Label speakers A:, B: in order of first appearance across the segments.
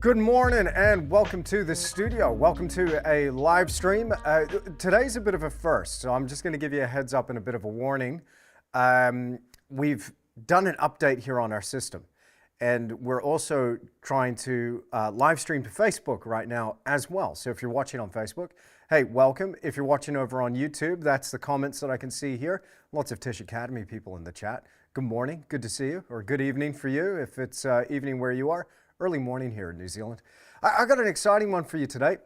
A: Good morning and welcome to the studio. Welcome to a live stream. Today's a bit of a first, so I'm just going to give you a heads up and a bit of a warning. We've done an update here on our system, and we're also trying to live stream to Facebook right now as well. So if you're watching on Facebook, hey, welcome. If you're watching over on YouTube, that's the comments that I can see here. Lots of Tisch Academy people in the chat. Good morning, good to see you, or good evening for you if it's evening where you are. Early morning here in New Zealand. I got an exciting one for you today.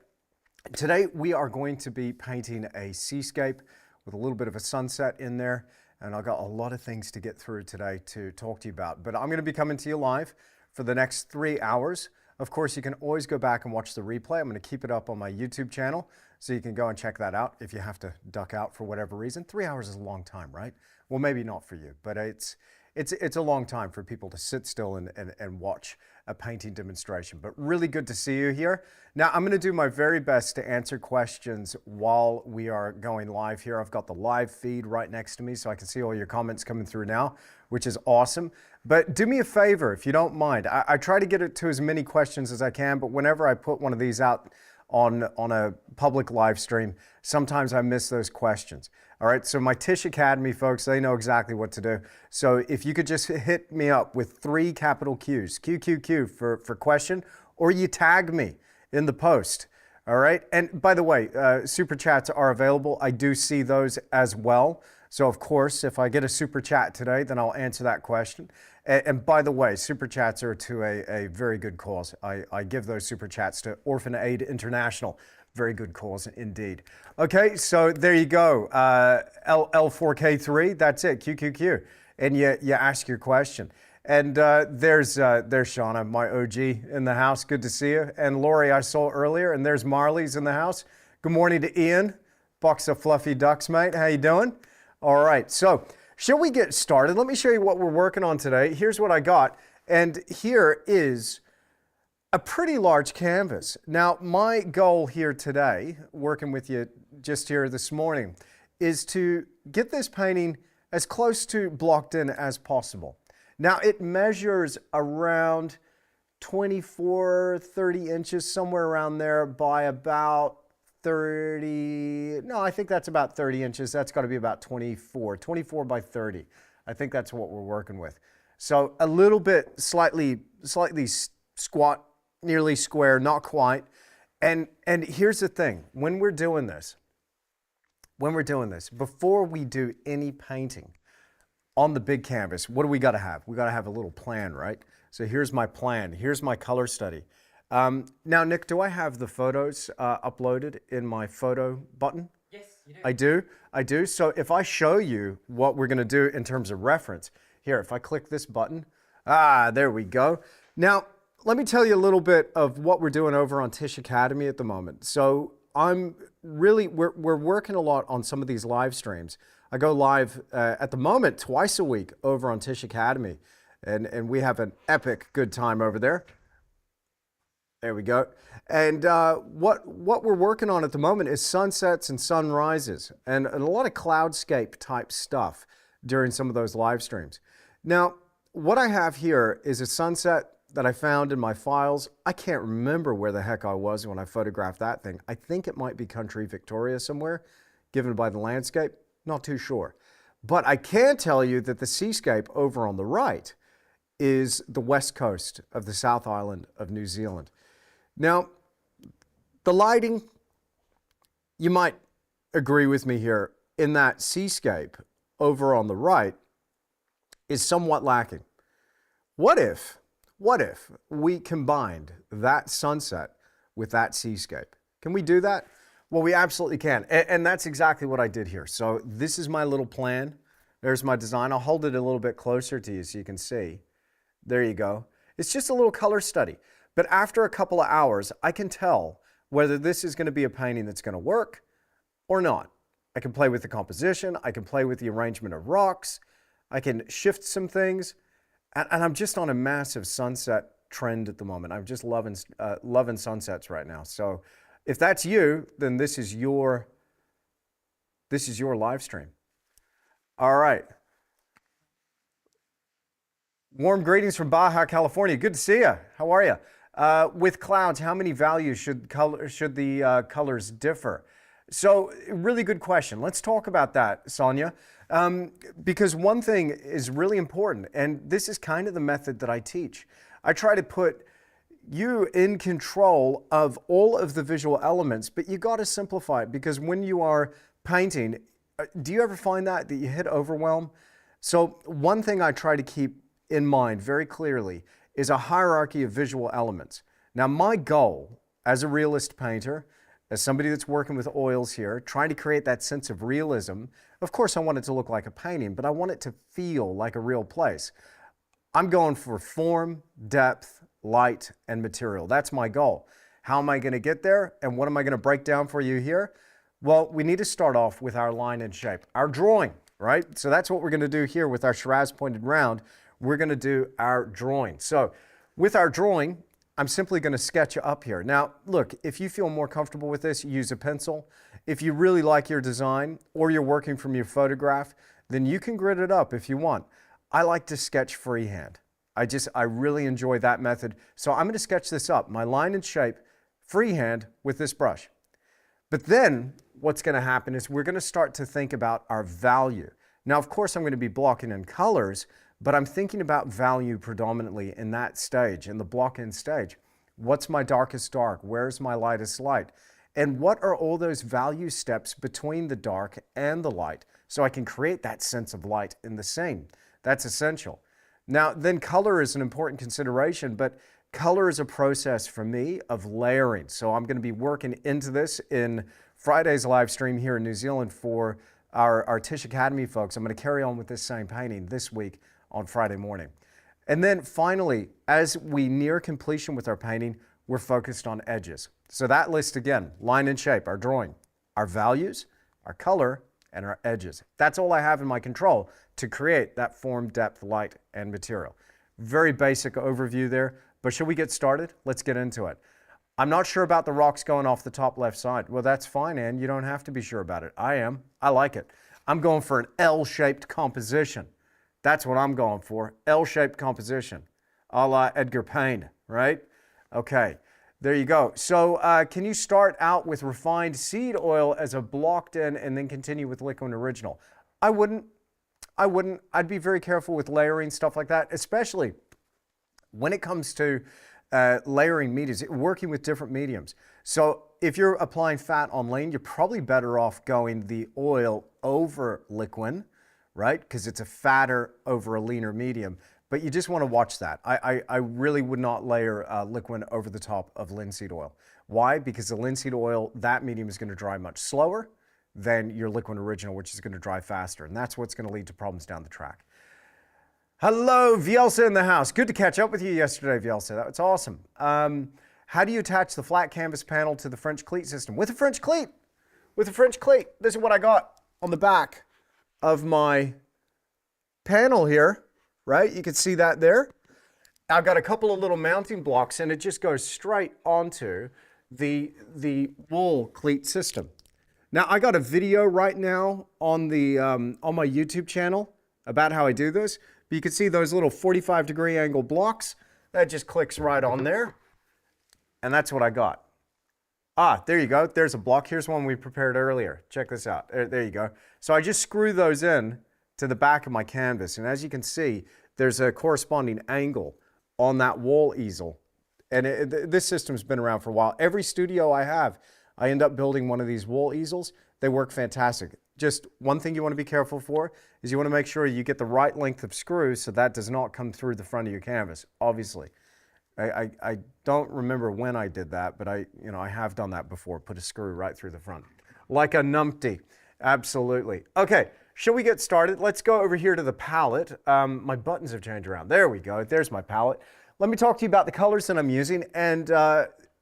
A: Today we are going to be painting a seascape with a little bit of a sunset in there, and I've got a lot of things to get through today to talk to you about. But I'm going to be coming to you live for the next 3 hours. Of course, you can always go back and watch the replay. I'm going to keep it up on my YouTube channel, so you can go and check that out if you have to duck out for whatever reason. 3 hours is a long time, right? Well, maybe not for you, but it's a long time for people to sit still and watch a painting demonstration, but really good to see you here. Now, I'm gonna do my very best to answer questions while we are going live here. I've got the live feed right next to me, so I can see all your comments coming through now, which is awesome. But do me a favor, if you don't mind. I try to get it to as many questions as I can, but whenever I put one of these out on a public live stream, sometimes I miss those questions. All right, so my Tisch Academy folks, they know exactly what to do. So if you could just hit me up with 3 capital Qs, QQQ for question, or you tag me in the post. All right, and by the way, super chats are available. I do see those as well. So of course, if I get a super chat today, then I'll answer that question. And by the way, super chats are to a very good cause. I give those super chats to Orphan Aid International. Very good cause indeed. Okay, so there you go. L4K3, that's it, QQQ. And you ask your question. And there's Shauna, my OG in the house. Good to see you. And Lori, I saw earlier. And there's Marley's in the house. Good morning to Ian. Box of fluffy ducks, mate. How you doing? All right, so shall we get started? Let me show you what we're working on today. Here's what I got. And here is a pretty large canvas. Now, my goal here today, working with you just here this morning, is to get this painting as close to blocked in as possible. Now, it measures around 24, 30 inches, somewhere around there, by about 30, no, I think that's about 30 inches. That's got to be about 24 by 30. I think that's what we're working with. So a little bit slightly squat, nearly square, not quite. And here's the thing, when we're doing this, before we do any painting on the big canvas, what do we got to have? We got to have a little plan, right? So here's my plan. Here's my color study. Now, Nick, do I have the photos uploaded in my photo button?
B: Yes, you do.
A: I do. So if I show you what we're going to do in terms of reference, here, if I click this button, there we go. Now, let me tell you a little bit of what we're doing over on Tisch Academy at the moment. So we're working a lot on some of these live streams. I go live at the moment twice a week over on Tisch Academy, and we have an epic good time over there. There we go. And what we're working on at the moment is sunsets and sunrises and a lot of cloudscape type stuff during some of those live streams. Now, what I have here is a sunset that I found in my files. I can't remember where the heck I was when I photographed that thing. I think it might be country Victoria somewhere, given by the landscape. Not too sure. But I can tell you that the seascape over on the right is the west coast of the South Island of New Zealand. Now, the lighting, you might agree with me here, in that seascape over on the right is somewhat lacking. What if we combined that sunset with that seascape? Can we do that? Well, we absolutely can. And that's exactly what I did here. So this is my little plan. There's my design. I'll hold it a little bit closer to you so you can see. There you go. It's just a little color study. But after a couple of hours, I can tell whether this is going to be a painting that's going to work or not. I can play with the composition. I can play with the arrangement of rocks. I can shift some things. And I'm just on a massive sunset trend at the moment. I'm just loving sunsets right now. So if that's you, then this is your live stream. All right. Warm greetings from Baja, California. Good to see you. How are you? With clouds, how many values should the colors differ? So, really good question. Let's talk about that, Sonia. Because one thing is really important, and this is kind of the method that I teach. I try to put you in control of all of the visual elements, but you got to simplify it, because when you are painting, do you ever find that you hit overwhelm? So one thing I try to keep in mind very clearly is a hierarchy of visual elements. Now, my goal as a realist painter, as somebody that's working with oils here, trying to create that sense of realism, of course I want it to look like a painting, but I want it to feel like a real place. I'm going for form, depth, light, and material. That's my goal. How am I going to get there? And what am I going to break down for you here? Well, we need to start off with our line and shape, our drawing, right? So that's what we're going to do here with our Shiraz pointed round. We're going to do our drawing. So with our drawing, I'm simply going to sketch up here. Now, look, if you feel more comfortable with this, use a pencil. If you really like your design or you're working from your photograph, then you can grid it up if you want. I like to sketch freehand. I really enjoy that method. So I'm going to sketch this up, my line and shape, freehand with this brush. But then what's going to happen is we're going to start to think about our value. Now, of course, I'm going to be blocking in colors, but I'm thinking about value predominantly in that stage, in the block-in stage. What's my darkest dark? Where's my lightest light? And what are all those value steps between the dark and the light so I can create that sense of light in the scene? That's essential. Now, then color is an important consideration, but color is a process for me of layering. So I'm going to be working into this in Friday's live stream here in New Zealand for our Tisch Academy folks. I'm going to carry on with this same painting this week on Friday morning. And then finally, as we near completion with our painting, we're focused on edges. So that list again, line and shape, our drawing, our values, our color, and our edges. That's all I have in my control to create that form, depth, light, and material. Very basic overview there, but should we get started? Let's get into it. I'm not sure about the rocks going off the top left side. Well, that's fine, Ann. You don't have to be sure about it. I am. I like it. I'm going for an L-shaped composition. That's what I'm going for, L-shaped composition, a la Edgar Payne, right? Okay, there you go. So can you start out with refined seed oil as a blocked in and then continue with liquid original? I wouldn't. I'd be very careful with layering, stuff like that, especially when it comes to layering mediums, working with different mediums. So if you're applying fat on lean, you're probably better off going the oil over liquid, right? Because it's a fatter over a leaner medium. But you just want to watch that. I really would not layer liquid over the top of linseed oil. Why? Because the linseed oil, that medium is going to dry much slower than your liquid original, which is going to dry faster. And that's what's going to lead to problems down the track. Hello, Vielsa in the house. Good to catch up with you yesterday, Vielsa. That was awesome. How do you attach the flat canvas panel to the French cleat system? With a French cleat. With a French cleat. This is what I got on the back of my panel here, right? You can see that there. I've got a couple of little mounting blocks and it just goes straight onto the wool cleat system. Now I got a video right now on the on my YouTube channel about how I do this. But you can see those little 45-degree angle blocks. That just clicks right on there. And that's what I got. Ah, there you go. There's a block. Here's one we prepared earlier. Check this out. There you go. So I just screw those in to the back of my canvas. And as you can see, there's a corresponding angle on that wall easel. And this system's been around for a while. Every studio I have, I end up building one of these wall easels. They work fantastic. Just one thing you want to be careful for is you want to make sure you get the right length of screws so that does not come through the front of your canvas, obviously. I don't remember when I did that, but I have done that before, put a screw right through the front. Like a numpty, absolutely. Okay, shall we get started? Let's go over here to the palette. My buttons have changed around. There we go, there's my palette. Let me talk to you about the colors that I'm using, and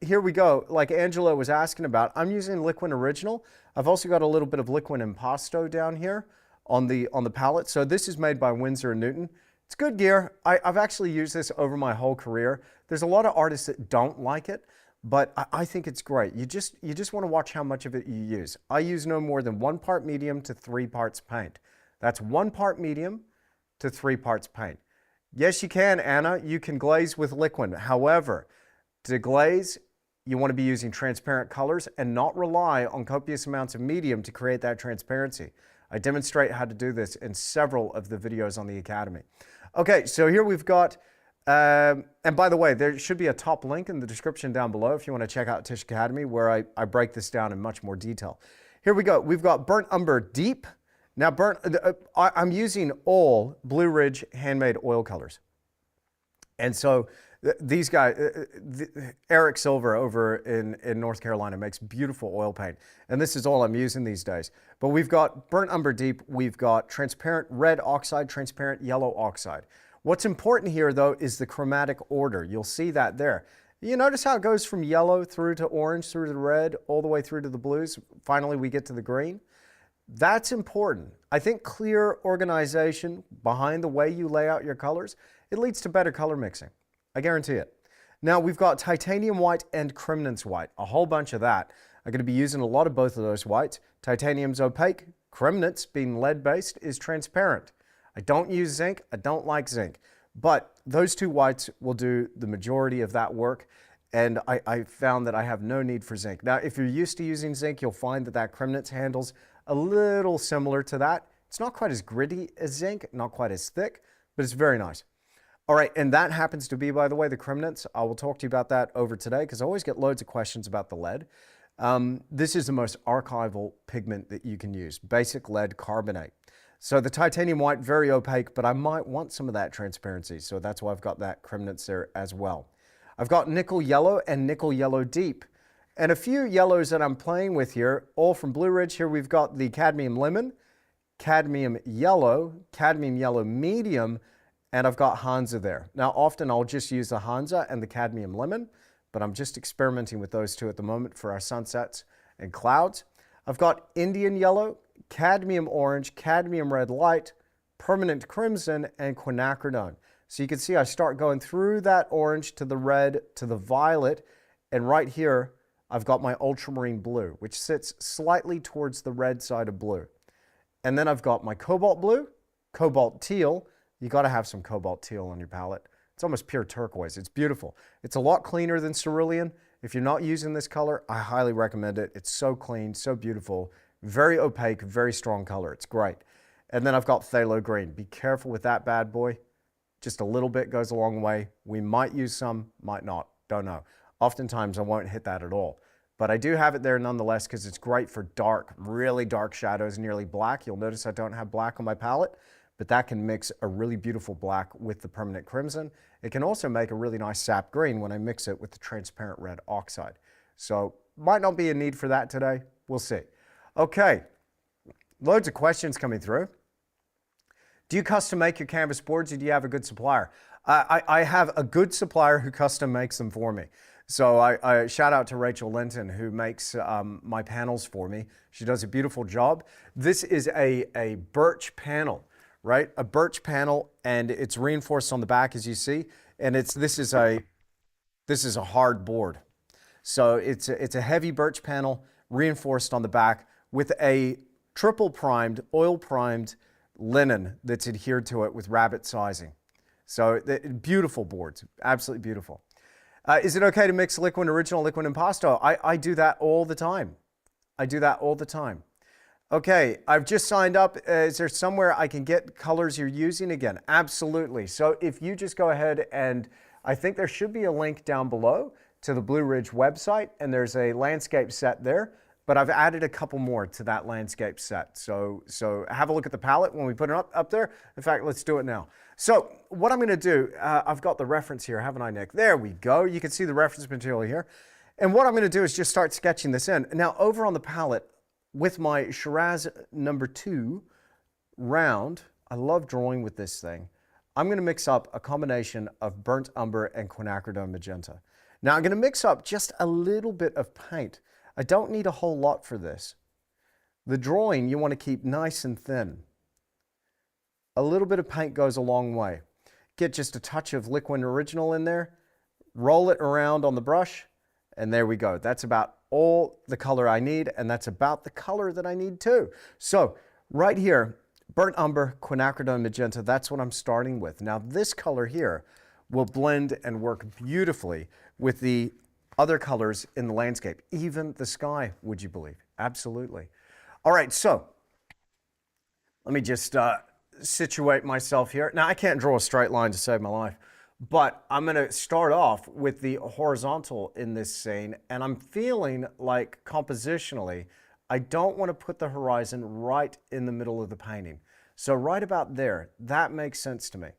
A: here we go. Like Angela was asking about, I'm using Liquid Original. I've also got a little bit of Liquid Impasto down here on the palette. So this is made by Winsor & Newton. It's good gear. I've actually used this over my whole career. There's a lot of artists that don't like it, but I think it's great. You just want to watch how much of it you use. I use no more than 1 part medium to 3 parts paint. That's 1 part medium to 3 parts paint. Yes, you can, Anna. You can glaze with liquid. However, to glaze, you want to be using transparent colors and not rely on copious amounts of medium to create that transparency. I demonstrate how to do this in several of the videos on the Academy. Okay, so here we've got, and by the way, there should be a top link in the description down below if you want to check out Tisch Academy, where I break this down in much more detail. Here we go. We've got Burnt Umber Deep. Now, I'm using all Blue Ridge handmade oil colors. And so these guys, Eric Silver over in North Carolina makes beautiful oil paint. And this is all I'm using these days. But we've got Burnt Umber Deep, we've got transparent red oxide, transparent yellow oxide. What's important here, though, is the chromatic order. You'll see that there. You notice how it goes from yellow through to orange, through to red, all the way through to the blues. Finally, we get to the green. That's important. I think clear organization behind the way you lay out your colors, it leads to better color mixing. I guarantee it. Now we've got titanium white and Cremnitz white, a whole bunch of that. I'm going to be using a lot of both of those whites. Titanium's opaque, Cremnitz, being lead-based, is transparent. I don't use zinc, I don't like zinc, but those two whites will do the majority of that work, and I found that I have no need for zinc. Now, if you're used to using zinc, you'll find that Cremnitz handles a little similar to that. It's not quite as gritty as zinc, not quite as thick, but it's very nice. All right, and that happens to be, by the way, the Cremnitz. I will talk to you about that over today because I always get loads of questions about the lead. This is the most archival pigment that you can use, basic lead carbonate. So the titanium white, very opaque, but I might want some of that transparency, so that's why I've got that Cremnitz there as well. I've got nickel yellow and nickel yellow deep. And a few yellows that I'm playing with here, all from Blue Ridge. Here we've got the cadmium lemon, cadmium yellow medium, and I've got Hansa there. Now, often I'll just use the Hansa and the cadmium lemon, but I'm just experimenting with those two at the moment for our sunsets and clouds. I've got Indian yellow, cadmium orange, cadmium red light, permanent crimson, and quinacridone. So you can see I start going through that orange to the red to the violet, and right here, I've got my ultramarine blue, which sits slightly towards the red side of blue. And then I've got my cobalt blue, cobalt teal. You got to have some cobalt teal on your palette. It's almost pure turquoise. It's beautiful. It's a lot cleaner than cerulean. If you're not using this color, I highly recommend it. It's so clean, so beautiful, very opaque, very strong color. It's great. And then I've got phthalo green. Be careful with that bad boy. Just a little bit goes a long way. We might use some, might not, don't know. Oftentimes I won't hit that at all. But I do have it there nonetheless because it's great for dark, really dark shadows, nearly black. You'll notice I don't have black on my palette, but that can mix a really beautiful black with the permanent crimson. It can also make a really nice sap green when I mix it with the transparent red oxide. So might not be a need for that today. We'll see. Okay, loads of questions coming through. Do you custom make your canvas boards or do you have a good supplier? I have a good supplier who custom makes them for me. So I shout out to Rachel Linton, who makes my panels for me. She does a beautiful job. This is a birch panel, right? A birch panel, and it's reinforced on the back, as you see. And this is a hard board. So it's a heavy birch panel, reinforced on the back with a triple primed, oil primed linen that's adhered to it with rabbit sizing. So beautiful boards, absolutely beautiful. Is it okay to mix liquid original, liquid impasto? I do that all the time. I do that all the time. Okay, I've just signed up. Is there somewhere I can get colors you're using again? Absolutely. So if you just go ahead and I think there should be a link down below to the Blue Ridge website, and there's a landscape set there, but I've added a couple more to that landscape set. So have a look at the palette when we put it up there. In fact, let's do it now. So what I'm gonna do, I've got the reference here, haven't I, Nick? There we go. You can see the reference material here. And what I'm gonna do is just start sketching this in. Now over on the palette, with my Shiraz #2 round, I love drawing with this thing. I'm gonna mix up a combination of burnt umber and quinacridone magenta. Now I'm gonna mix up just a little bit of paint. I don't need a whole lot for this. The drawing you wanna keep nice and thin. A little bit of paint goes a long way. Get just a touch of liquid original in there, roll it around on the brush, and there we go. That's about all the color I need, and that's about the color that I need too. So right here, burnt umber, quinacridone magenta, that's what I'm starting with. Now this color here will blend and work beautifully with the other colors in the landscape, even the sky, would you believe? Absolutely. All right, so let me just situate myself here. Now I can't draw a straight line to save my life, but I'm gonna start off with the horizontal in this scene, and I'm feeling like compositionally, I don't want to put the horizon right in the middle of the painting. So right about there, that makes sense to me.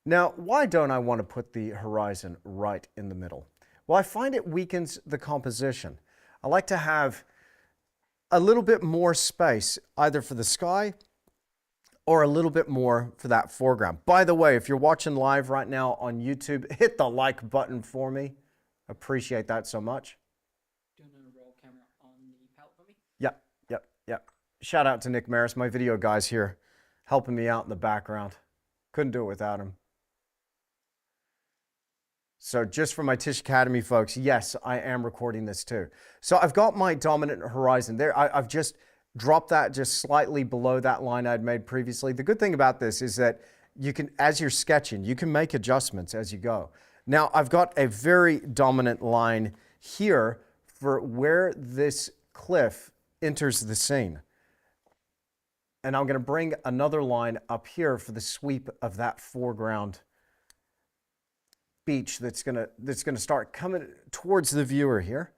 A: Now, why don't I want to put the horizon right in the middle? Well, I find it weakens the composition. I like to have a little bit more space, either for the sky or a little bit more for that foreground. By the way, if you're watching live right now on YouTube, hit the like button for me. Appreciate that so much.
B: Do you want to roll camera on the palette for me?
A: Yep. Shout out to Nick Maris, my video guy's here, helping me out in the background. Couldn't do it without him. So just for my Tisch Academy folks, yes, I am recording this too. So I've got my dominant horizon there. I've just drop that just slightly below that line I'd made previously. The good thing about this is that you can, as you're sketching, you can make adjustments as you go. Now I've got a very dominant line here for where this cliff enters the scene. And I'm gonna bring another line up here for the sweep of that foreground beach that's gonna start coming towards the viewer here.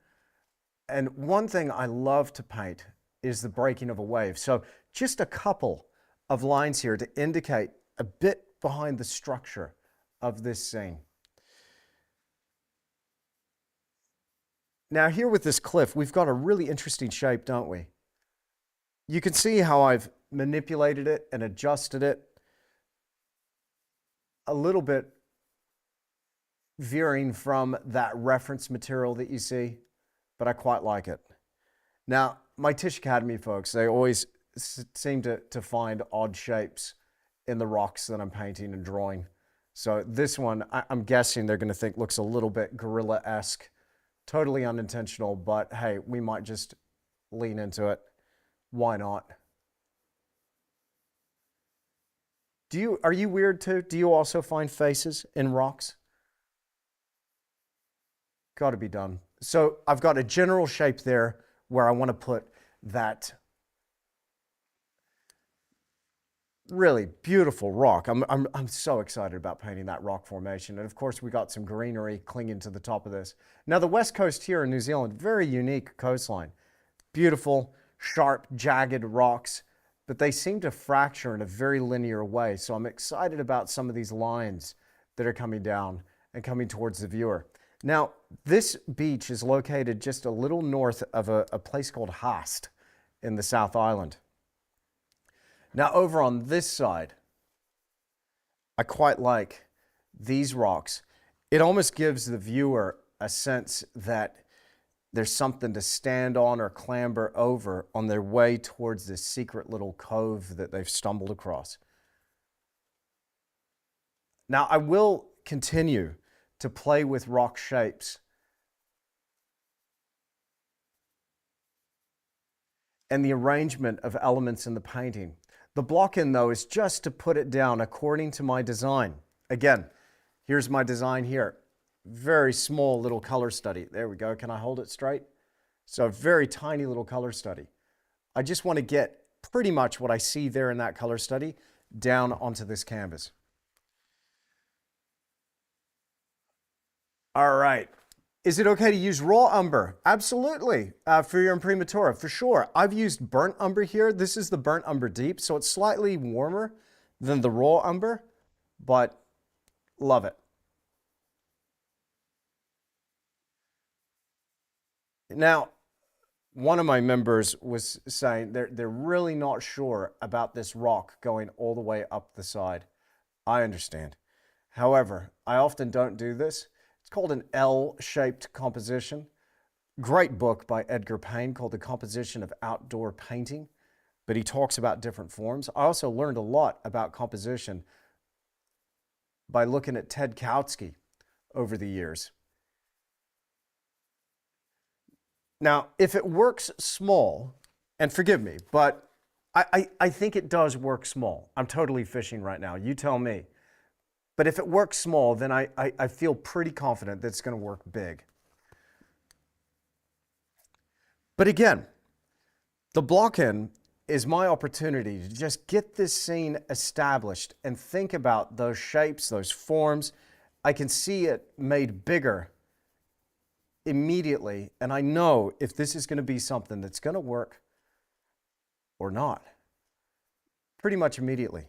A: And one thing I love to paint is the breaking of a wave. So just a couple of lines here to indicate a bit behind the structure of this scene. Now here with this cliff, we've got a really interesting shape, don't we? You can see how I've manipulated it and adjusted it a little bit, veering from that reference material that you see, but I quite like it. Now, my Tisch Academy folks, they always seem to find odd shapes in the rocks that I'm painting and drawing. So this one, I'm guessing they're gonna think looks a little bit gorilla-esque, totally unintentional, but hey, we might just lean into it. Why not? Are you weird too? Do you also find faces in rocks? Got to be done. So I've got a general shape there where I want to put that really beautiful rock. I'm so excited about painting that rock formation. And of course we got some greenery clinging to the top of this. Now the west coast here in New Zealand, very unique coastline. Beautiful, sharp, jagged rocks, but they seem to fracture in a very linear way. So I'm excited about some of these lines that are coming down and coming towards the viewer. Now, this beach is located just a little north of a place called Haast in the South Island. Now, over on this side, I quite like these rocks. It almost gives the viewer a sense that there's something to stand on or clamber over on their way towards this secret little cove that they've stumbled across. Now, I will continue to play with rock shapes and the arrangement of elements in the painting. The block-in, though, is just to put it down according to my design. Again, here's my design here. Very small little color study. There we go. Can I hold it straight? So a very tiny little color study. I just want to get pretty much what I see there in that color study down onto this canvas. All right. Is it okay to use raw umber? Absolutely, for your imprimatura, for sure. I've used burnt umber here. This is the burnt umber deep, so it's slightly warmer than the raw umber, but love it. Now, one of my members was saying they're really not sure about this rock going all the way up the side. I understand. However, I often don't do this. It's called an L-shaped composition. Great book by Edgar Payne called The Composition of Outdoor Painting, but he talks about different forms. I also learned a lot about composition by looking at Ted Kautsky over the years. Now, if it works small, and forgive me, but I think it does work small. I'm totally fishing right now. You tell me. But if it works small, then I feel pretty confident that it's going to work big. But again, the block-in is my opportunity to just get this scene established and think about those shapes, those forms. I can see it made bigger immediately, and I know if this is going to be something that's going to work or not, pretty much immediately.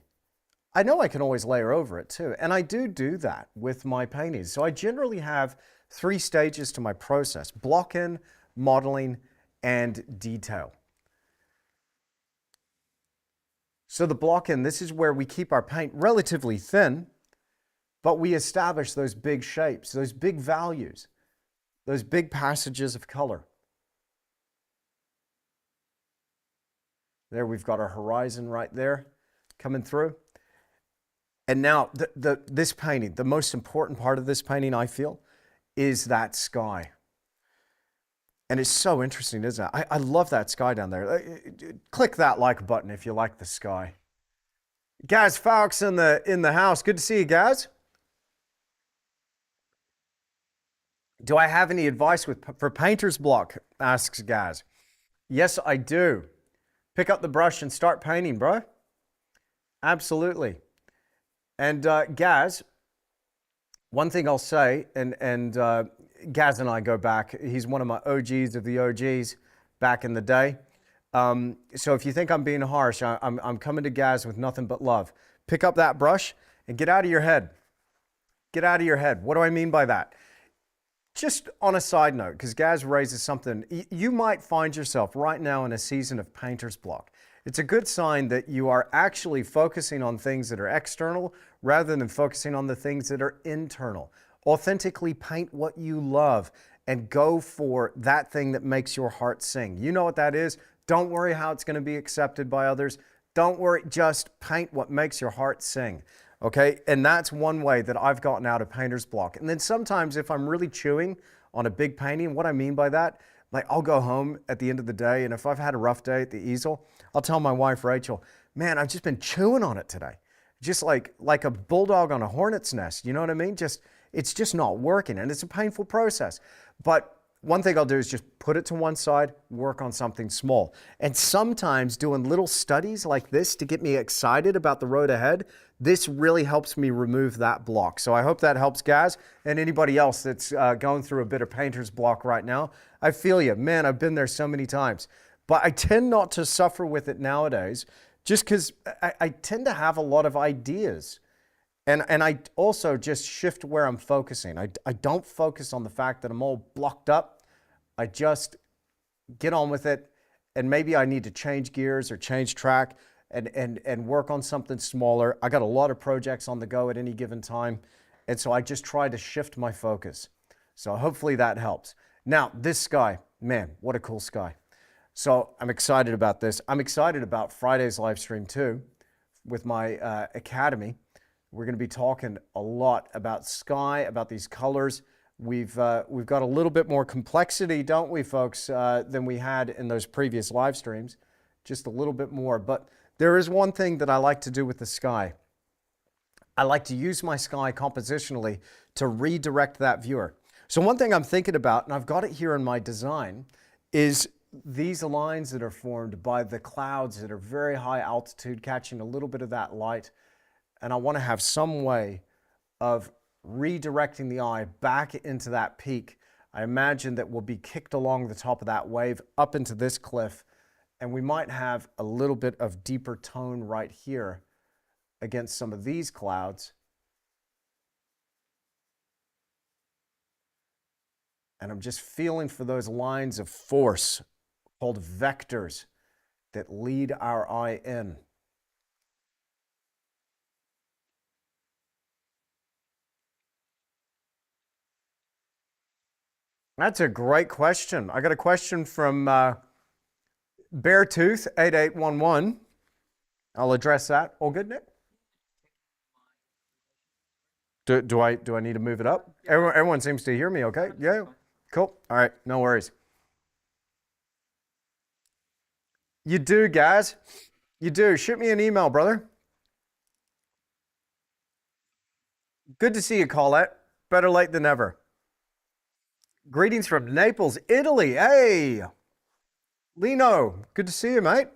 A: I know I can always layer over it too, and I do that with my paintings. So I generally have 3 stages to my process: block-in, modeling, and detail. So the block-in, this is where we keep our paint relatively thin, but we establish those big shapes, those big values, those big passages of color. There we've got our horizon right there coming through. And now this painting, the most important part of this painting, I feel, is that sky. And it's so interesting, isn't it? I love that sky down there. Click that like button if you like the sky. Gaz Fawkes in the house. Good to see you, Gaz. Do I have any advice for painter's block? Asks Gaz. Yes, I do. Pick up the brush and start painting, bro. Absolutely. And Gaz, one thing I'll say, and Gaz and I go back. He's one of my OGs of the OGs back in the day. So if you think I'm being harsh, I'm coming to Gaz with nothing but love. Pick up that brush and get out of your head. Get out of your head. What do I mean by that? Just on a side note, because Gaz raises something, you might find yourself right now in a season of painter's block. It's a good sign that you are actually focusing on things that are external rather than focusing on the things that are internal. Authentically paint what you love and go for that thing that makes your heart sing. You know what that is. Don't worry how it's going to be accepted by others. Don't worry, just paint what makes your heart sing. Okay, and that's one way that I've gotten out of painter's block. And then sometimes if I'm really chewing on a big painting, what I mean by that, like I'll go home at the end of the day, and if I've had a rough day at the easel, I'll tell my wife, Rachel, man, I've just been chewing on it today. Just like a bulldog on a hornet's nest, you know what I mean? It's just not working, and it's a painful process. But one thing I'll do is just put it to one side, work on something small. And sometimes doing little studies like this to get me excited about the road ahead, this really helps me remove that block. So I hope that helps Gaz and anybody else that's going through a bit of painter's block right now. I feel you. Man, I've been there so many times. But I tend not to suffer with it nowadays just because I tend to have a lot of ideas. And I also just shift where I'm focusing. I don't focus on the fact that I'm all blocked up. I just get on with it, and maybe I need to change gears or change track and work on something smaller. I got a lot of projects on the go at any given time, and so I just try to shift my focus. So hopefully that helps. Now, this sky, man, what a cool sky. So I'm excited about this. I'm excited about Friday's live stream too with my academy. We're going to be talking a lot about sky, about these colors. We've got a little bit more complexity, don't we, folks, than we had in those previous live streams. Just a little bit more. But there is one thing that I like to do with the sky. I like to use my sky compositionally to redirect that viewer. So one thing I'm thinking about, and I've got it here in my design, is these lines that are formed by the clouds that are very high altitude, catching a little bit of that light. And I want to have some way of redirecting the eye back into that peak. I imagine that we'll be kicked along the top of that wave up into this cliff, and we might have a little bit of deeper tone right here against some of these clouds. And I'm just feeling for those lines of force called vectors that lead our eye in. That's a great question. I got a question from Beartooth 8811. I'll address that. All good, Nick? Do I need to move it up? Everyone seems to hear me okay? Yeah. Cool. All right. No worries. You do, guys. You do. Shoot me an email, brother. Good to see you, Colette. Better late than never. Greetings from Naples, Italy. Hey, Lino. Good to see you, mate.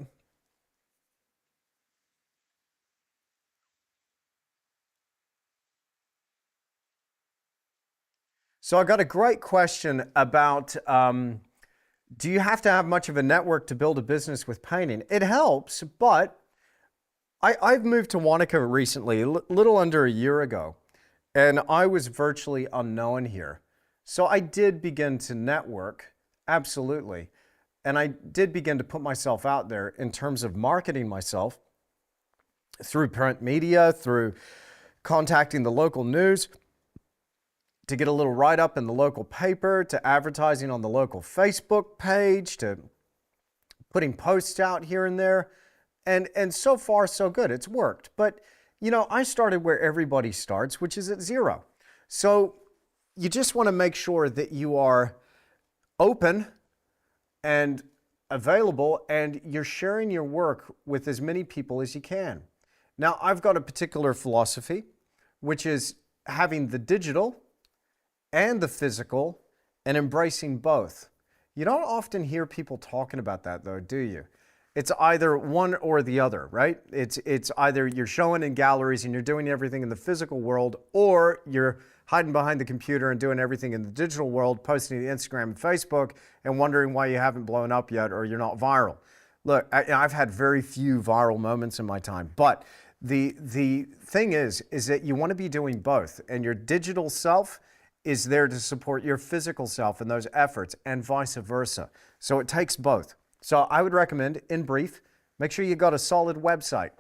A: So I got a great question about, do you have to have much of a network to build a business with painting? It helps, but I've moved to Wanaka recently, a little under a year ago, and I was virtually unknown here. So I did begin to network, absolutely. And I did begin to put myself out there in terms of marketing myself through print media, through contacting the local news, to get a little write-up in the local paper, to advertising on the local Facebook page, to putting posts out here and there. And so far, so good. It's worked. But, you know, I started where everybody starts, which is at zero. So you just want to make sure that you are open and available and you're sharing your work with as many people as you can. Now, I've got a particular philosophy, which is having the digital and the physical and embracing both. You don't often hear people talking about that though, do you? It's either one or the other, right? It's either you're showing in galleries and you're doing everything in the physical world, or you're hiding behind the computer and doing everything in the digital world, posting to Instagram and Facebook and wondering why you haven't blown up yet or you're not viral. Look, I've had very few viral moments in my time, but the thing is that you want to be doing both, and your digital self is there to support your physical self in those efforts, and vice versa. So it takes both. So I would recommend, in brief, make sure you got a solid website.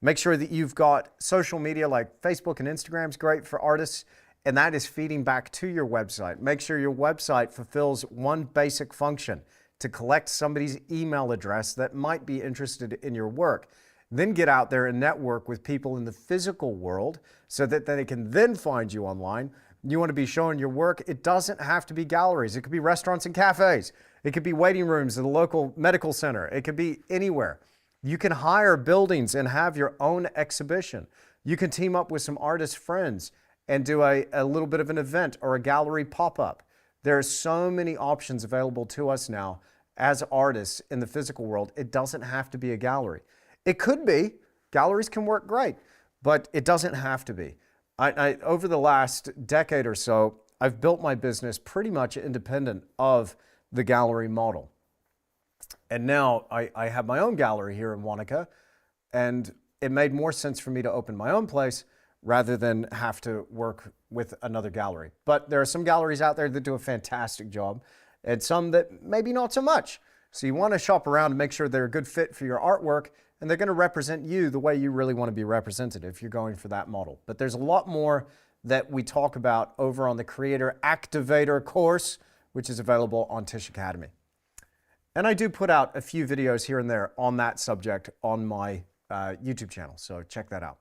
A: Make sure that you've got social media like Facebook and Instagram is great for artists, and that is feeding back to your website. Make sure your website fulfills one basic function: to collect somebody's email address that might be interested in your work. Then get out there and network with people in the physical world so that they can then find you online. You want to be showing your work. It doesn't have to be galleries. It could be restaurants and cafes. It could be waiting rooms at a local medical center. It could be anywhere. You can hire buildings and have your own exhibition. You can team up with some artist friends and do a little bit of an event or a gallery pop-up. There are so many options available to us now as artists in the physical world. It doesn't have to be a gallery. It could be. Galleries can work great, but it doesn't have to be. Over the last decade or so, I've built my business pretty much independent of the gallery model. And now I have my own gallery here in Wanaka, and it made more sense for me to open my own place rather than have to work with another gallery. But there are some galleries out there that do a fantastic job, and some that maybe not so much. So you want to shop around and make sure they're a good fit for your artwork, and they're going to represent you the way you really want to be represented if you're going for that model. But there's a lot more that we talk about over on the Creator Activator course, which is available on Tisch Academy. And I do put out a few videos here and there on that subject on my YouTube channel, so check that out.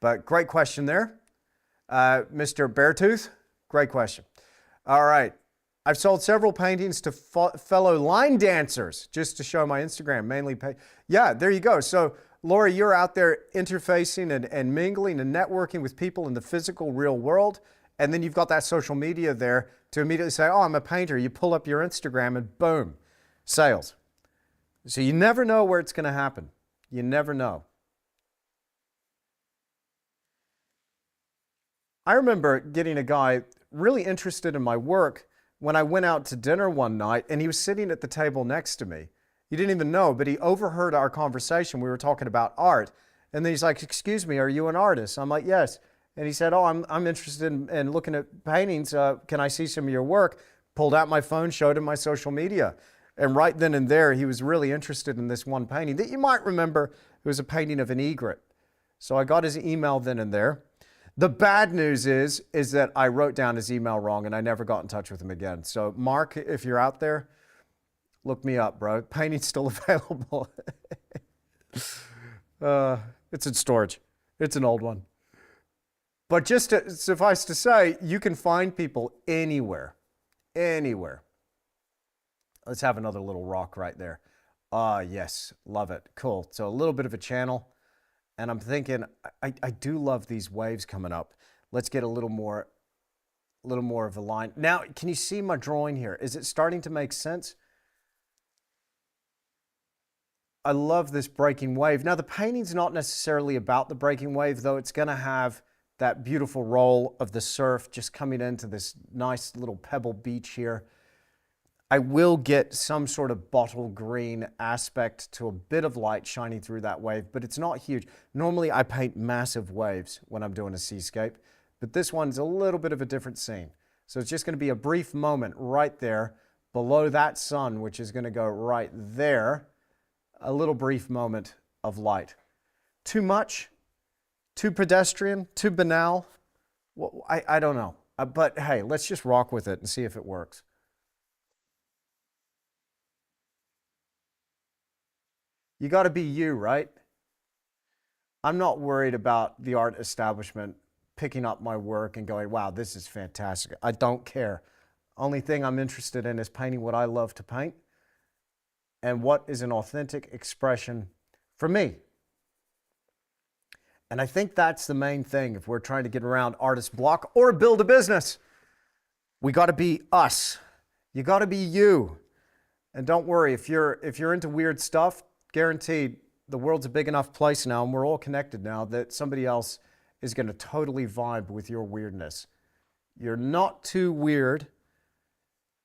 A: But great question there, Mr. Beartooth. Great question. All right. I've sold several paintings to fellow line dancers just to show my Instagram, mainly. Yeah, there you go. So, Laura, you're out there interfacing and mingling and networking with people in the physical, real world. And then you've got that social media there to immediately say, oh, I'm a painter. You pull up your Instagram and boom, sales. So you never know where it's going to happen. You never know. I remember getting a guy really interested in my work when I went out to dinner one night, and he was sitting at the table next to me. He didn't even know, but he overheard our conversation. We were talking about art. And then he's like, "Excuse me, are you an artist?" I'm like, "Yes." And he said, "Oh, I'm interested in looking at paintings. Can I see some of your work?" Pulled out my phone, showed him my social media. And right then and there, he was really interested in this one painting that you might remember. It was a painting of an egret. So I got his email then and there. The bad news is that I wrote down his email wrong and I never got in touch with him again. So Mark, if you're out there, look me up, bro. Painting's still available. It's in storage. It's an old one. But just to suffice to say, you can find people anywhere. Anywhere. Let's have another little rock right there. Ah, yes. Love it. Cool. So a little bit of a channel. And I'm thinking, I do love these waves coming up. Let's get a little more of a line. Now, can you see my drawing here? Is it starting to make sense? I love this breaking wave. Now, the painting's not necessarily about the breaking wave, though it's going to have that beautiful roll of the surf just coming into this nice little pebble beach here. I will get some sort of bottle green aspect to a bit of light shining through that wave, but it's not huge. Normally I paint massive waves when I'm doing a seascape, but this one's a little bit of a different scene. So it's just going to be a brief moment right there below that sun, which is going to go right there. A little brief moment of light. Too much? Too pedestrian? Too banal? Well, I don't know. But hey, let's just rock with it and see if it works. You got to be you, right? I'm not worried about the art establishment picking up my work and going, "Wow, this is fantastic." I don't care. Only thing I'm interested in is painting what I love to paint and what is an authentic expression for me. And I think that's the main thing if we're trying to get around artist block or build a business. We got to be us. You got to be you. And don't worry, if you're into weird stuff, guaranteed the world's a big enough place now and we're all connected now that somebody else is going to totally vibe with your weirdness. You're not too weird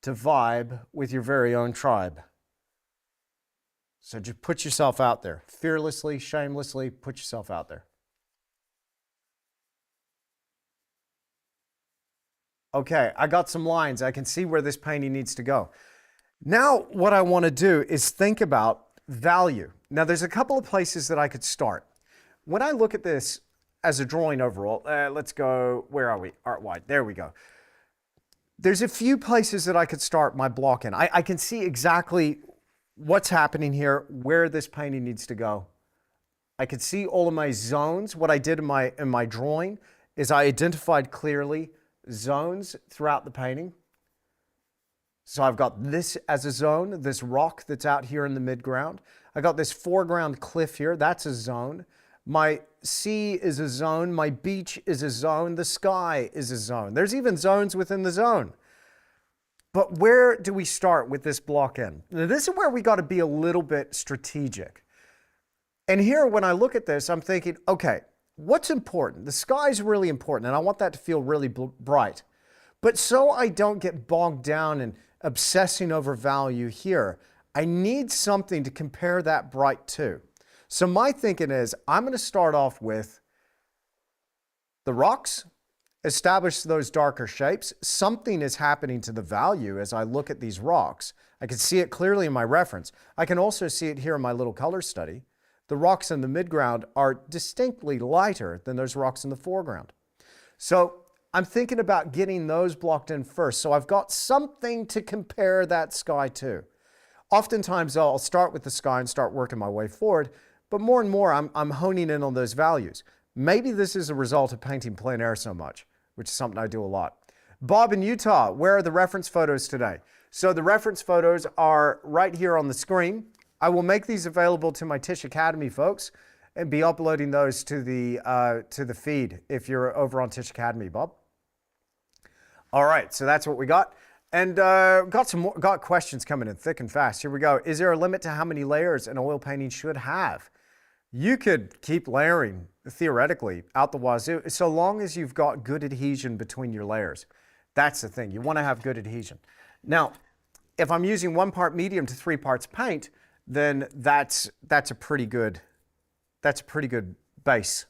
A: to vibe with your very own tribe. So just put yourself out there. Fearlessly, shamelessly, put yourself out there. Okay, I got some lines. I can see where this painting needs to go. Now what I want to do is think about value. Now there's a couple of places that I could start. When I look at this as a drawing overall, let's go, where are we? Art wide, there we go. There's a few places that I could start my block in. I can see exactly what's happening here, where this painting needs to go. I could see all of my zones. What I did in my drawing is I identified clearly zones throughout the painting. So I've got this as a zone, this rock that's out here in the midground. I got this foreground cliff here, that's a zone. My sea is a zone, my beach is a zone, the sky is a zone. There's even zones within the zone. But where do we start with this block in? Now, this is where we got to be a little bit strategic. And here, when I look at this, I'm thinking, okay, what's important? The sky's really important, and I want that to feel really bright. But so I don't get bogged down in obsessing over value here, I need something to compare that bright to. So my thinking is, I'm going to start off with the rocks, establish those darker shapes. Something is happening to the value as I look at these rocks. I can see it clearly in my reference. I can also see it here in my little color study. The rocks in the midground are distinctly lighter than those rocks in the foreground. So I'm thinking about getting those blocked in first. So I've got something to compare that sky to. Oftentimes I'll start with the sky and start working my way forward, but more and more I'm honing in on those values. Maybe this is a result of painting plein air so much, which is something I do a lot. Bob in Utah, where are the reference photos today? So the reference photos are right here on the screen. I will make these available to my Tisch Academy folks and be uploading those to the feed if you're over on Tisch Academy, Bob. All right, so that's what we got. And got questions coming in thick and fast. Here we go. Is there a limit to how many layers an oil painting should have? You could keep layering, theoretically, out the wazoo, so long as you've got good adhesion between your layers. That's the thing. You want to have good adhesion. Now, if I'm using 1 part medium to 3 parts paint, then that's a pretty good base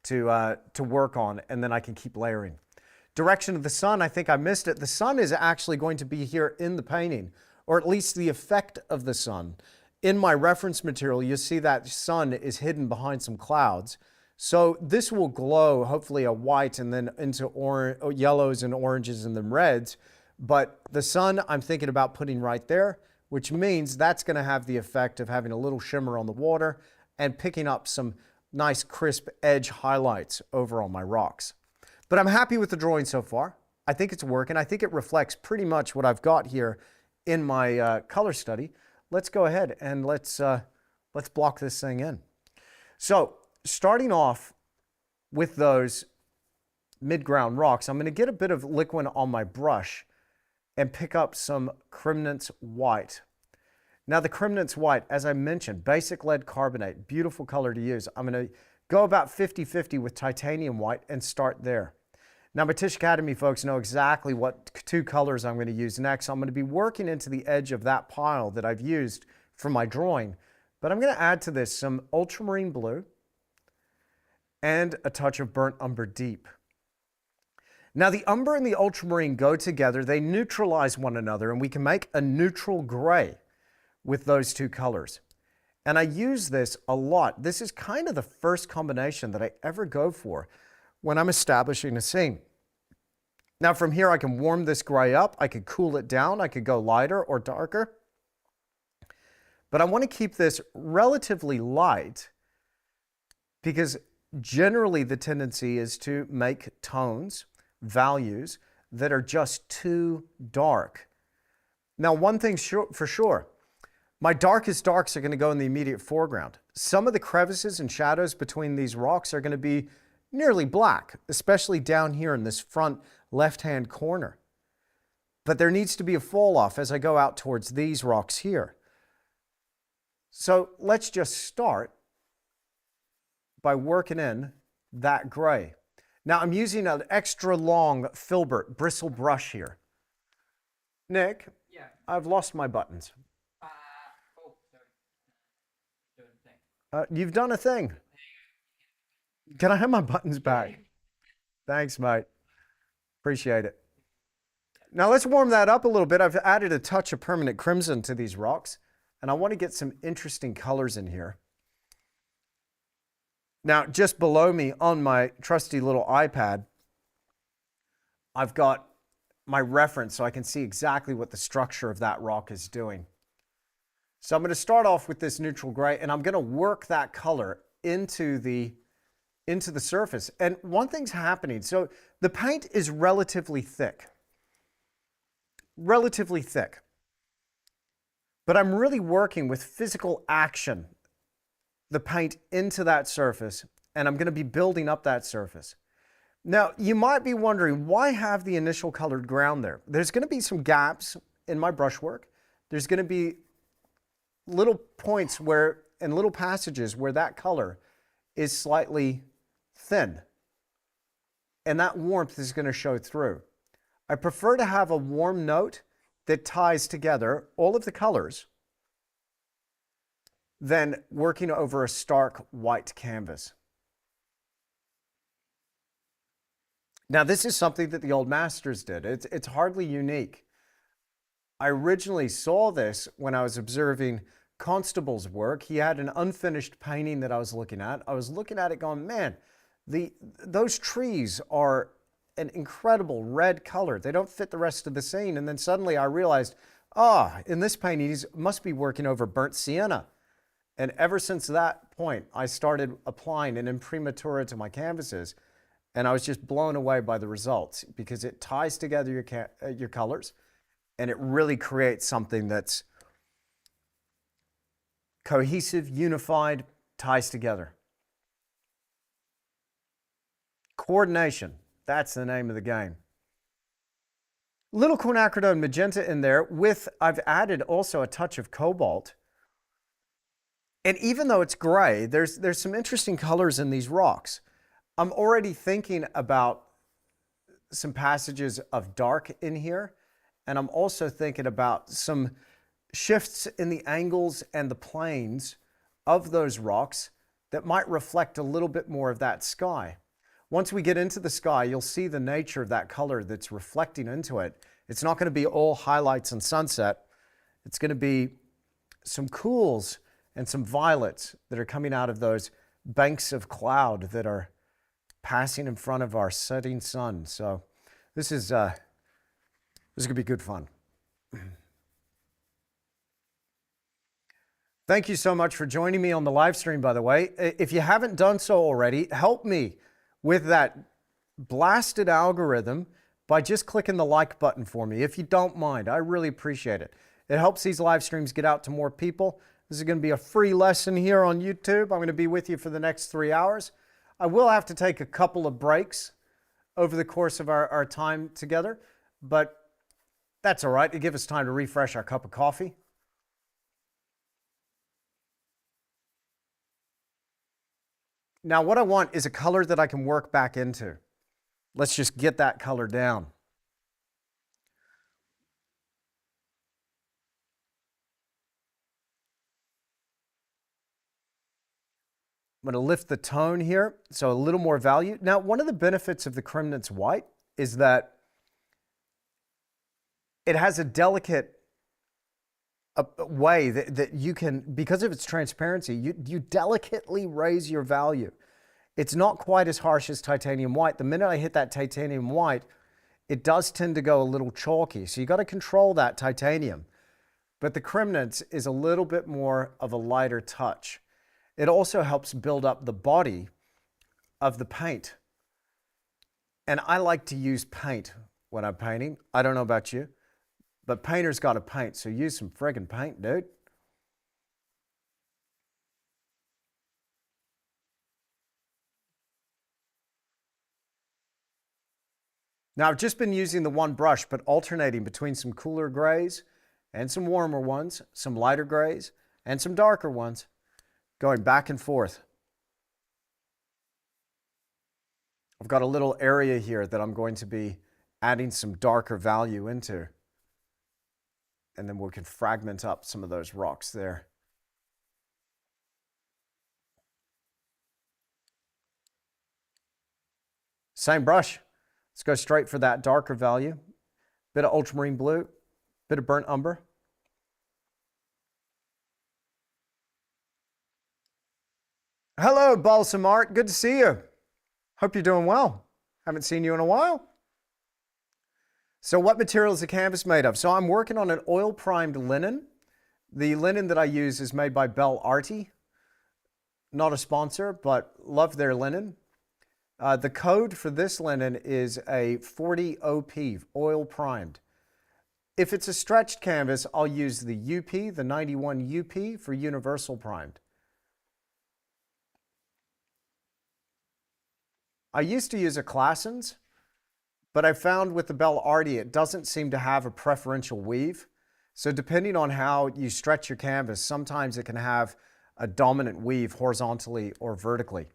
A: to work on, and then I can keep layering. Direction of the sun, I think I missed it. The sun is actually going to be here in the painting, or at least the effect of the sun. In my reference material, you see that sun is hidden behind some clouds. So this will glow, hopefully a white and then into yellows and oranges and then reds. But the sun, I'm thinking about putting right there, which means that's going to have the effect of having a little shimmer on the water and picking up some nice crisp edge highlights over on my rocks. But I'm happy with the drawing so far. I think it's working. I think it reflects pretty much what I've got here in my color study. Let's go ahead and let's block this thing in. So starting off with those mid-ground rocks, I'm going to get a bit of liquid on my brush and pick up some Cremnitz white. Now the Cremnitz white, as I mentioned, basic lead carbonate, beautiful color to use. I'm going to go about 50-50 with titanium white and start there. Now my Tisch Academy folks know exactly what 2 colors I'm going to use next. I'm going to be working into the edge of that pile that I've used for my drawing, but I'm going to add to this some ultramarine blue and a touch of burnt umber deep. Now the umber and the ultramarine go together, they neutralize one another, and we can make a neutral gray with those 2 colors. And I use this a lot. This is kind of the first combination that I ever go for when I'm establishing a scene. Now from here I can warm this gray up, I could cool it down, I could go lighter or darker. But I want to keep this relatively light because generally the tendency is to make tones, values that are just too dark. Now one thing's for sure, my darkest darks are going to go in the immediate foreground. Some of the crevices and shadows between these rocks are going to be nearly black, especially down here in this front left-hand corner. But there needs to be a fall off as I go out towards these rocks here. So let's just start by working in that gray. Now I'm using an extra long filbert bristle brush here. Nick,
B: Yeah.
A: I've lost my buttons.
B: Oh, sorry. Doing a thing.
A: You've done a thing. Can I have my buttons back? Thanks, mate. Appreciate it. Now let's warm that up a little bit. I've added a touch of permanent crimson to these rocks, and I want to get some interesting colors in here. Now, just below me on my trusty little iPad, I've got my reference so I can see exactly what the structure of that rock is doing. So I'm going to start off with this neutral gray, and I'm going to work that color into the surface. And one thing's happening. So the paint is relatively thick. Relatively thick. But I'm really working with physical action, the paint into that surface, and I'm going to be building up that surface. Now, you might be wondering, why have the initial colored ground there? There's going to be some gaps in my brushwork. There's going to be little points where, and little passages where that color is slightly thin. And that warmth is going to show through. I prefer to have a warm note that ties together all of the colors than working over a stark white canvas. Now, this is something that the old masters did. It's hardly unique. I originally saw this when I was observing Constable's work. He had an unfinished painting that I was looking at. I was looking at it going, man, those trees are an incredible red color. They don't fit the rest of the scene. And then suddenly I realized, in this painting, he must be working over burnt sienna. And ever since that point, I started applying an imprimatura to my canvases, and I was just blown away by the results because it ties together your colors, and it really creates something that's cohesive, unified, ties together. Coordination, that's the name of the game. Little quinacridone magenta in there with, I've added also a touch of cobalt. And even though it's gray, there's some interesting colors in these rocks. I'm already thinking about some passages of dark in here. And I'm also thinking about some shifts in the angles and the planes of those rocks that might reflect a little bit more of that sky. Once we get into the sky, you'll see the nature of that color that's reflecting into it. It's not going to be all highlights and sunset. It's going to be some cools and some violets that are coming out of those banks of cloud that are passing in front of our setting sun. So this is going to be good fun. Thank you so much for joining me on the live stream, by the way. If you haven't done so already, help me with that blasted algorithm by just clicking the like button for me, if you don't mind. I really appreciate it. It helps these live streams get out to more people. This is going to be a free lesson here on YouTube. I'm going to be with you for the next 3 hours. I will have to take a couple of breaks over the course of our time together, but that's all right. It gives us time to refresh our cup of coffee. Now, what I want is a color that I can work back into. Let's just get that color down. I'm going to lift the tone here, so a little more value. Now, one of the benefits of the Kremnitz white is that it has a delicate way that you can, because of its transparency, you delicately raise your value. It's not quite as harsh as titanium white. The minute I hit that titanium white, it does tend to go a little chalky. So you got to control that titanium. But the Kremnitz is a little bit more of a lighter touch. It also helps build up the body of the paint. And I like to use paint when I'm painting. I don't know about you, but painters got to paint, so use some friggin' paint, dude. Now, I've just been using the one brush, but alternating between some cooler grays and some warmer ones, some lighter grays and some darker ones, going back and forth. I've got a little area here that I'm going to be adding some darker value into. And then we can fragment up some of those rocks there. Same brush. Let's go straight for that darker value. Bit of ultramarine blue, bit of burnt umber. Hello, Balsam Art. Good to see you. Hope you're doing well. Haven't seen you in a while. So what material is the canvas made of? So I'm working on an oil-primed linen. The linen that I use is made by Bell Arty. Not a sponsor, but love their linen. The code for this linen is a 40 OP, oil-primed. If it's a stretched canvas, I'll use the UP, the 91 UP for universal primed. I used to use a Classens, but I found with the Bell Arty, it doesn't seem to have a preferential weave. So depending on how you stretch your canvas, sometimes it can have a dominant weave horizontally or vertically.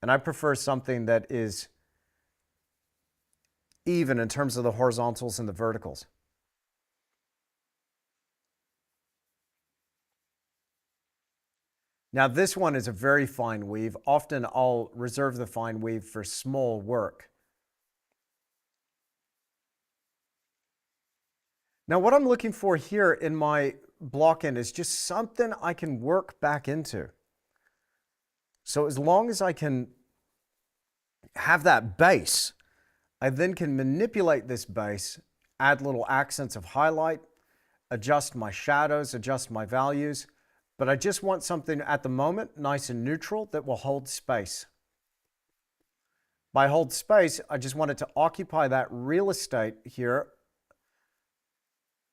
A: And I prefer something that is even in terms of the horizontals and the verticals. Now this one is a very fine weave. Often I'll reserve the fine weave for small work. Now what I'm looking for here in my block end is just something I can work back into. So as long as I can have that base, I then can manipulate this base, add little accents of highlight, adjust my shadows, adjust my values, but I just want something at the moment nice and neutral that will hold space. By hold space, I just want it to occupy that real estate here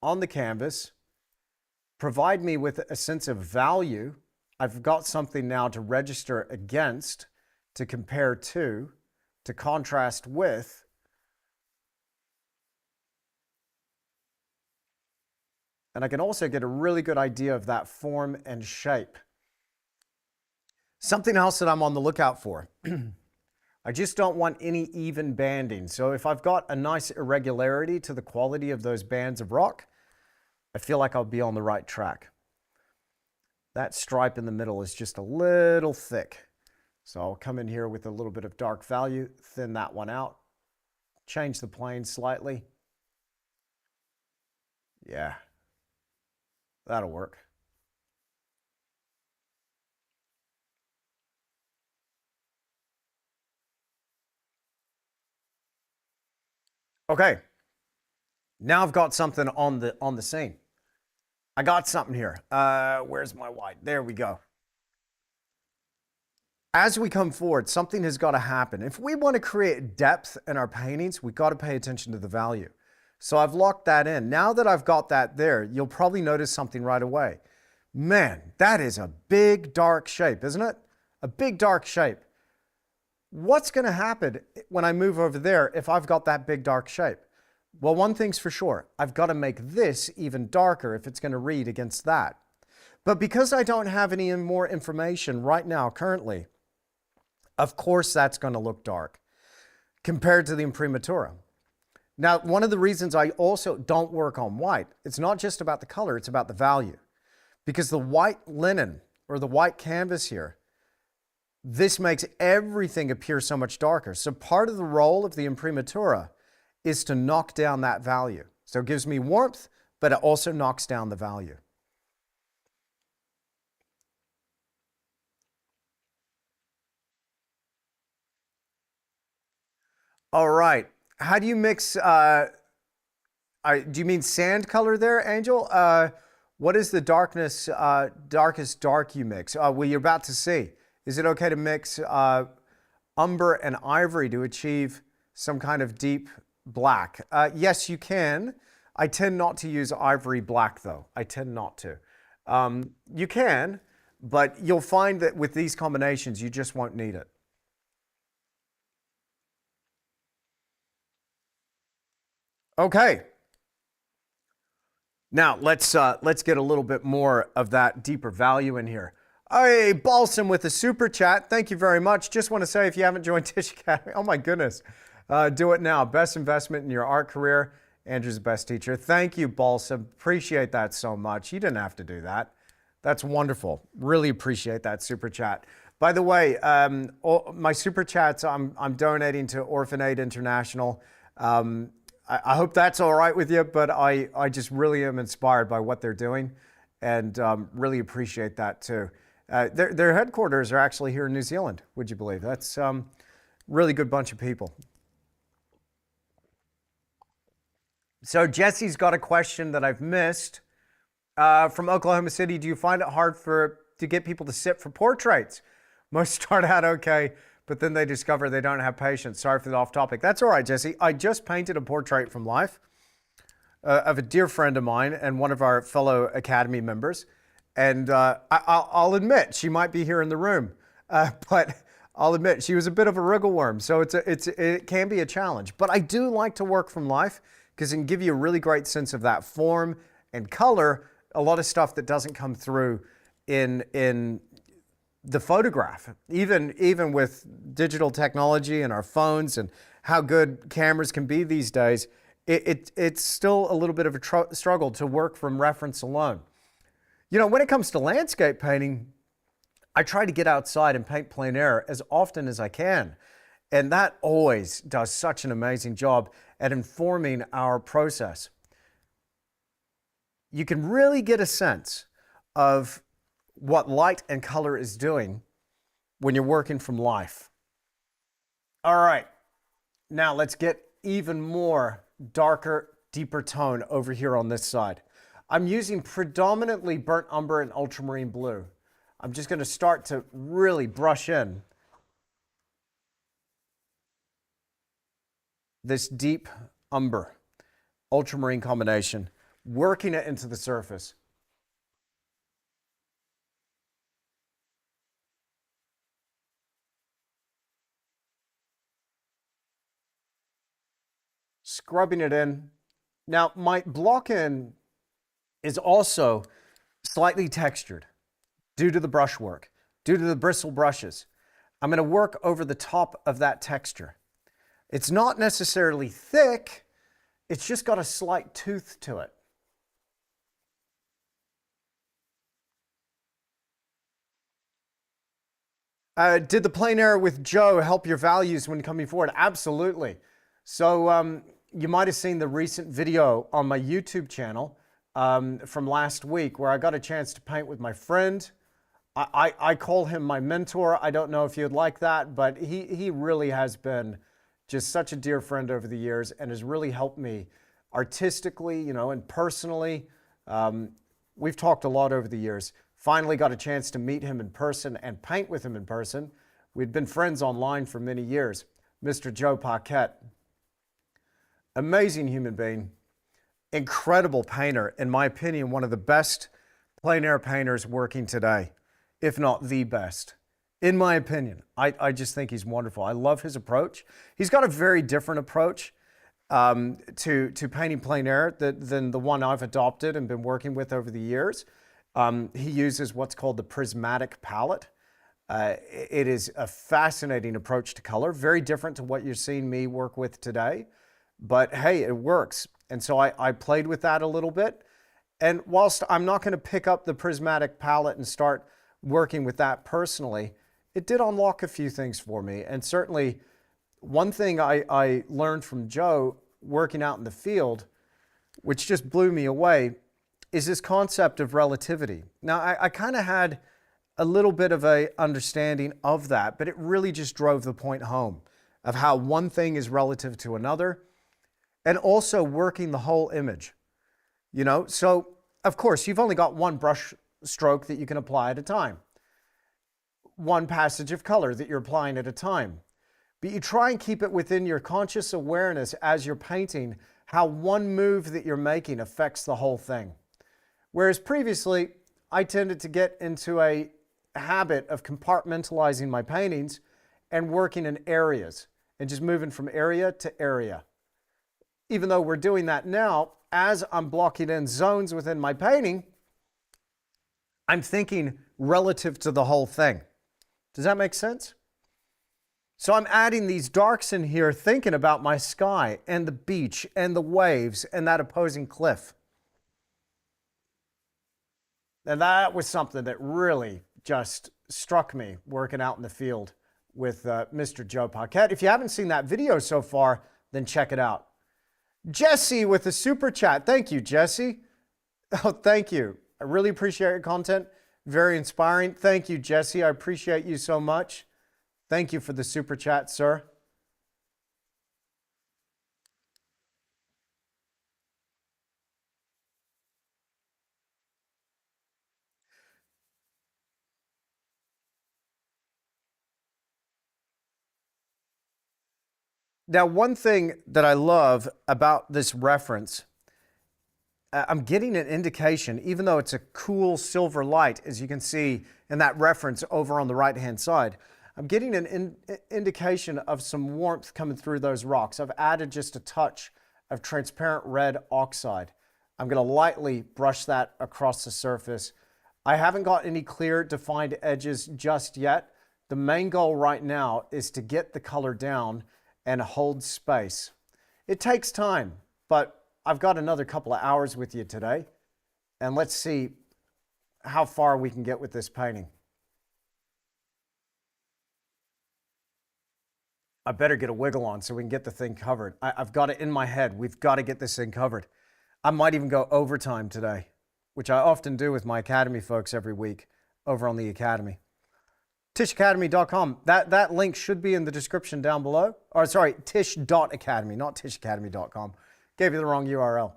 A: on the canvas, provide me with a sense of value. I've got something now to register against, to compare to contrast with. And I can also get a really good idea of that form and shape. Something else that I'm on the lookout for. I just don't want any even banding. So if I've got a nice irregularity to the quality of those bands of rock, I feel like I'll be on the right track. That stripe in the middle is just a little thick. So I'll come in here with a little bit of dark value, thin that one out, change the plane slightly. Yeah, that'll work. Okay, now I've got something on the scene. I got something here. Where's my white? There we go. As we come forward, something has got to happen. If we want to create depth in our paintings, we've got to pay attention to the value. So I've locked that in. Now that I've got that there, you'll probably notice something right away. Man, that is a big dark shape, isn't it? A big dark shape. What's going to happen when I move over there if I've got that big dark shape? Well, one thing's for sure. I've got to make this even darker if it's going to read against that. But because I don't have any more information right now currently, of course that's going to look dark compared to the imprimatura. Now, one of the reasons I also don't work on white, it's not just about the color, it's about the value. Because the white linen or the white canvas here, this makes everything appear so much darker. So part of the role of the imprimatura is to knock down that value. So it gives me warmth, but it also knocks down the value. All right. How do you mix, do you mean sand color there, Angel? What is the darkness, darkest dark you mix? Well, you're about to see. Is it okay to mix umber and ivory to achieve some kind of deep black? Yes, you can. I tend not to use ivory black, though. I tend not to. You can, but you'll find that with these combinations, you just won't need it. Okay. Now, let's get a little bit more of that deeper value in here. Hey, Balsam with a super chat. Thank you very much. Just want to say if you haven't joined Tisch Academy, oh my goodness, do it now. Best investment in your art career. Andrew's the best teacher. Thank you, Balsam. Appreciate that so much. You didn't have to do that. That's wonderful. Really appreciate that super chat. By the way, my super chats, I'm donating to Orphan Aid International. I hope that's all right with you, but I just really am inspired by what they're doing and really appreciate that too. Their headquarters are actually here in New Zealand, would you believe? That's really good bunch of people. So Jesse's got a question that I've missed from Oklahoma City. Do you find it hard to get people to sit for portraits? Most start out okay, but then they discover they don't have patience. Sorry for the off topic. That's all right, Jesse. I just painted a portrait from life of a dear friend of mine and one of our fellow Academy members. And I'll admit, she might be here in the room, but I'll admit she was a bit of a wriggle worm. So it can be a challenge. But I do like to work from life because it can give you a really great sense of that form and color, a lot of stuff that doesn't come through in the photograph, even with digital technology and our phones and how good cameras can be these days, it's still a little bit of a struggle to work from reference alone. You know, when it comes to landscape painting, I try to get outside and paint plein air as often as I can. And that always does such an amazing job at informing our process. You can really get a sense of what light and color is doing when you're working from life. All right, now let's get even more darker, deeper tone over here on this side. I'm using predominantly burnt umber and ultramarine blue. I'm just going to start to really brush in this deep umber, ultramarine combination, working it into the surface. Scrubbing it in. Now, my block in is also slightly textured due to the brushwork, due to the bristle brushes. I'm going to work over the top of that texture. It's not necessarily thick, it's just got a slight tooth to it. Did the plein air with Joe help your values when coming forward? Absolutely. So you might have seen the recent video on my YouTube channel from last week where I got a chance to paint with my friend. I call him my mentor. I don't know if you'd like that, but he really has been just such a dear friend over the years and has really helped me artistically, you know, and personally. We've talked a lot over the years. Finally got a chance to meet him in person and paint with him in person. We'd been friends online for many years. Mr. Joe Paquette. Amazing human being. Incredible painter. In my opinion, one of the best plein air painters working today, if not the best. In my opinion, I just think he's wonderful. I love his approach. He's got a very different approach to painting plein air than the one I've adopted and been working with over the years. He uses what's called the prismatic palette. It is a fascinating approach to color, very different to what you're seeing me work with today. But hey, it works. And so I played with that a little bit. And whilst I'm not going to pick up the prismatic palette and start working with that personally, it did unlock a few things for me. And certainly one thing I learned from Joe working out in the field, which just blew me away, is this concept of relativity. Now, I kind of had a little bit of a understanding of that, but it really just drove the point home of how one thing is relative to another, and also working the whole image. You know, so of course, you've only got one brush stroke that you can apply at a time, one passage of color that you're applying at a time. But you try and keep it within your conscious awareness as you're painting, how one move that you're making affects the whole thing. Whereas previously, I tended to get into a habit of compartmentalizing my paintings and working in areas and just moving from area to area. Even though we're doing that now, as I'm blocking in zones within my painting, I'm thinking relative to the whole thing. Does that make sense? So I'm adding these darks in here, thinking about my sky and the beach and the waves and that opposing cliff. And that was something that really just struck me working out in the field with Mr. Joe Paquette. If you haven't seen that video so far, then check it out. Jesse with the super chat. Thank you, Jesse. Oh, thank you. I really appreciate your content. Very inspiring. Thank you, Jesse. I appreciate you so much. Thank you for the super chat, sir. Now, one thing that I love about this reference, I'm getting an indication, even though it's a cool silver light, as you can see in that reference over on the right-hand side, I'm getting an indication of some warmth coming through those rocks. I've added just a touch of transparent red oxide. I'm going to lightly brush that across the surface. I haven't got any clear defined edges just yet. The main goal right now is to get the color down and hold space. It takes time, but I've got another couple of hours with you today, and let's see how far we can get with this painting. I better get a wiggle on so we can get the thing covered. I've got it in my head. We've got to get this thing covered. I might even go overtime today, which I often do with my Academy folks every week over on the Academy. TischAcademy.com. That link should be in the description down below. Or sorry, Tisch.academy, not TischAcademy.com. Gave you the wrong URL.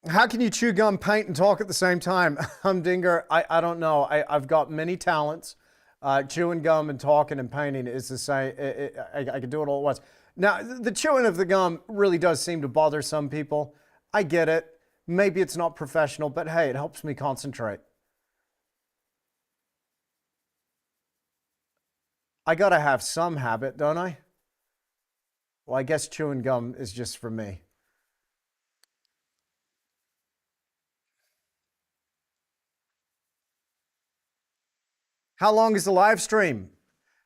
A: How can you chew gum, paint, and talk at the same time? Humdinger, I don't know. I've got many talents. Chewing gum and talking and painting is the same. I can do it all at once. Now, the chewing of the gum really does seem to bother some people. I get it. Maybe it's not professional, but hey, it helps me concentrate. I gotta have some habit, don't I? Well, I guess chewing gum is just for me. How long is the live stream?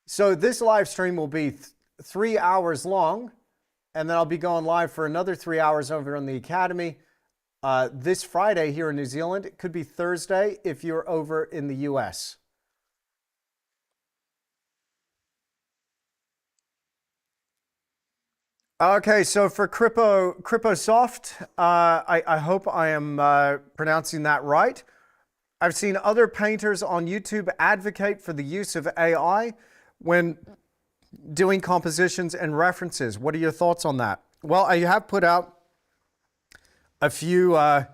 A: So this live stream will be 3 hours long, and then I'll be going live for another 3 hours over on the Academy this Friday here in New Zealand. It could be Thursday if you're over in the US. Okay, so for Criposoft, I hope I am pronouncing that right. I've seen other painters on YouTube advocate for the use of AI when doing compositions and references. What are your thoughts on that? Well, I have put out a few, very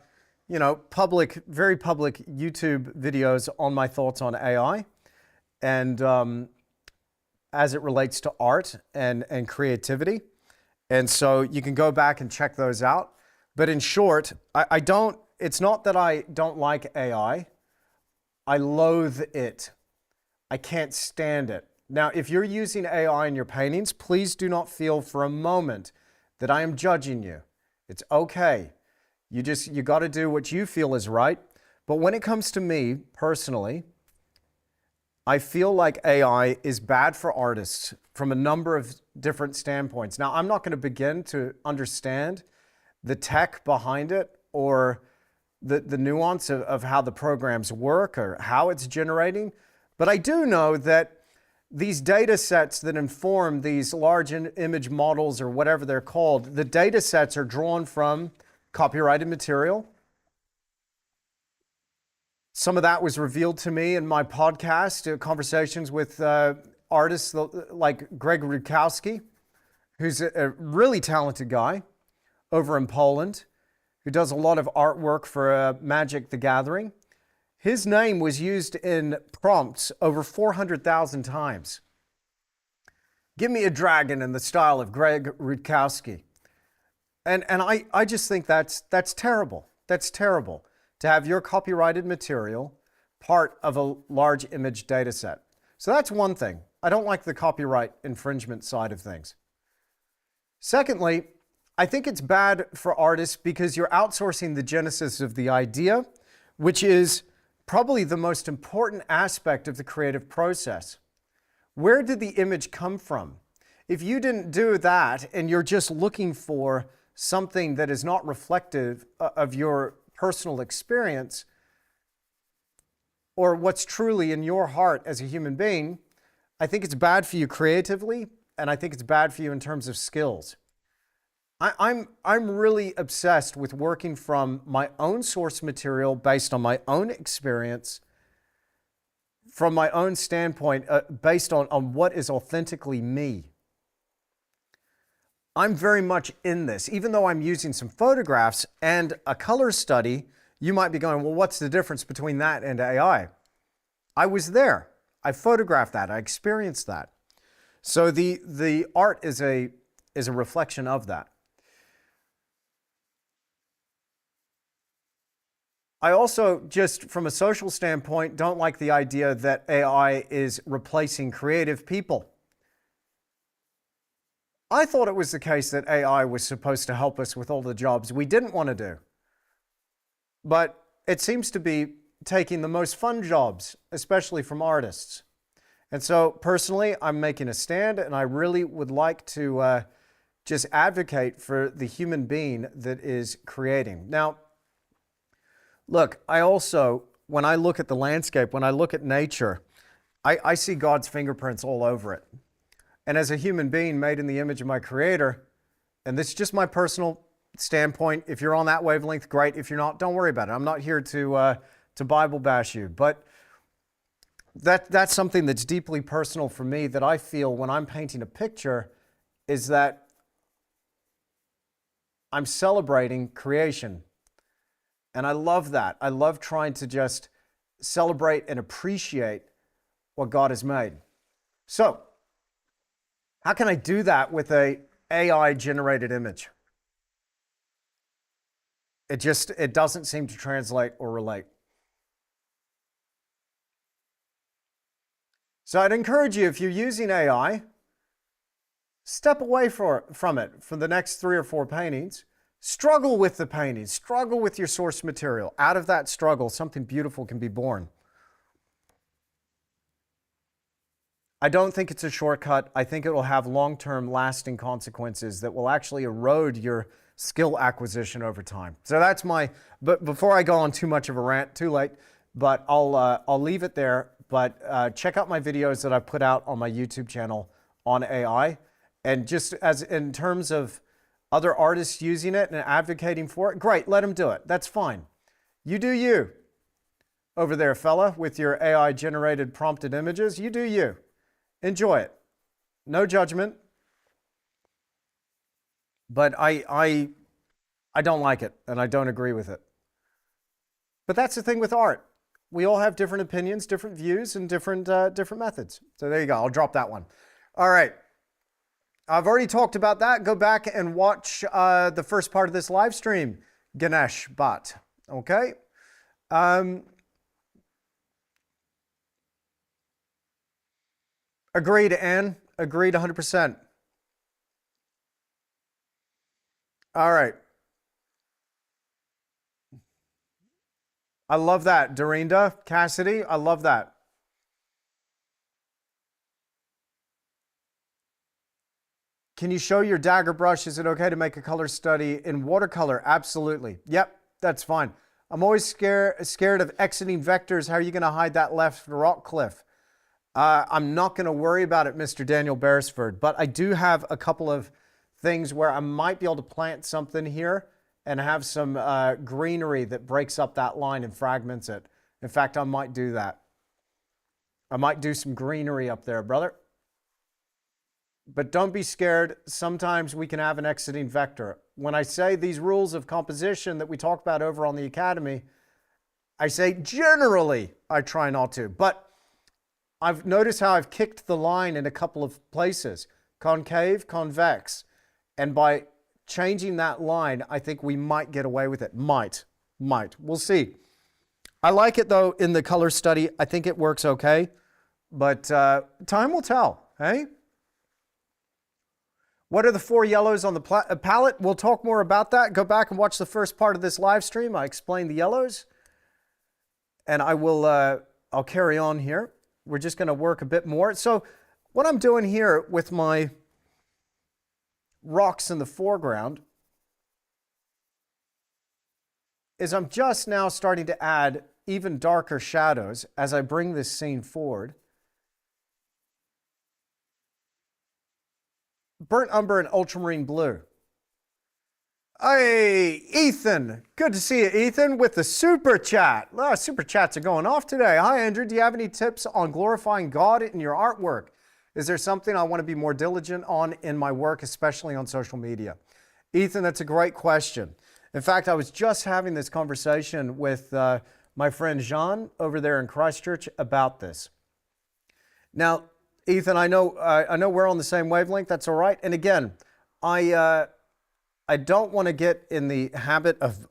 A: public YouTube videos on my thoughts on AI and as it relates to art and creativity. And so you can go back and check those out. But in short, it's not that I don't like AI. I loathe it. I can't stand it. Now, if you're using AI in your paintings, please do not feel for a moment that I am judging you. It's okay. You got to do what you feel is right. But when it comes to me personally, I feel like AI is bad for artists from a number of different standpoints. Now, I'm not going to begin to understand the tech behind it or the nuance of how the programs work or how it's generating, but I do know that these data sets that inform these large image models or whatever they're called, the data sets are drawn from copyrighted material. Some of that was revealed to me in my podcast, conversations with artists like Greg Rutkowski, who's a really talented guy over in Poland, who does a lot of artwork for Magic the Gathering. His name was used in prompts over 400,000 times. Give me a dragon in the style of Greg Rutkowski. And I just think that's terrible. That's terrible to have your copyrighted material part of a large image data set. So that's one thing. I don't like the copyright infringement side of things. Secondly, I think it's bad for artists because you're outsourcing the genesis of the idea, which is probably the most important aspect of the creative process. Where did the image come from? If you didn't do that and you're just looking for something that is not reflective of your personal experience or what's truly in your heart as a human being, I think it's bad for you creatively, and I think it's bad for you in terms of skills. I'm really obsessed with working from my own source material based on my own experience, from my own standpoint, based on what is authentically me. I'm very much in this. Even though I'm using some photographs and a color study, you might be going, well, what's the difference between that and AI? I was there. I photographed that. I experienced that. So the art is a reflection of that. I also, just from a social standpoint, don't like the idea that AI is replacing creative people. I thought it was the case that AI was supposed to help us with all the jobs we didn't want to do. But it seems to be taking the most fun jobs, especially from artists. And so personally, I'm making a stand, and I really would like to just advocate for the human being that is creating. Now, look, I also, when I look at the landscape, when I look at nature, I see God's fingerprints all over it. And as a human being made in the image of my Creator, and this is just my personal standpoint, if you're on that wavelength, great. If you're not, don't worry about it. I'm not here to Bible bash you. But that's something that's deeply personal for me, that I feel when I'm painting a picture is that I'm celebrating creation. And I love that. I love trying to just celebrate and appreciate what God has made. So, how can I do that with a AI-generated image? It doesn't seem to translate or relate. So I'd encourage you, if you're using AI, Step away from it for the next 3 or 4 paintings. Struggle with the painting. Struggle with your source material. Out of that struggle, something beautiful can be born. I don't think it's a shortcut. I think it will have long-term lasting consequences that will actually erode your skill acquisition over time. So that's my, but before I go on too much of a rant, too late, but I'll leave it there. But check out my videos that I've put out on my YouTube channel on AI. And just as in terms of other artists using it and advocating for it, great, let them do it. That's fine. You do you. Over there, fella, with your AI-generated prompted images, you do you. Enjoy it. No judgment. But I don't like it, and I don't agree with it. But that's the thing with art. We all have different opinions, different views, and different methods. So there you go. I'll drop that one. All right. I've already talked about that. Go back and watch the first part of this live stream, Ganesh Bhatt. Okay? Agreed, Anne. Agreed 100%. All right. I love that, Dorinda, Cassidy. I love that. Can you show your dagger brush? Is it okay to make a color study in watercolor? Absolutely. Yep, that's fine. I'm always scared of exiting vectors. How are you going to hide that left rock cliff? I'm not going to worry about it, Mr. Daniel Beresford, but I do have a couple of things where I might be able to plant something here and have some greenery that breaks up that line and fragments it. In fact, I might do that. I might do some greenery up there, brother. But don't be scared. Sometimes we can have an exiting vector. When I say these rules of composition that we talk about over on the Academy, I say generally I try not to. But I've noticed how I've kicked the line in a couple of places. Concave, convex. And by changing that line, I think we might get away with it. Might. We'll see. I like it, though, in the color study. I think it works okay. But time will tell, hey? What are the 4 yellows on the palette? We'll talk more about that. Go back and watch the first part of this live stream. I explain the yellows. And I'll carry on here. We're just going to work a bit more. So what I'm doing here with my rocks in the foreground is I'm just now starting to add even darker shadows as I bring this scene forward. Burnt umber and ultramarine blue. Hey, Ethan. Good to see you, Ethan, with the super chat. Super chats are going off today. Hi, Andrew. Do you have any tips on glorifying God in your artwork? Is there something I want to be more diligent on in my work, especially on social media? Ethan, that's a great question. In fact, I was just having this conversation with my friend Jean over there in Christchurch about this. Now, Ethan, I know we're on the same wavelength. That's all right. And again, I don't want to get in the habit of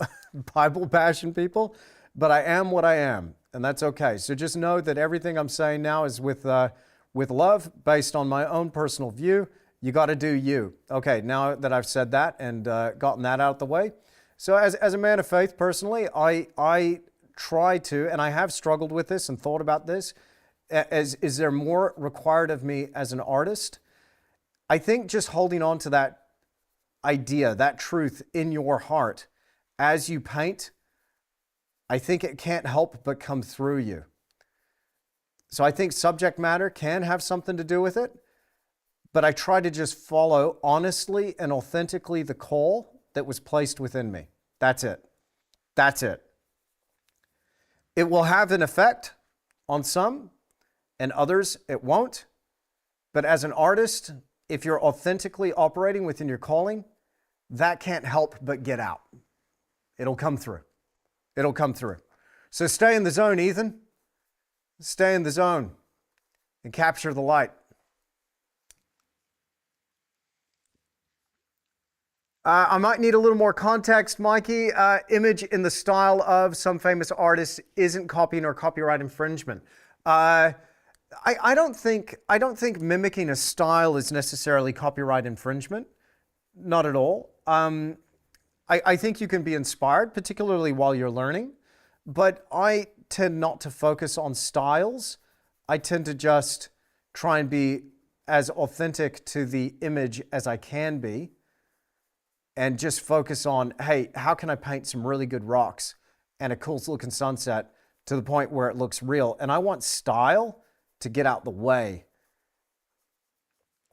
A: Bible bashing people, but I am what I am, and that's okay. So just know that everything I'm saying now is with love, based on my own personal view. You got to do you. Okay, now that I've said that and gotten that out of the way. So as a man of faith, personally, I try to, and I have struggled with this and thought about this, is there more required of me as an artist? I think just holding on to that idea, that truth in your heart as you paint, I think it can't help but come through you. So I think subject matter can have something to do with it, but I try to just follow honestly and authentically the call that was placed within me. That's it. That's it. It will have an effect on some, and others it won't. But as an artist, if you're authentically operating within your calling, that can't help but get out. It'll come through. It'll come through. So stay in the zone, Ethan. Stay in the zone and capture the light. I might need a little more context, Mikey. Image in the style of some famous artists isn't copying or copyright infringement. I don't think mimicking a style is necessarily copyright infringement. Not at all. I think you can be inspired, particularly while you're learning, but I tend not to focus on styles. I tend to just try and be as authentic to the image as I can be and just focus on, hey, how can I paint some really good rocks and a cool looking sunset to the point where it looks real? And I want style to get out the way.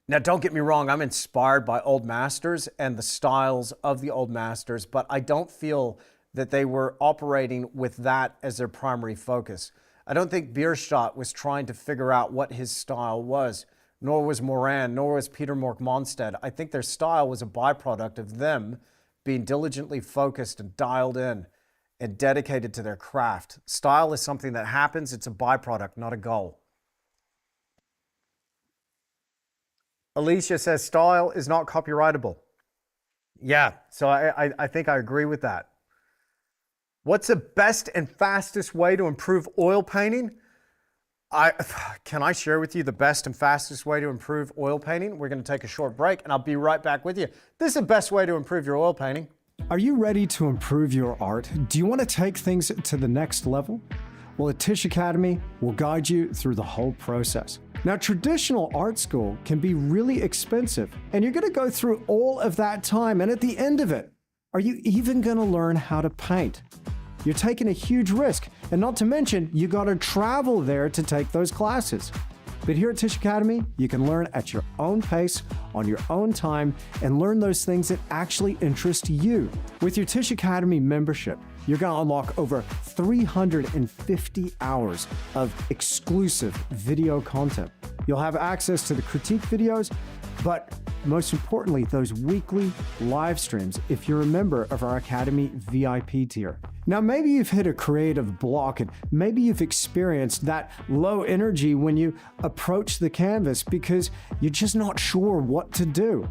A: Now, don't get me wrong, I'm inspired by old masters and the styles of the old masters, but I don't feel that they were operating with that as their primary focus. I don't think Bierstadt was trying to figure out what his style was, nor was Moran, nor was Peter Mork-Monstead. I think their style was a byproduct of them being diligently focused and dialed in and dedicated to their craft. Style is something that happens, it's a byproduct, not a goal. Alicia says style is not copyrightable. Yeah, so I think I agree with that. What's the best and fastest way to improve oil painting? Can I share with you the best and fastest way to improve oil painting? We're going to take a short break and I'll be right back with you. This is the best way to improve your oil painting.
C: Are you ready to improve your art? Do you want to take things to the next level? Well, at Tisch Academy, we'll guide you through the whole process. Now, traditional art school can be really expensive, and you're going to go through all of that time, and at the end of it, are you even going to learn how to paint? You're taking a huge risk, and not to mention, you got to travel there to take those classes. But here at Tisch Academy, you can learn at your own pace, on your own time, and learn those things that actually interest you. With your Tisch Academy membership, you're going to unlock over 350 hours of exclusive video content. You'll have access to the critique videos, but most importantly, those weekly live streams if you're a member of our Academy VIP tier. Now, maybe you've hit a creative block and maybe you've experienced that low energy when you approach the canvas because you're just not sure what to do.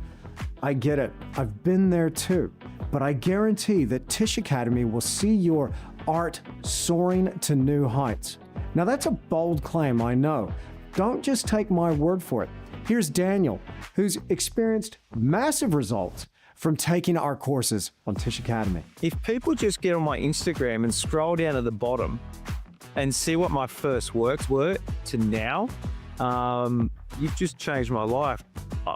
C: I get it. I've been there too. But I guarantee that Tisch Academy will see your art soaring to new heights. Now, that's a bold claim, I know. Don't just take my word for it. Here's Daniel, who's experienced massive results from taking our courses on Tisch Academy.
D: If people just get on my Instagram and scroll down to the bottom and see what my first works were to now, you've just changed my life.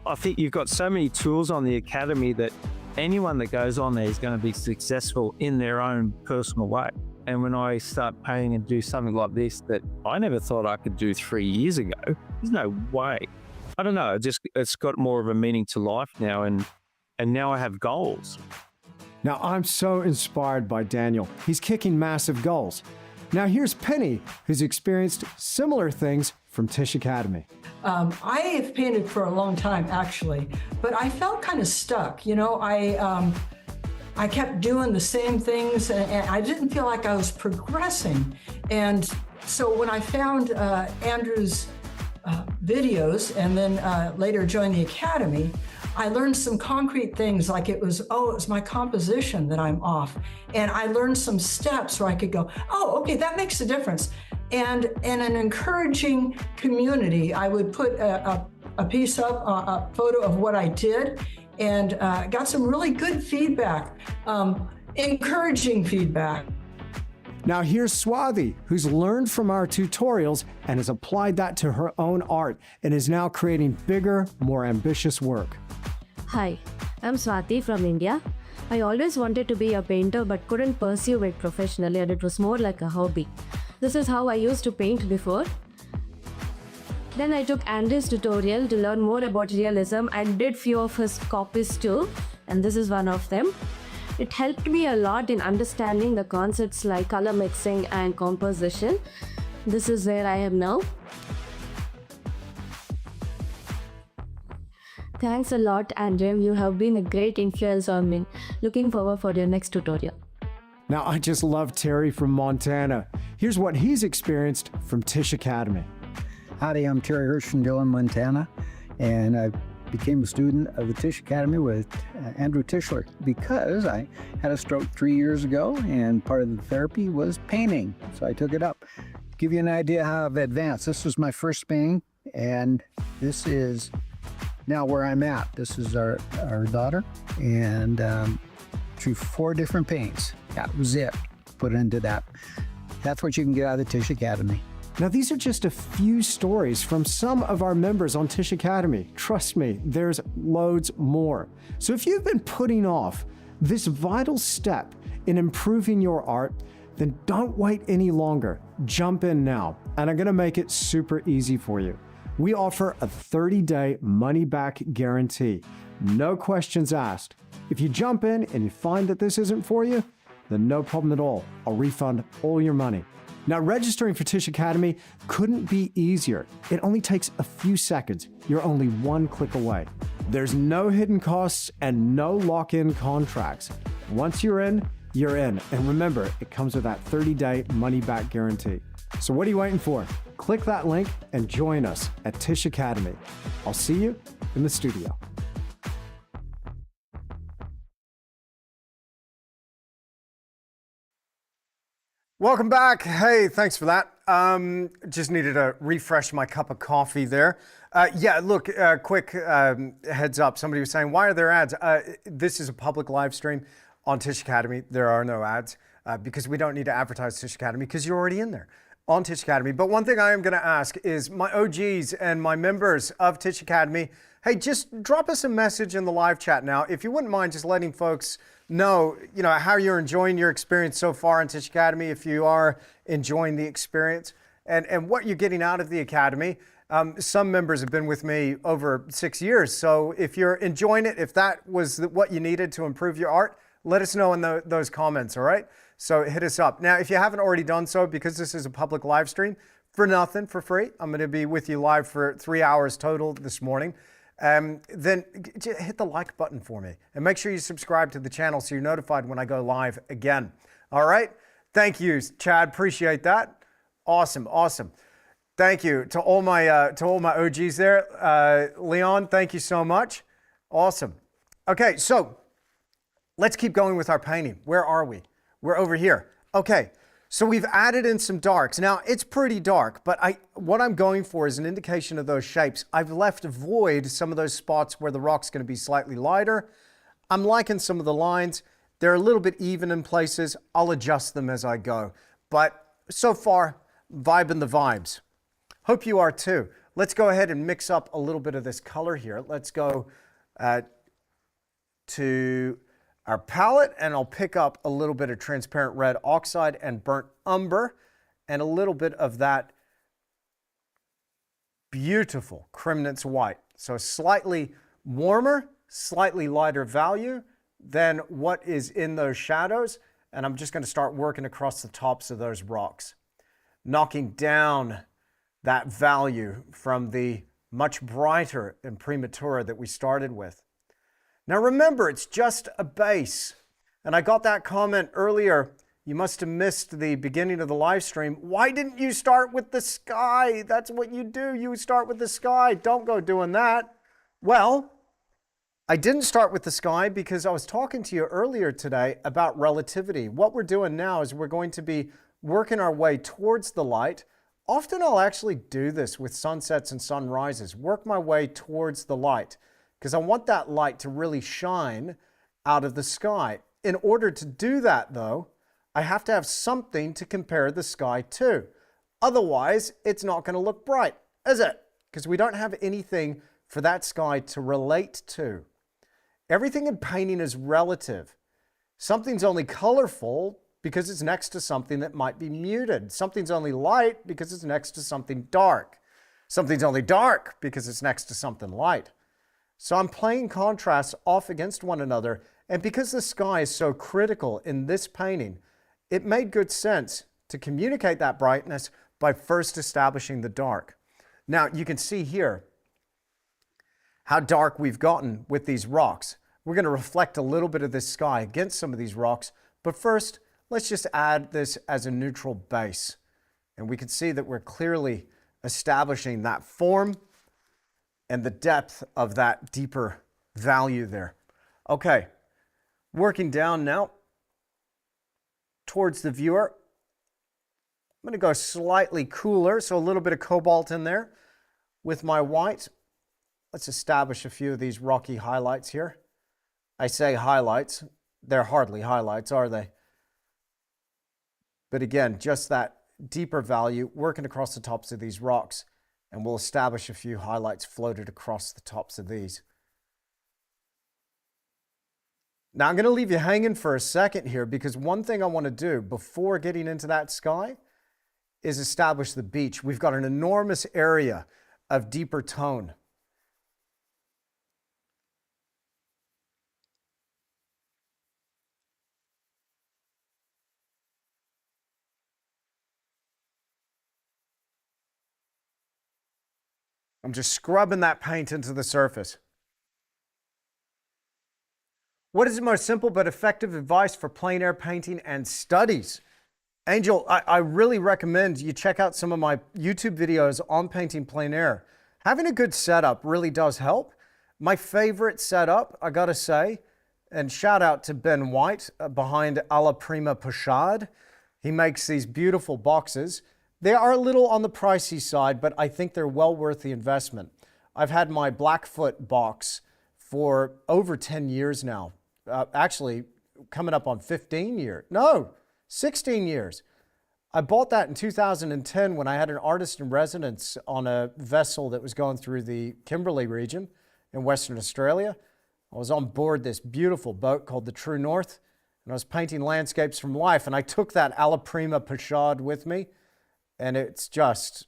D: I think you've got so many tools on the Academy that anyone that goes on there is going to be successful in their own personal way. And when I start painting and do something like this that I never thought I could do 3 years ago, there's no way. I don't know, it's got more of a meaning to life now, and now I have goals.
C: Now, I'm so inspired by Daniel. He's kicking massive goals. Now, here's Penny, who's experienced similar things from Tisch Academy.
E: I have painted for a long time, actually, but I felt kind of stuck. You know, I kept doing the same things, and I didn't feel like I was progressing. And so when I found Andrew's videos and then later joined the Academy, I learned some concrete things like it was my composition that I'm off. And I learned some steps where I could go, oh, okay, that makes a difference. And in an encouraging community, I would put a piece up, a photo of what I did, and got some really good feedback, encouraging feedback.
C: Now here's Swati, who's learned from our tutorials and has applied that to her own art and is now creating bigger, more ambitious work.
F: Hi, I'm Swati from India. I always wanted to be a painter but couldn't pursue it professionally, and it was more like a hobby. This is how I used to paint before. Then I took Andy's tutorial to learn more about realism and did few of his copies too, and this is one of them. It helped me a lot in understanding the concepts like color mixing and composition. This is where I am now. Thanks a lot, Andrew. You have been a great influence on me. Looking forward for your next tutorial.
C: Now, I just love Terry from Montana. Here's what he's experienced from Tisch Academy.
G: Howdy, I'm Terry Hirsch from Dillon, Montana, and I became a student of the Tisch Academy with Andrew Tischler because I had a stroke 3 years ago, and part of the therapy was painting, so I took it up. give you an idea how I've advanced. This was my first painting, and this is now where I'm at. This is our daughter, and through 4 different paints. That was it. Put into that. That's what you can get out of the Tisch Academy.
C: Now, these are just a few stories from some of our members on Tisch Academy. Trust me, there's loads more. So if you've been putting off this vital step in improving your art, then don't wait any longer. Jump in now, and I'm gonna make it super easy for you. We offer a 30-day money-back guarantee. No questions asked. If you jump in and you find that this isn't for you, then no problem at all. I'll refund all your money. Now, registering for Tisch Academy couldn't be easier. It only takes a few seconds. You're only 1 click away. There's no hidden costs and no lock-in contracts. Once you're in, you're in. And remember, it comes with that 30-day money-back guarantee. So what are you waiting for? Click that link and join us at Tisch Academy. I'll see you in the studio.
A: Welcome back. Hey, thanks for that. Just needed to refresh my cup of coffee there. Yeah, look, quick heads up. Somebody was saying, why are there ads? This is a public live stream on Tisch Academy. There are no ads because we don't need to advertise Tisch Academy because you're already in there on Tisch Academy. But one thing I am going to ask is my OGs and my members of Tisch Academy, hey, just drop us a message in the live chat now. If you wouldn't mind just letting folks know, how you're enjoying your experience so far in Tisch Academy, if you are enjoying the experience and what you're getting out of the Academy. Some members have been with me over 6 years. So if you're enjoying it, if that was what you needed to improve your art, let us know in those comments, all right? So hit us up. Now, if you haven't already done so, because this is a public live stream, for nothing, for free, I'm going to be with you live for 3 hours total this morning. Then hit the like button for me and make sure you subscribe to the channel so you're notified when I go live again. All right. Thank you, Chad. Appreciate that. Awesome. Awesome. Thank you to all my OGs there. Leon, thank you so much. Awesome. Okay. So let's keep going with our painting. Where are we? We're over here. Okay. So we've added in some darks. Now it's pretty dark, but what I'm going for is an indication of those shapes. I've left void some of those spots where the rock's going to be slightly lighter. I'm liking some of the lines. They're a little bit even in places. I'll adjust them as I go. But so far, vibing the vibes. Hope you are too. Let's go ahead and mix up a little bit of this color here. Let's go to our palette, and I'll pick up a little bit of transparent red oxide and burnt umber and a little bit of that beautiful Cremnitz white. So slightly warmer, slightly lighter value than what is in those shadows. And I'm just going to start working across the tops of those rocks, knocking down that value from the much brighter Imprimatura that we started with. Now remember, it's just a base. And I got that comment earlier. You must have missed the beginning of the live stream. Why didn't you start with the sky? That's what you do. You start with the sky. Don't go doing that. Well, I didn't start with the sky because I was talking to you earlier today about relativity. What we're doing now is we're going to be working our way towards the light. Often I'll actually do this with sunsets and sunrises, work my way towards the light, because I want that light to really shine out of the sky. In order to do that, though, I have to have something to compare the sky to. Otherwise, it's not going to look bright, is it? Because we don't have anything for that sky to relate to. Everything in painting is relative. Something's only colorful because it's next to something that might be muted. Something's only light because it's next to something dark. Something's only dark because it's next to something light. So I'm playing contrasts off against one another, and because the sky is so critical in this painting, it made good sense to communicate that brightness by first establishing the dark. Now you can see here how dark we've gotten with these rocks. We're going to reflect a little bit of this sky against some of these rocks, but first let's just add this as a neutral base. And we can see that we're clearly establishing that form and the depth of that deeper value there. Okay, working down now towards the viewer. I'm going to go slightly cooler, so a little bit of cobalt in there with my white. Let's establish a few of these rocky highlights here. I say highlights. They're hardly highlights, are they? But again, just that deeper value working across the tops of these rocks, and we'll establish a few highlights floated across the tops of these. Now I'm going to leave you hanging for a second here, because one thing I want to do before getting into that sky is establish the beach. We've got an enormous area of deeper tone. I'm just scrubbing that paint into the surface. What is the most simple but effective advice for plein air painting and studies? Angel, I really recommend you check out some of my YouTube videos on painting plein air. Having a good setup really does help. My favorite setup, I gotta say, and shout out to Ben White behind Alla Prima Pochade. He makes these beautiful boxes. They are a little on the pricey side, but I think they're well worth the investment. I've had my Blackfoot box for over 10 years now. Actually, coming up on 15 years. No, 16 years. I bought that in 2010 when I had an artist in residence on a vessel that was going through the Kimberley region in Western Australia. I was on board this beautiful boat called the True North, and I was painting landscapes from life, and I took that Alla Prima Pochade with me, and it's just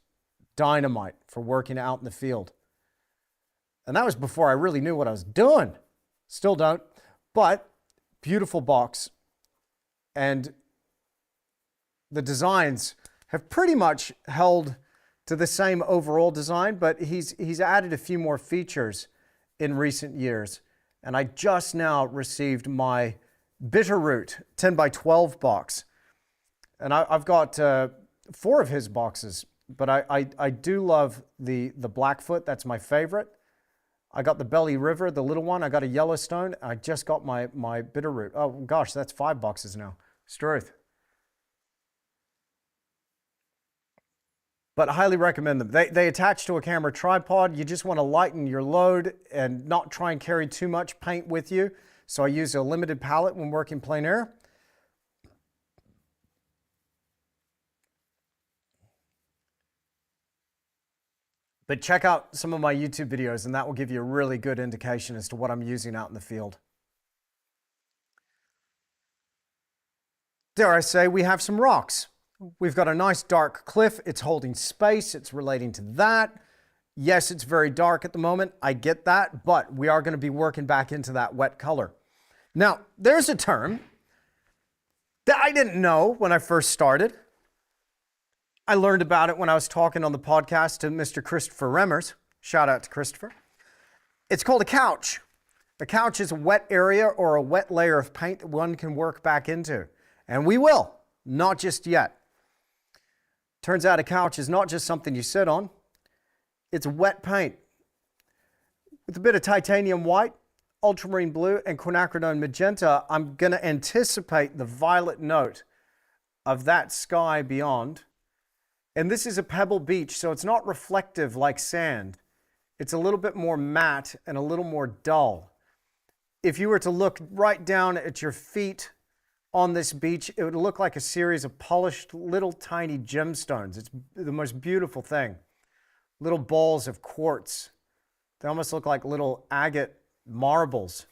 A: dynamite for working out in the field. And that was before I really knew what I was doing. Still don't, but beautiful box. And the designs have pretty much held to the same overall design, but he's added a few more features in recent years. And I just now received my Bitterroot 10 by 12 box. And I've got 4 of his boxes, but I do love the Blackfoot. That's my favorite. I got the Belly River, the little one. I got a Yellowstone. I just got my Bitterroot. Oh gosh, that's 5 boxes now. Struth. But I highly recommend them. They attach to a camera tripod. You just want to lighten your load and not try and carry too much paint with you. So I use a limited palette when working plein air. But check out some of my YouTube videos, and that will give you a really good indication as to what I'm using out in the field. Dare I say, we have some rocks. We've got a nice dark cliff. It's holding space. It's relating to that. Yes, it's very dark at the moment. I get that, but we are going to be working back into that wet color. Now, there's a term that I didn't know when I first started. I learned about it when I was talking on the podcast to Mr. Christopher Remmers. Shout out to Christopher. It's called a couch. A couch is a wet area or a wet layer of paint that one can work back into. And we will, not just yet. Turns out a couch is not just something you sit on. It's wet paint. With a bit of titanium white, ultramarine blue, and quinacridone magenta, I'm going to anticipate the violet note of that sky beyond. And this is a pebble beach, so it's not reflective like sand. It's a little bit more matte and a little more dull. If you were to look right down at your feet on this beach, it would look like a series of polished little tiny gemstones. It's the most beautiful thing. Little balls of quartz. They almost look like little agate marbles.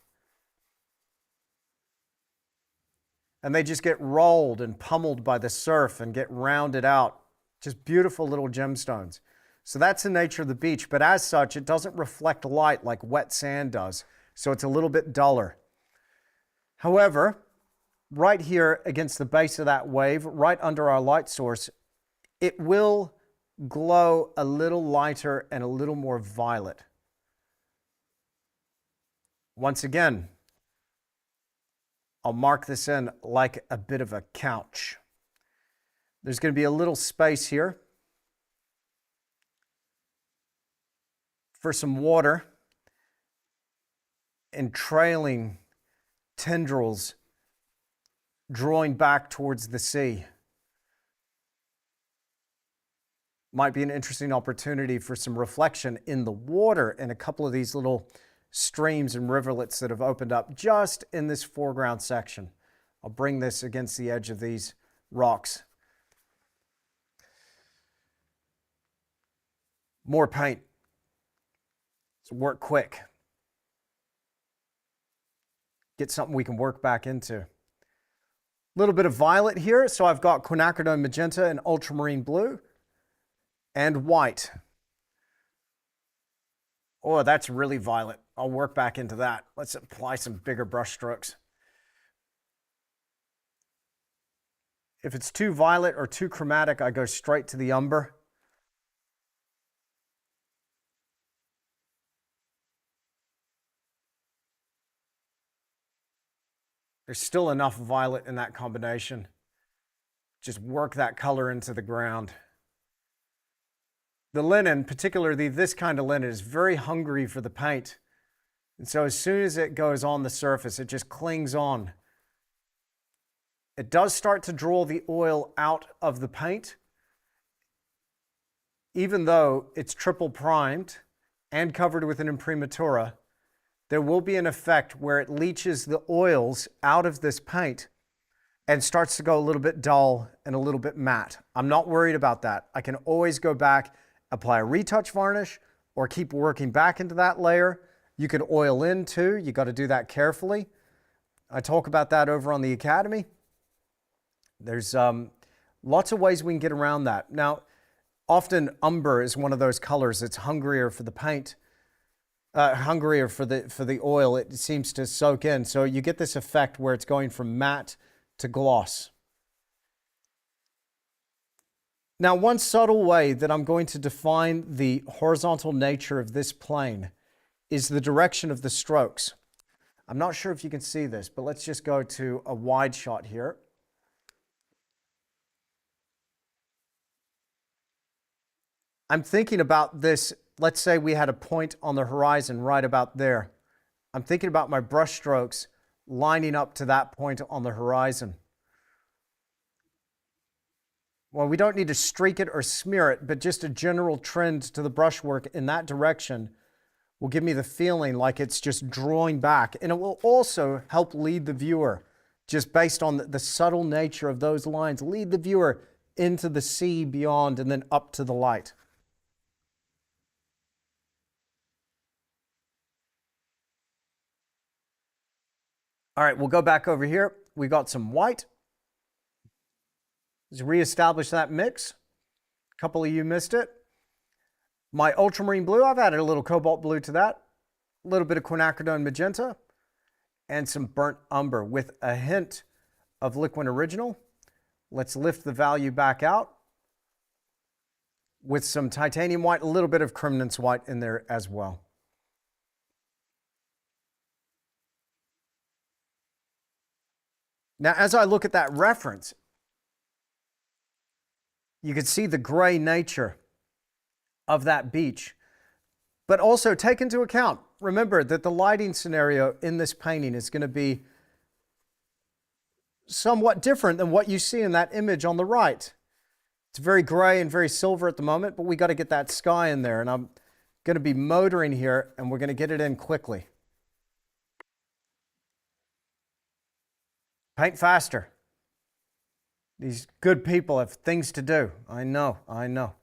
A: And they just get rolled and pummeled by the surf and get rounded out. Just beautiful little gemstones. So that's the nature of the beach, but as such, it doesn't reflect light like wet sand does, so it's a little bit duller. However, right here against the base of that wave, right under our light source, it will glow a little lighter and a little more violet. Once again, I'll mark this in like a bit of a couch. There's going to be a little space here for some water and trailing tendrils drawing back towards the sea. Might be an interesting opportunity for some reflection in the water in a couple of these little streams and rivulets that have opened up just in this foreground section. I'll bring this against the edge of these rocks. More paint. So work quick. Get something we can work back into. A little bit of violet here. So I've got quinacridone magenta and ultramarine blue and white. Oh, that's really violet. I'll work back into that. Let's apply some bigger brush strokes. If it's too violet or too chromatic, I go straight to the umber. There's still enough violet in that combination. Just work that color into the ground. The linen, particularly this kind of linen, is very hungry for the paint. And so as soon as it goes on the surface, it just clings on. It does start to draw the oil out of the paint, even though it's triple primed and covered with an imprimatura. There will be an effect where it leaches the oils out of this paint and starts to go a little bit dull and a little bit matte. I'm not worried about that. I can always go back, apply a retouch varnish, or keep working back into that layer. You can oil in too. You got to do that carefully. I talk about that over on the Academy. There's lots of ways we can get around that. Now, often umber is one of those colors that's hungrier for the paint. Hungrier for the oil. It seems to soak in. So you get this effect where it's going from matte to gloss. Now, one subtle way that I'm going to define the horizontal nature of this plane is the direction of the strokes. I'm not sure if you can see this, but let's just go to a wide shot here. I'm thinking about this. Let's say we had a point on the horizon right about there. I'm thinking about my brush strokes lining up to that point on the horizon. Well, we don't need to streak it or smear it, but just a general trend to the brushwork in that direction will give me the feeling like it's just drawing back. And it will also help lead the viewer, just based on the subtle nature of those lines, lead the viewer into the sea beyond and then up to the light. All right, we'll go back over here. We got some white. Let's reestablish that mix. A couple of you missed it. My ultramarine blue, I've added a little cobalt blue to that. A little bit of quinacridone magenta and some burnt umber with a hint of liquid original. Let's lift the value back out with some titanium white, a little bit of Cremnitz white in there as well. Now, as I look at that reference, you can see the gray nature of that beach, but also take into account, remember that the lighting scenario in this painting is going to be somewhat different than what you see in that image on the right. It's very gray and very silver at the moment, but we got to get that sky in there, and I'm going to be motoring here, and we're going to get it in quickly. Paint faster. These good people have things to do. I know, I know.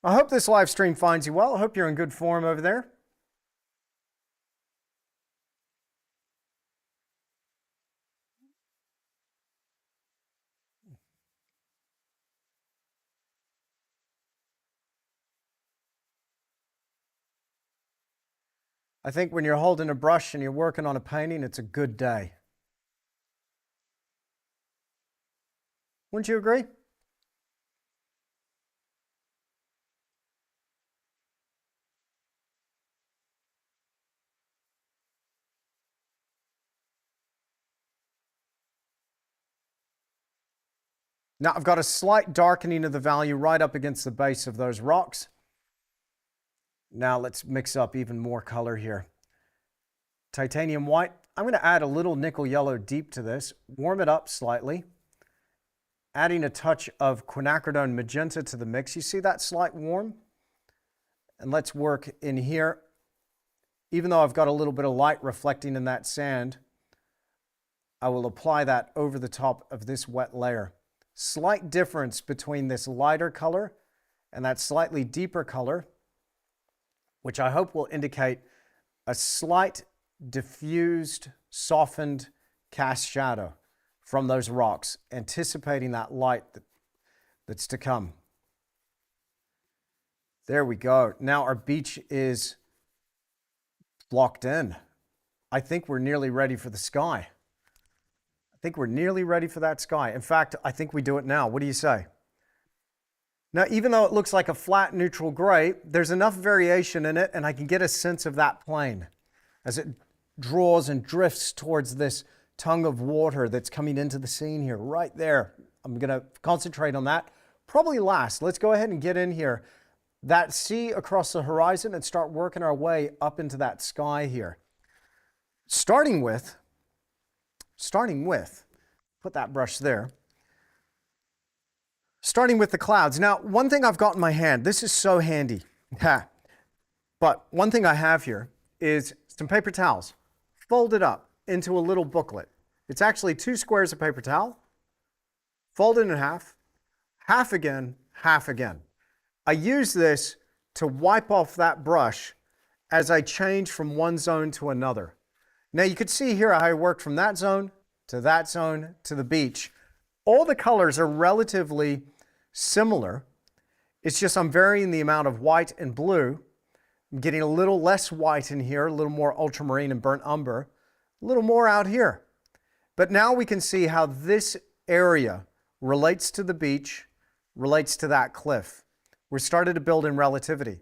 A: I hope this live stream finds you well. I hope you're in good form over there. I think when you're holding a brush and you're working on a painting, it's a good day. Wouldn't you agree? Now I've got a slight darkening of the value right up against the base of those rocks. Now let's mix up even more color here. Titanium white, I'm going to add a little nickel yellow deep to this, warm it up slightly, adding a touch of quinacridone magenta to the mix. You see that slight warm? And let's work in here. Even though I've got a little bit of light reflecting in that sand, I will apply that over the top of this wet layer. Slight difference between this lighter color and that slightly deeper color, which I hope will indicate a slight diffused, softened cast shadow from those rocks, anticipating that light that's to come. There we go. Now our beach is locked in. I think we're nearly ready for the sky. I think we're nearly ready for that sky. In fact, I think we do it now. What do you say? Now, even though it looks like a flat neutral gray, there's enough variation in it, and I can get a sense of that plane as it draws and drifts towards this tongue of water that's coming into the scene here, right there. I'm going to concentrate on that. Probably last. Let's go ahead and get in here. That sea across the horizon and start working our way up into that sky here. Starting with, put that brush there. Starting with the clouds. Now, one thing I've got in my hand, this is so handy. But one thing I have here is some paper towels folded up into a little booklet. It's actually 2 squares of paper towel, folded in half, half again, half again. I use this to wipe off that brush as I change from one zone to another. Now you can see here how I worked from that zone to the beach. All the colors are relatively similar. It's just I'm varying the amount of white and blue. I'm getting a little less white in here, a little more ultramarine and burnt umber, a little more out here. But now we can see how this area relates to the beach, relates to that cliff. We're starting to build in relativity.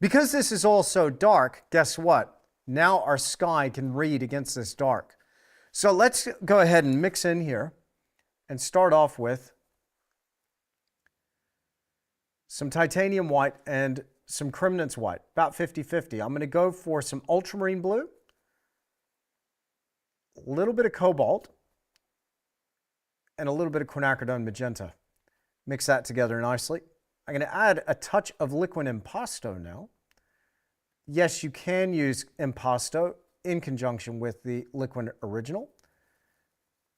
A: Because this is all so dark, guess what? Now our sky can read against this dark. So let's go ahead and mix in here and start off with some titanium white and some Crimnance white, about 50-50. I'm going to go for some ultramarine blue, a little bit of cobalt, and a little bit of quinacridone magenta. Mix that together nicely. I'm going to add a touch of liquid impasto now. Yes, you can use impasto in conjunction with the liquid original,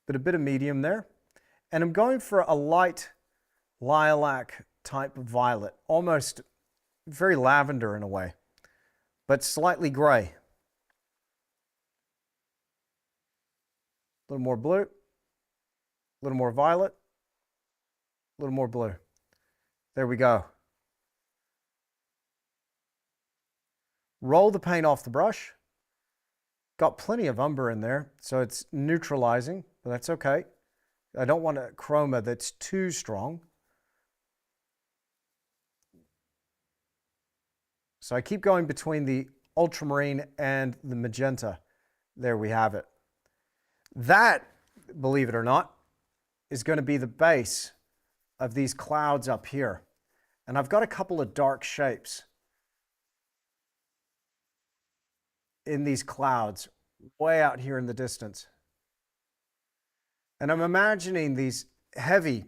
A: but a bit of medium there. And I'm going for a light lilac type of violet, almost very lavender in a way, but slightly gray. A little more blue, a little more violet, a little more blue. There we go. Roll the paint off the brush. Got plenty of umber in there, so it's neutralizing, but that's okay. I don't want a chroma that's too strong. So I keep going between the ultramarine and the magenta. There we have it. That, believe it or not, is going to be the base of these clouds up here. And I've got a couple of dark shapes in these clouds way out here in the distance. And I'm imagining these heavy,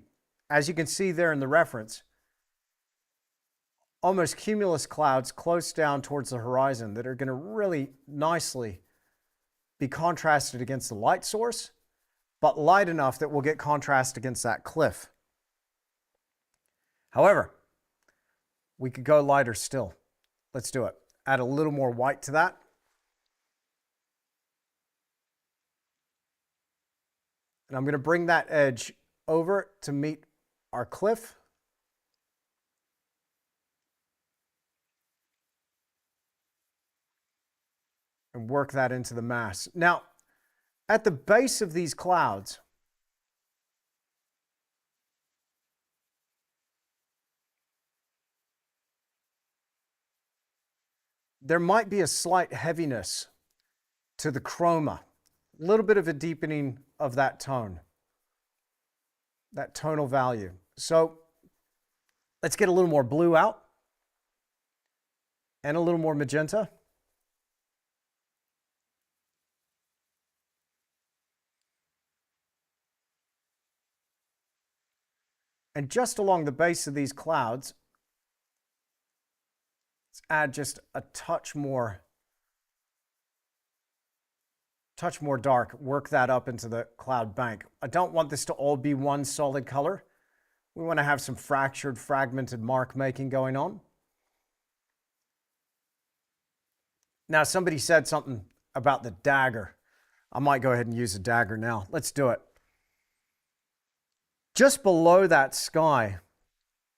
A: as you can see there in the reference, almost cumulus clouds close down towards the horizon that are going to really nicely be contrasted against the light source, but light enough that we'll get contrast against that cliff. However, we could go lighter still. Let's do it. Add a little more white to that. And I'm going to bring that edge over to meet our cliff. And work that into the mass. Now, at the base of these clouds, there might be a slight heaviness to the chroma, a little bit of a deepening of that tone, that tonal value. So let's get a little more blue out and a little more magenta. And just along the base of these clouds, let's add just a touch more dark, work that up into the cloud bank. I don't want this to all be one solid color. We want to have some fractured, fragmented mark making going on. Now, somebody said something about the dagger. I might go ahead and use a dagger now. Let's do it. Just below that sky,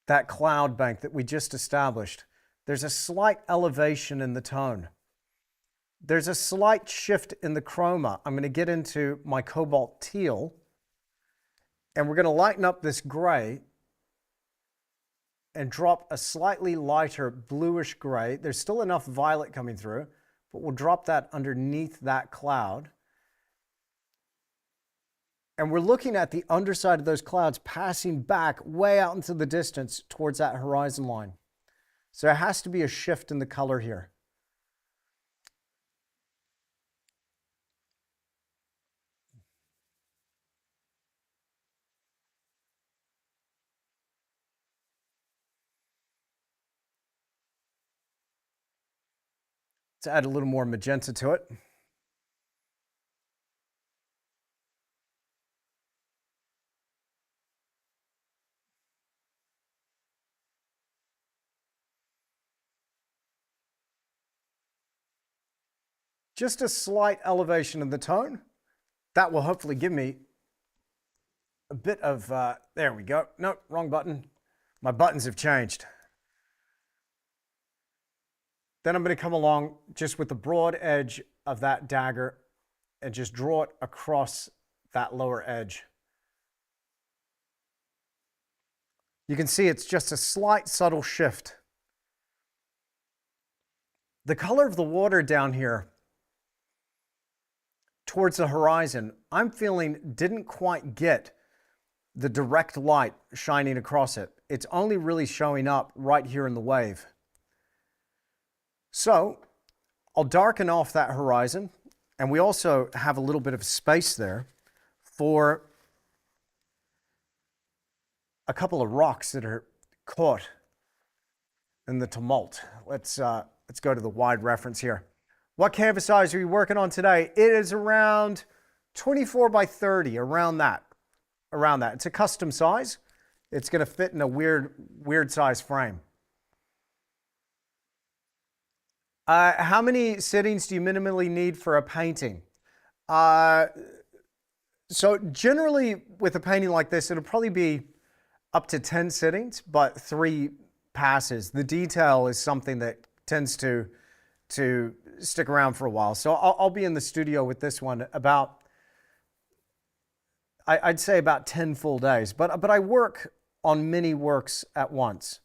A: that cloud bank that we just established, there's a slight elevation in the tone. There's a slight shift in the chroma. I'm going to get into my cobalt teal, and we're going to lighten up this gray and drop a slightly lighter bluish gray. There's still enough violet coming through, but we'll drop that underneath that cloud. And we're looking at the underside of those clouds passing back way out into the distance towards that horizon line. So it has to be a shift in the color here. Let's add a little more magenta to it. Just a slight elevation of the tone. That will hopefully give me a bit of, there we go. Nope, wrong button. My buttons have changed. Then I'm going to come along just with the broad edge of that dagger and just draw it across that lower edge. You can see it's just a slight subtle shift. The color of the water down here towards the horizon, I'm feeling didn't quite get the direct light shining across it. It's only really showing up right here in the wave. So I'll darken off that horizon, and we also have a little bit of space there for a couple of rocks that are caught in the tumult. Let's go to the wide reference here. What canvas size are you working on today? It is around 24 by 30, around that. It's a custom size. It's going to fit in a weird size frame. How many sittings do you minimally need for a painting? So generally with a painting like this, it'll probably be up to 10 sittings, but 3 passes. The detail is something that tends to stick around for a while. So I'll be in the studio with this one about, I'd say about 10 full days, but I work on many works at once.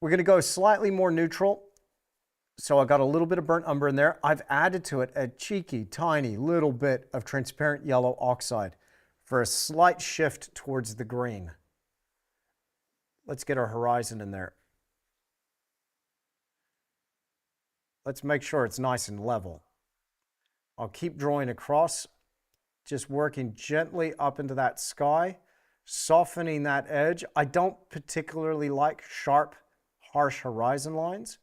A: We're going to go slightly more neutral. So I got a little bit of burnt umber in there. I've added to it a cheeky, tiny little bit of transparent yellow oxide for a slight shift towards the green. Let's get our horizon in there. Let's make sure it's nice and level. I'll keep drawing across, just working gently up into that sky, softening that edge. I don't particularly like sharp, harsh horizon lines.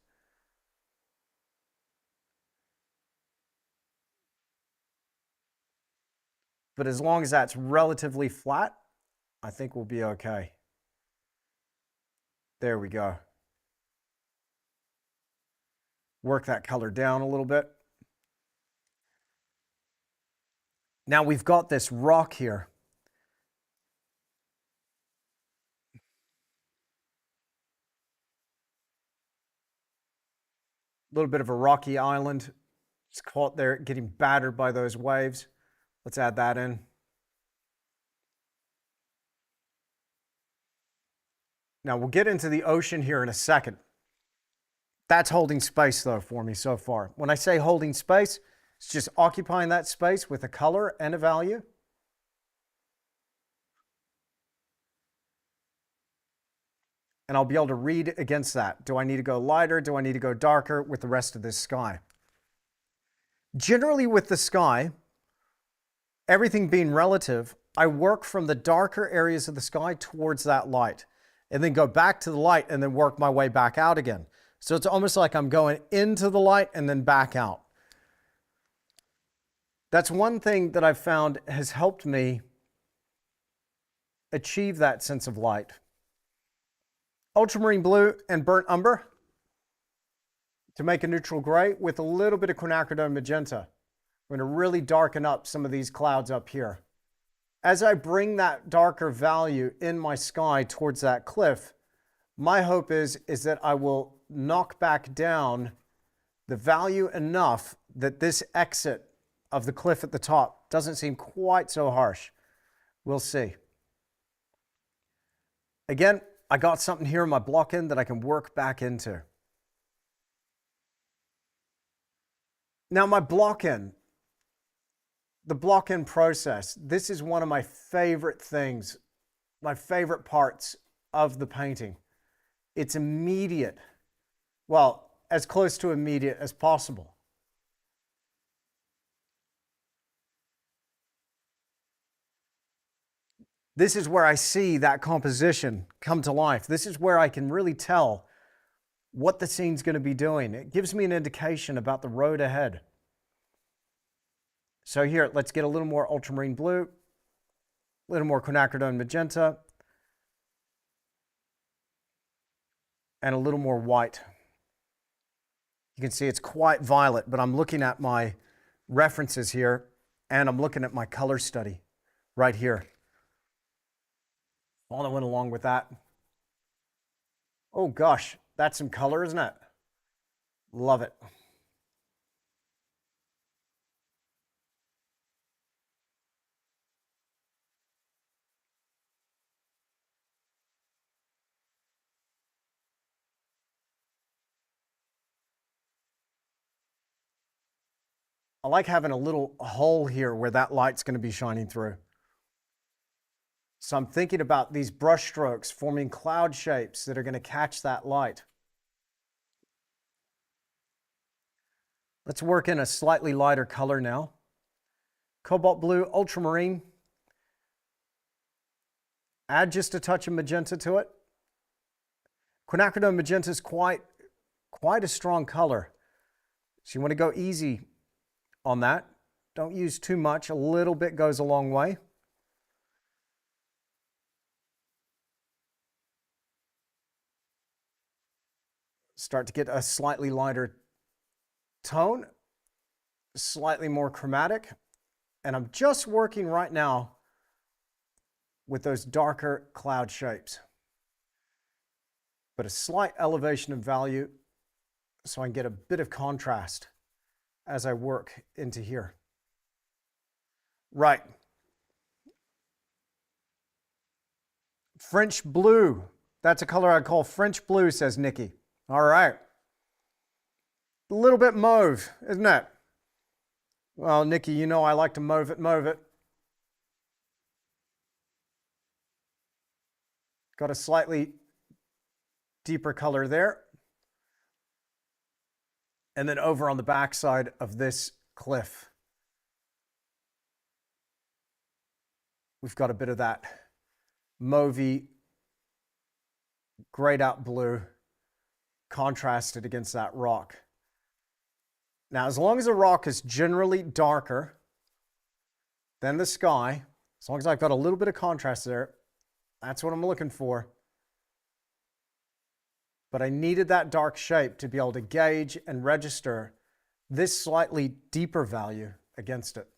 A: But as long as that's relatively flat, I think we'll be okay. There we go. Work that color down a little bit. Now we've got this rock here. A little bit of a rocky island. It's caught there, getting battered by those waves. Let's add that in. Now we'll get into the ocean here in a second. That's holding space though for me so far. When I say holding space, it's just occupying that space with a color and a value. And I'll be able to read against that. Do I need to go lighter? Do I need to go darker with the rest of this sky? Generally with the sky, everything being relative, I work from the darker areas of the sky towards that light, and then go back to the light and then work my way back out again. So it's almost like I'm going into the light and then back out. That's one thing that I've found has helped me achieve that sense of light. Ultramarine blue and burnt umber to make a neutral gray with a little bit of quinacridone magenta. I'm going to really darken up some of these clouds up here. As I bring that darker value in my sky towards that cliff, my hope is that I will knock back down the value enough that this exit of the cliff at the top doesn't seem quite so harsh. We'll see. Again, I got something here in my block end that I can work back into. Now my block end, the block end process, this is one of my favorite things, my favorite parts of the painting. It's immediate. Well, as close to immediate as possible. This is where I see that composition come to life. This is where I can really tell what the scene's going to be doing. It gives me an indication about the road ahead. So here, let's get a little more ultramarine blue, a little more quinacridone magenta, and a little more white. You can see it's quite violet, but I'm looking at my references here, and I'm looking at my color study right here. All that went along with that. Oh gosh, that's some color, isn't it? Love it. I like having a little hole here where that light's going to be shining through. So I'm thinking about these brush strokes forming cloud shapes that are going to catch that light. Let's work in a slightly lighter color now. Cobalt blue, ultramarine. Add just a touch of magenta to it. Quinacridone magenta is quite a strong color. So you want to go easy on that. Don't use too much. A little bit goes a long way. Start to get a slightly lighter tone, slightly more chromatic. And I'm just working right now with those darker cloud shapes. But a slight elevation of value so I can get a bit of contrast as I work into here. Right. French blue. That's a color I call French blue, says Nikki. All right. A little bit mauve, isn't it? Well, Nikki, you know I like to mauve it, mauve it. Got a slightly deeper color there. And then over on the back side of this cliff, we've got a bit of that mauvey, grayed out blue contrasted against that rock. Now, as long as the rock is generally darker than the sky, as long as I've got a little bit of contrast there, that's what I'm looking for. But I needed that dark shape to be able to gauge and register this slightly deeper value against it.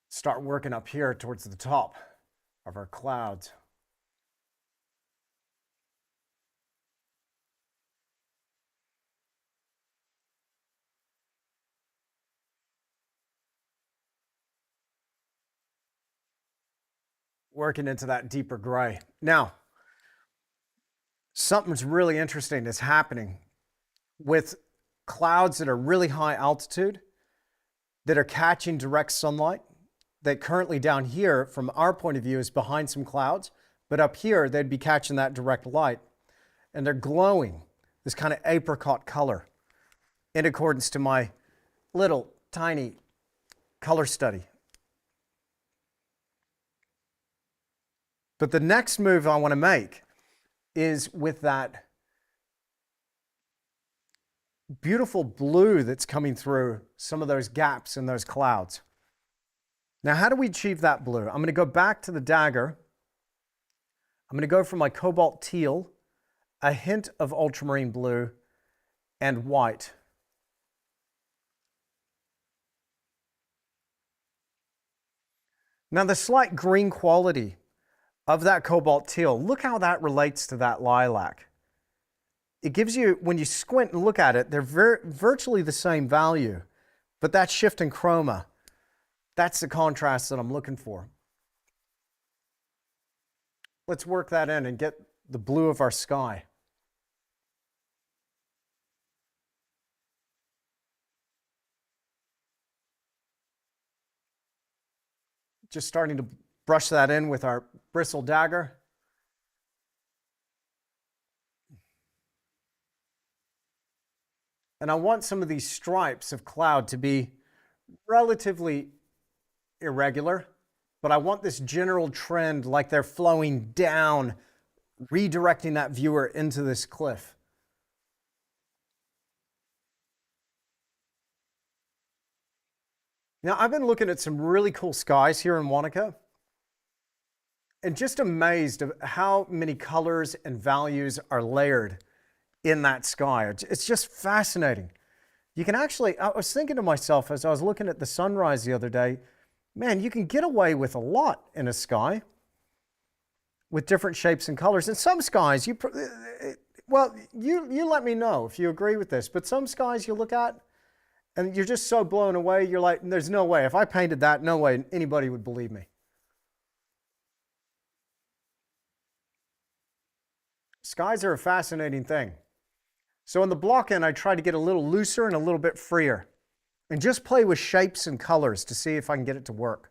A: Start working up here towards the top of our clouds. Working into that deeper gray. Now, something's really interesting is happening with clouds that are really high altitude that are catching direct sunlight that currently down here from our point of view is behind some clouds, but up here they'd be catching that direct light and they're glowing this kind of apricot color in accordance to my little tiny color study. But the next move I want to make is with that beautiful blue that's coming through some of those gaps in those clouds. Now, how do we achieve that blue? I'm going to go back to the dagger. I'm going to go for my cobalt teal, a hint of ultramarine blue, and white. Now, the slight green quality of that cobalt teal, look how that relates to that lilac. It gives you, when you squint and look at it, they're virtually the same value, but that shift in chroma, that's the contrast that I'm looking for. Let's work that in and get the blue of our sky. Just starting to brush that in with our bristle dagger. And I want some of these stripes of cloud to be relatively irregular, but I want this general trend like they're flowing down, redirecting that viewer into this cliff. Now, I've been looking at some really cool skies here in Wanaka and just amazed at how many colors and values are layered in that sky. It's just fascinating. You can actually, I was thinking to myself as I was looking at the sunrise the other day, man, you can get away with a lot in a sky with different shapes and colors. And some skies, you let me know if you agree with this, but some skies you look at and you're just so blown away, you're like, there's no way. If I painted that, no way anybody would believe me. Skies are a fascinating thing. So in the block end, I try to get a little looser and a little bit freer and just play with shapes and colors to see if I can get it to work.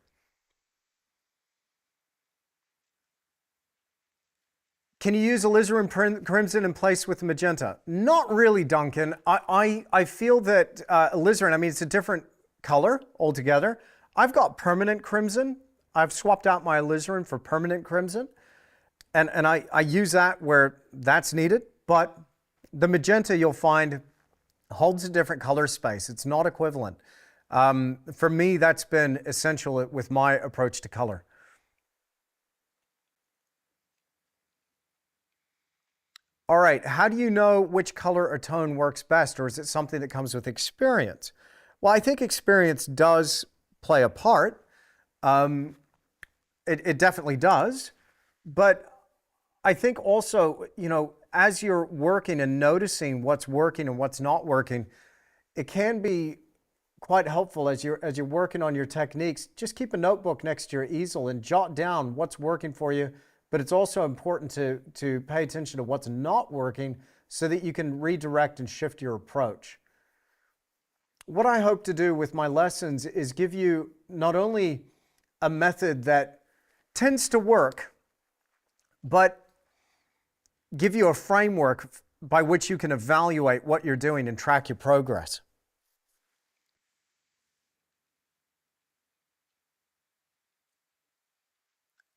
A: Can you use alizarin crimson in place with magenta? Not really, Duncan. I feel that alizarin, I mean, it's a different color altogether. I've got permanent crimson. I've swapped out my alizarin for permanent crimson. And I use that where that's needed. But the magenta, you'll find, holds a different color space. It's not equivalent. For me, that's been essential with my approach to color. All right, how do you know which color or tone works best, or is it something that comes with experience? Well, I think experience does play a part. It definitely does. But I think also, you know, as you're working and noticing what's working and what's not working, it can be quite helpful as you're working on your techniques. Just keep a notebook next to your easel and jot down what's working for you. But it's also important to pay attention to what's not working so that you can redirect and shift your approach. What I hope to do with my lessons is give you not only a method that tends to work, but give you a framework by which you can evaluate what you're doing and track your progress.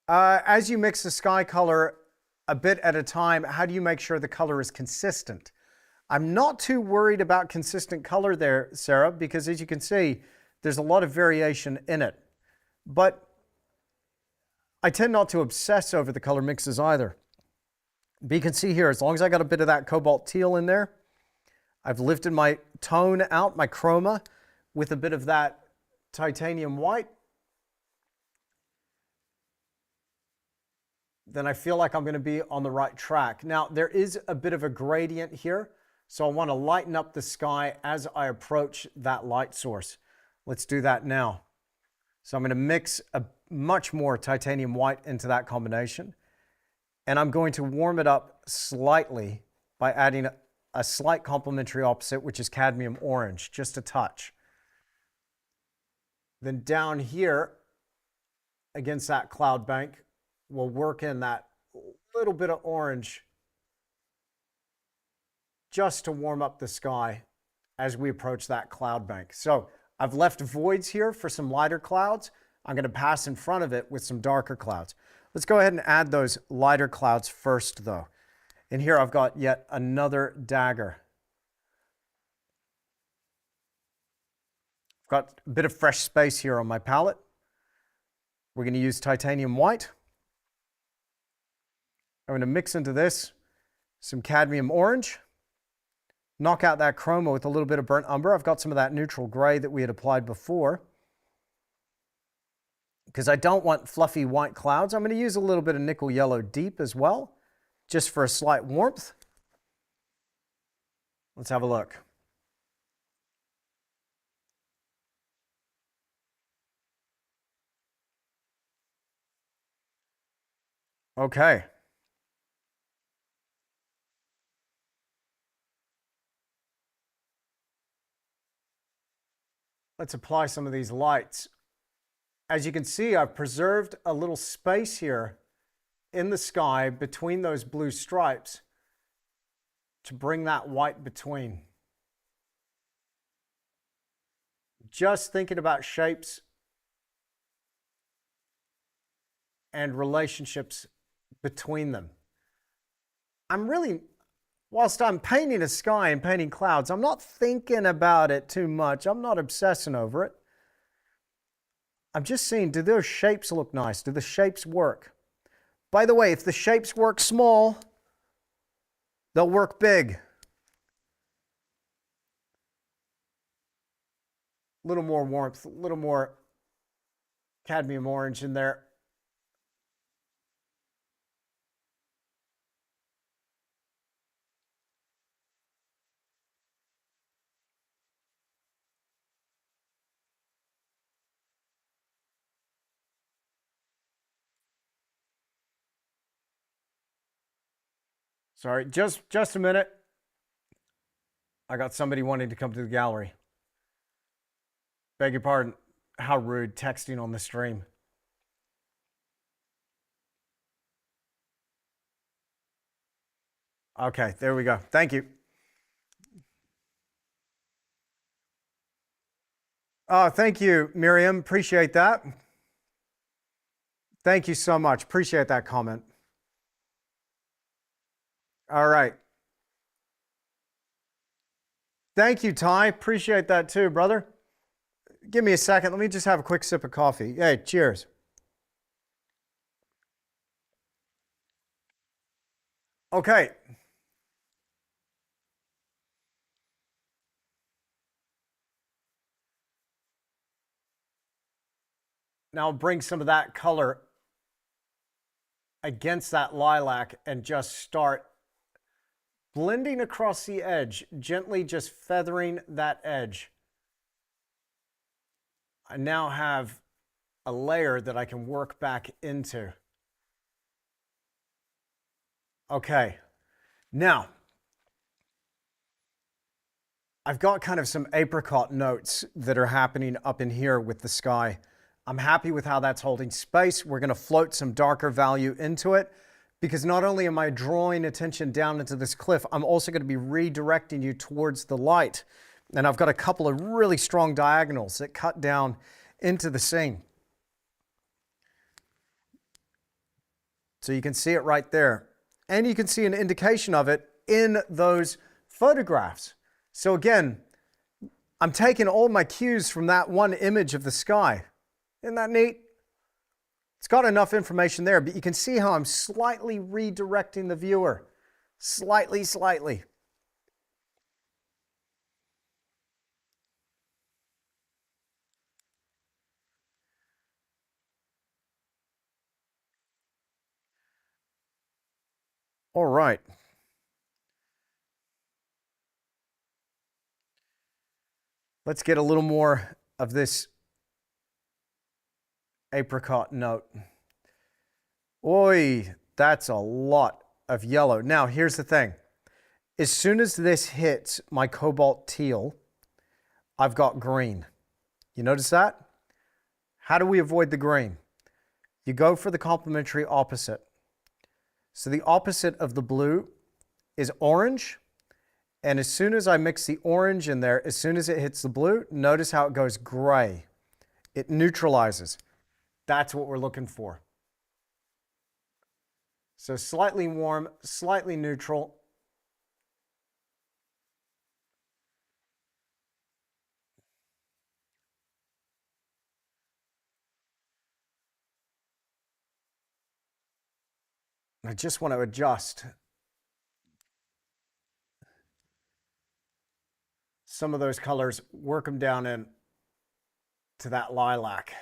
A: As you mix the sky color a bit at a time, how do you make sure the color is consistent? I'm not too worried about consistent color there, Sarah, because as you can see, there's a lot of variation in it. But I tend not to obsess over the color mixes either. But you can see here, as long as I got a bit of that cobalt teal in there, I've lifted my tone out, my chroma, with a bit of that titanium white. Then I feel like I'm going to be on the right track. Now, there is a bit of a gradient here, so I want to lighten up the sky as I approach that light source. Let's do that now. So I'm going to mix a much more titanium white into that combination, and I'm going to warm it up slightly by adding a slight complementary opposite, which is cadmium orange, just a touch. Then down here against that cloud bank, we'll work in that little bit of orange just to warm up the sky as we approach that cloud bank. So I've left voids here for some lighter clouds. I'm going to pass in front of it with some darker clouds. Let's go ahead and add those lighter clouds first though. And here I've got yet another dagger. I've got a bit of fresh space here on my palette. We're going to use titanium white. I'm going to mix into this some cadmium orange. Knock out that chroma with a little bit of burnt umber. I've got some of that neutral gray that we had applied before. Because I don't want fluffy white clouds, I'm going to use a little bit of nickel yellow deep as well, just for a slight warmth. Let's have a look. Okay. Let's apply some of these lights. As you can see, I've preserved a little space here in the sky between those blue stripes to bring that white between. Just thinking about shapes and relationships between them. Whilst I'm painting a sky and painting clouds, I'm not thinking about it too much. I'm not obsessing over it. I'm just seeing, do those shapes look nice? Do the shapes work? By the way, if the shapes work small, they'll work big. A little more warmth, a little more cadmium orange in there. Sorry, just a minute. I got somebody wanting to come to the gallery. Beg your pardon. How rude, texting on the stream. Okay, there we go. Thank you. Oh, thank you, Miriam. Appreciate that. Thank you so much. Appreciate that comment. All right. Thank you, Ty. Appreciate that too, brother. Give me a second. Let me just have a quick sip of coffee. Hey, cheers. Okay. Now I'll bring some of that color against that lilac and just start blending across the edge, gently just feathering that edge. I now have a layer that I can work back into. Okay, now I've got kind of some apricot notes that are happening up in here with the sky. I'm happy with how that's holding space. We're going to float some darker value into it because not only am I drawing attention down into this cliff, I'm also going to be redirecting you towards the light. And I've got a couple of really strong diagonals that cut down into the scene. So you can see it right there. And you can see an indication of it in those photographs. So again, I'm taking all my cues from that one image of the sky. Isn't that neat? It's got enough information there, but you can see how I'm slightly redirecting the viewer. Slightly. All right. Let's get a little more of this apricot note. Oi, that's a lot of yellow. Now, here's the thing. As soon as this hits my cobalt teal, I've got green. You notice that? How do we avoid the green? You go for the complementary opposite. So the opposite of the blue is orange, And as soon as I mix the orange in there, as soon as it hits the blue, notice how it goes gray. It neutralizes. That's what we're looking for. So slightly warm, slightly neutral. I just want to adjust some of those colors, work them down in to that lilac.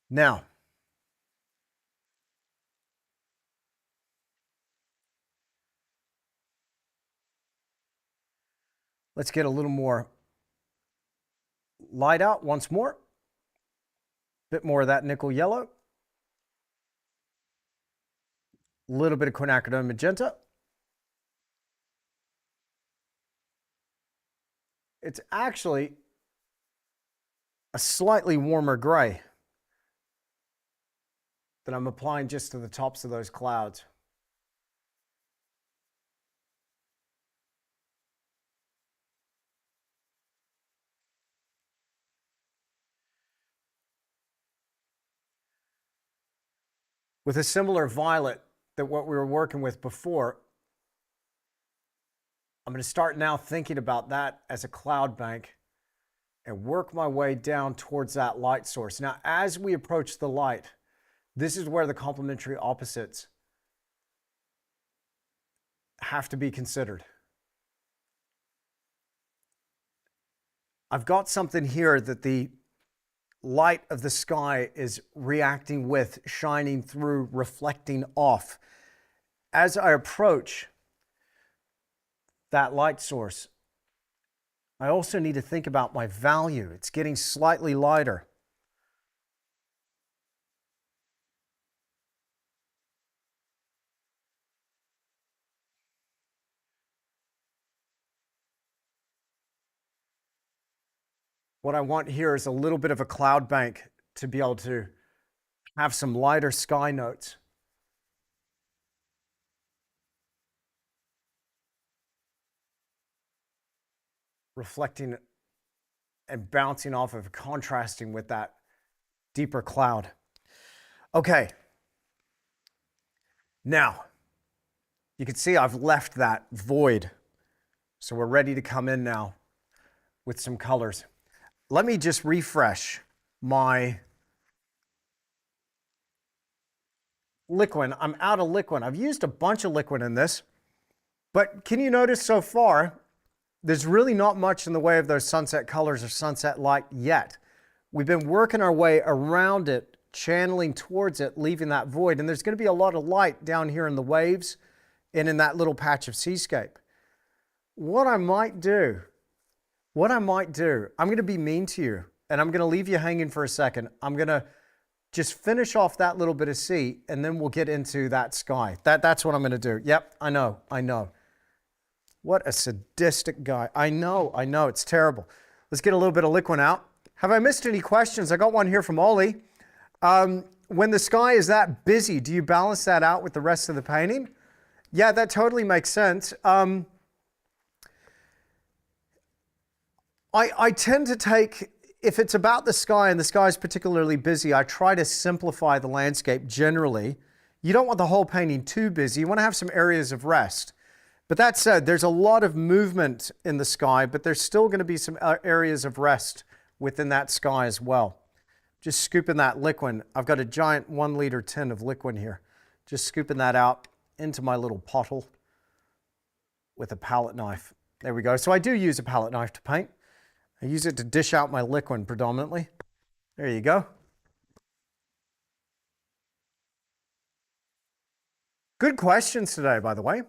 A: Now, let's get a little more light out once more. Bit more of that nickel yellow. A little bit of quinacridone magenta. It's actually a slightly warmer gray that I'm applying just to the tops of those clouds. With a similar violet that what we were working with before, I'm going to start now thinking about that as a cloud bank and work my way down towards that light source. Now, as we approach the light, this is where the complementary opposites have to be considered. I've got something here that the light of the sky is reacting with, shining through, reflecting off. As I approach that light source, I also need to think about my value. It's getting slightly lighter. What I want here is a little bit of a cloud bank to be able to have some lighter sky notes. Reflecting and bouncing off of, contrasting with that deeper cloud. Okay. Now, you can see I've left that void. So we're ready to come in now with some colors. Let me just refresh my liquid. I'm out of liquid. I've used a bunch of liquid in this, but can you notice so far, there's really not much in the way of those sunset colors or sunset light yet. We've been working our way around it, channeling towards it, leaving that void, and there's going to be a lot of light down here in the waves and in that little patch of seascape. What I might do, I'm going to be mean to you, and I'm going to leave you hanging for a second. I'm going to just finish off that little bit of sea, and then we'll get into that sky. That's what I'm going to do. Yep, I know. What a sadistic guy. I know, it's terrible. Let's get a little bit of liquid out. Have I missed any questions? I got one here from Ollie. When the sky is that busy, do you balance that out with the rest of the painting? Yeah, that totally makes sense. I tend to take, if it's about the sky and the sky is particularly busy, I try to simplify the landscape generally. You don't want the whole painting too busy. You want to have some areas of rest. But that said, there's a lot of movement in the sky, but there's still going to be some areas of rest within that sky as well. Just scooping that liquid. I've got a giant 1 liter tin of liquid here. Just scooping that out into my little pottle with a palette knife. There we go. So I do use a palette knife to paint. I use it to dish out my liquid predominantly. There you go. Good questions today, by the way.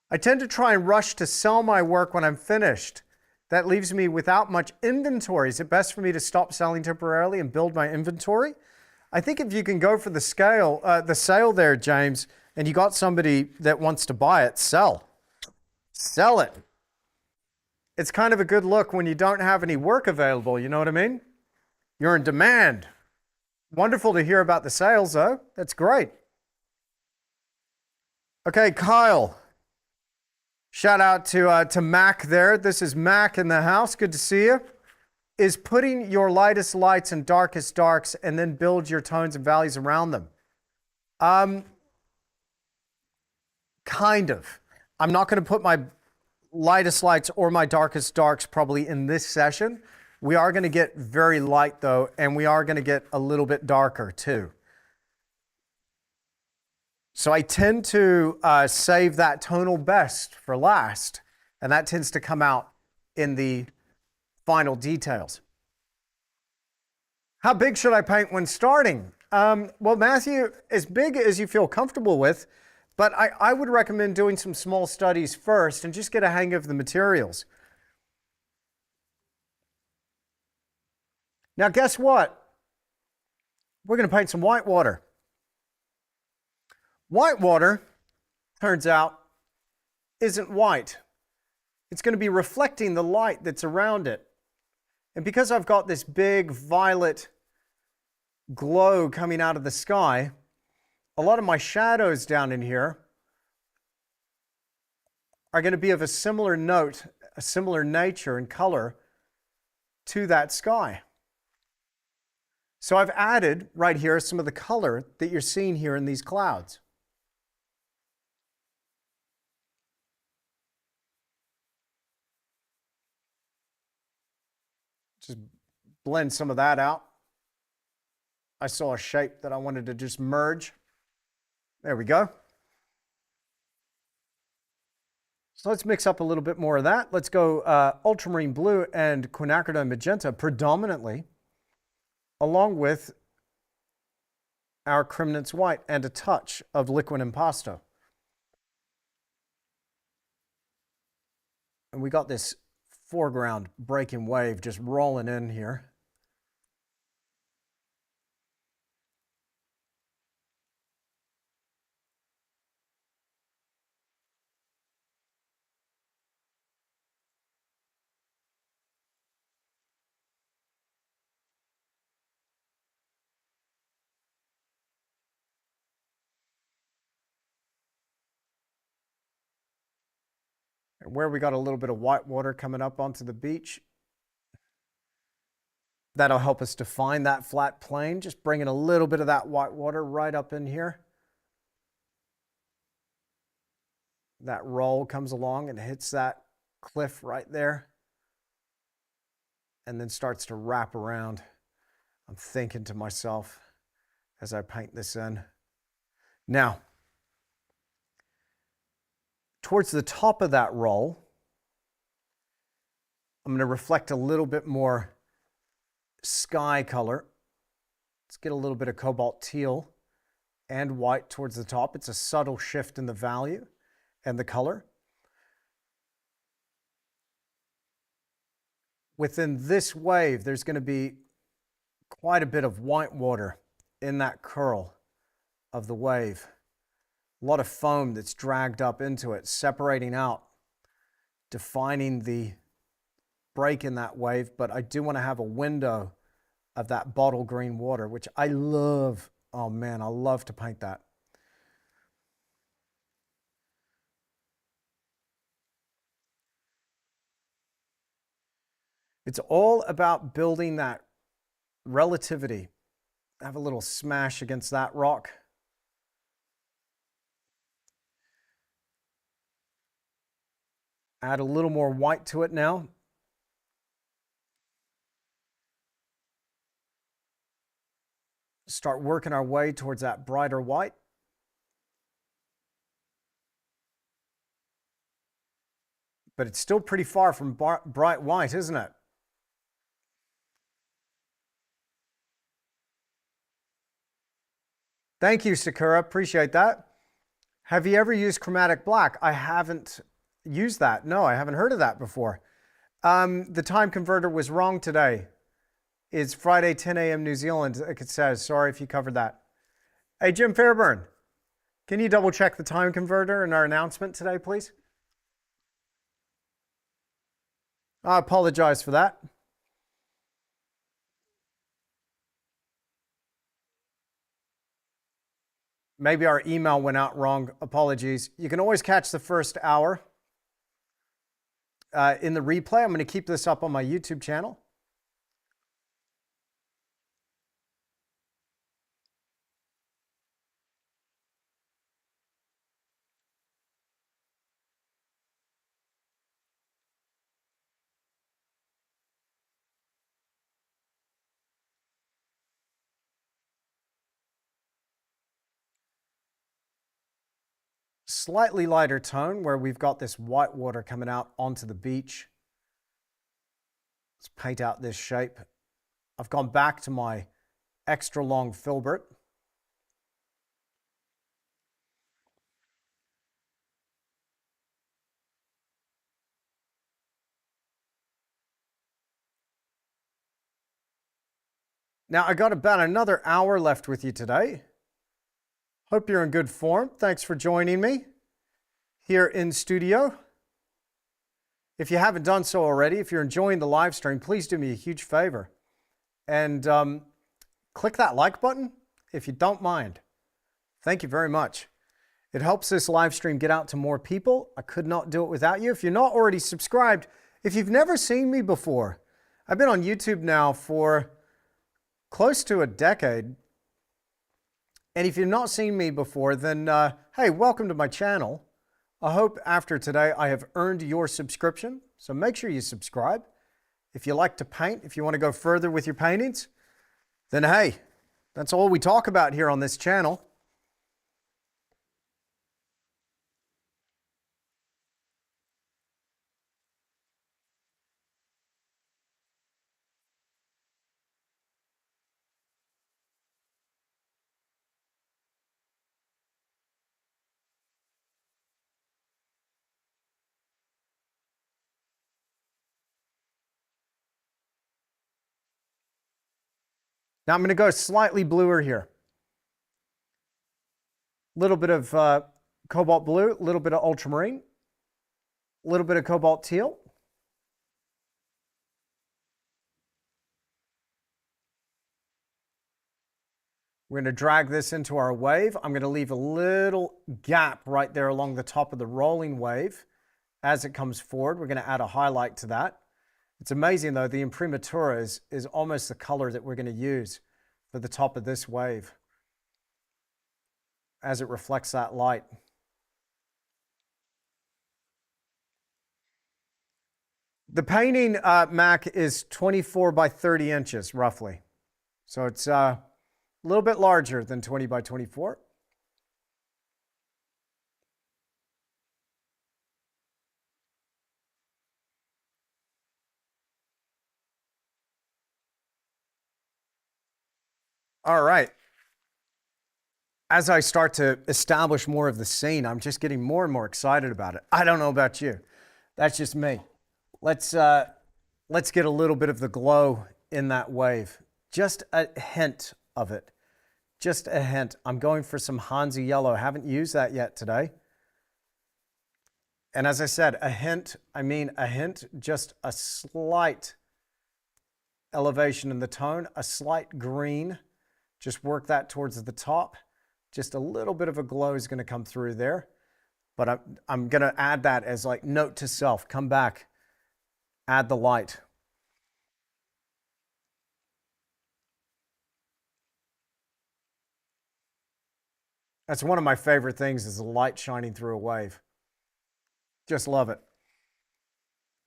A: I tend to try and rush to sell my work when I'm finished. That leaves me without much inventory. Is it best for me to stop selling temporarily and build my inventory? I think if you can go for the sale there, James, and you got somebody that wants to buy it, sell. Sell it. It's kind of a good look when you don't have any work available, you know what I mean? You're in demand. Wonderful to hear about the sales, though. That's great. Okay, Kyle. Shout out to Mac there. This is Mac in the house. Good to see you. Is putting your lightest lights and darkest darks and then build your tones and values around them. Kind of. I'm not going to put my lightest lights or my darkest darks probably in this session. We are going to get very light though, and we are going to get a little bit darker too. So I tend to save that tonal best for last, and that tends to come out in the final details. How big should I paint when starting? Well, Matthew, as big as you feel comfortable with, but I would recommend doing some small studies first and just get a hang of the materials. Now, guess what? We're going to paint some whitewater. Whitewater, turns out, isn't white. It's going to be reflecting the light that's around it. And because I've got this big violet glow coming out of the sky, a lot of my shadows down in here are going to be of a similar note, a similar nature and color to that sky. So I've added right here some of the color that you're seeing here in these clouds. Just blend some of that out. I saw a shape that I wanted to just merge. There we go. So let's mix up a little bit more of that. Let's go ultramarine blue and quinacridone magenta predominantly, along with our Cremnitz white and a touch of liquid impasto. And we got this foreground breaking wave just rolling in here. Where we got a little bit of white water coming up onto the beach, that'll help us define that flat plane. Just bringing a little bit of that white water right up in here. That roll comes along and hits that cliff right there, and then starts to wrap around. I'm thinking to myself as I paint this in. Now, towards the top of that roll, I'm going to reflect a little bit more sky color. Let's get a little bit of cobalt teal and white towards the top. It's a subtle shift in the value and the color. Within this wave, there's going to be quite a bit of white water in that curl of the wave. A lot of foam that's dragged up into it, separating out, defining the break in that wave, but I do want to have a window of that bottle green water, which I love. Oh man, I love to paint that. It's all about building that relativity. Have a little smash against that rock. Add a little more white to it now. Start working our way towards that brighter white. But it's still pretty far from bright white, isn't it? Thank you, Sakura. Appreciate that. Have you ever used chromatic black? I haven't used that. No, I haven't heard of that before. The time converter was wrong today. It's Friday, 10 a.m. New Zealand, like it says. Sorry if you covered that. Hey, Jim Fairburn, can you double check the time converter in our announcement today, please? I apologize for that. Maybe our email went out wrong. Apologies. You can always catch the first hour in the replay. I'm going to keep this up on my YouTube channel. Slightly lighter tone where we've got this white water coming out onto the beach. Let's paint out this shape. I've gone back to my extra long filbert. Now I got about another hour left with you today. Hope you're in good form. Thanks for joining me here in studio. If you haven't done so already, if you're enjoying the live stream, please do me a huge favor and click that like button if you don't mind. Thank you very much. It helps this live stream get out to more people. I could not do it without you. If you're not already subscribed, if you've never seen me before, I've been on YouTube now for close to a decade. And if you've not seen me before, then hey, welcome to my channel. I hope after today I have earned your subscription. So make sure you subscribe. If you like to paint, if you want to go further with your paintings, then hey, that's all we talk about here on this channel. Now I'm going to go slightly bluer here. A little bit of cobalt blue, a little bit of ultramarine, a little bit of cobalt teal. We're going to drag this into our wave. I'm going to leave a little gap right there along the top of the rolling wave as it comes forward. We're going to add a highlight to that. It's amazing though, the imprimatura is almost the color that we're going to use for the top of this wave as it reflects that light. The painting, Mac, is 24 by 30 inches roughly. So it's a little bit larger than 20 by 24. All right. As I start to establish more of the scene, I'm just getting more and more excited about it. I don't know about you. That's just me. Let's get a little bit of the glow in that wave. Just a hint of it. Just a hint. I'm going for some Hansa yellow. Haven't used that yet today. And as I said, a hint, I mean a hint, just a slight elevation in the tone, a slight green. Just work that towards the top. Just a little bit of a glow is going to come through there. But I'm going to add that as like note to self. Come back, add the light. That's one of my favorite things is the light shining through a wave. Just love it.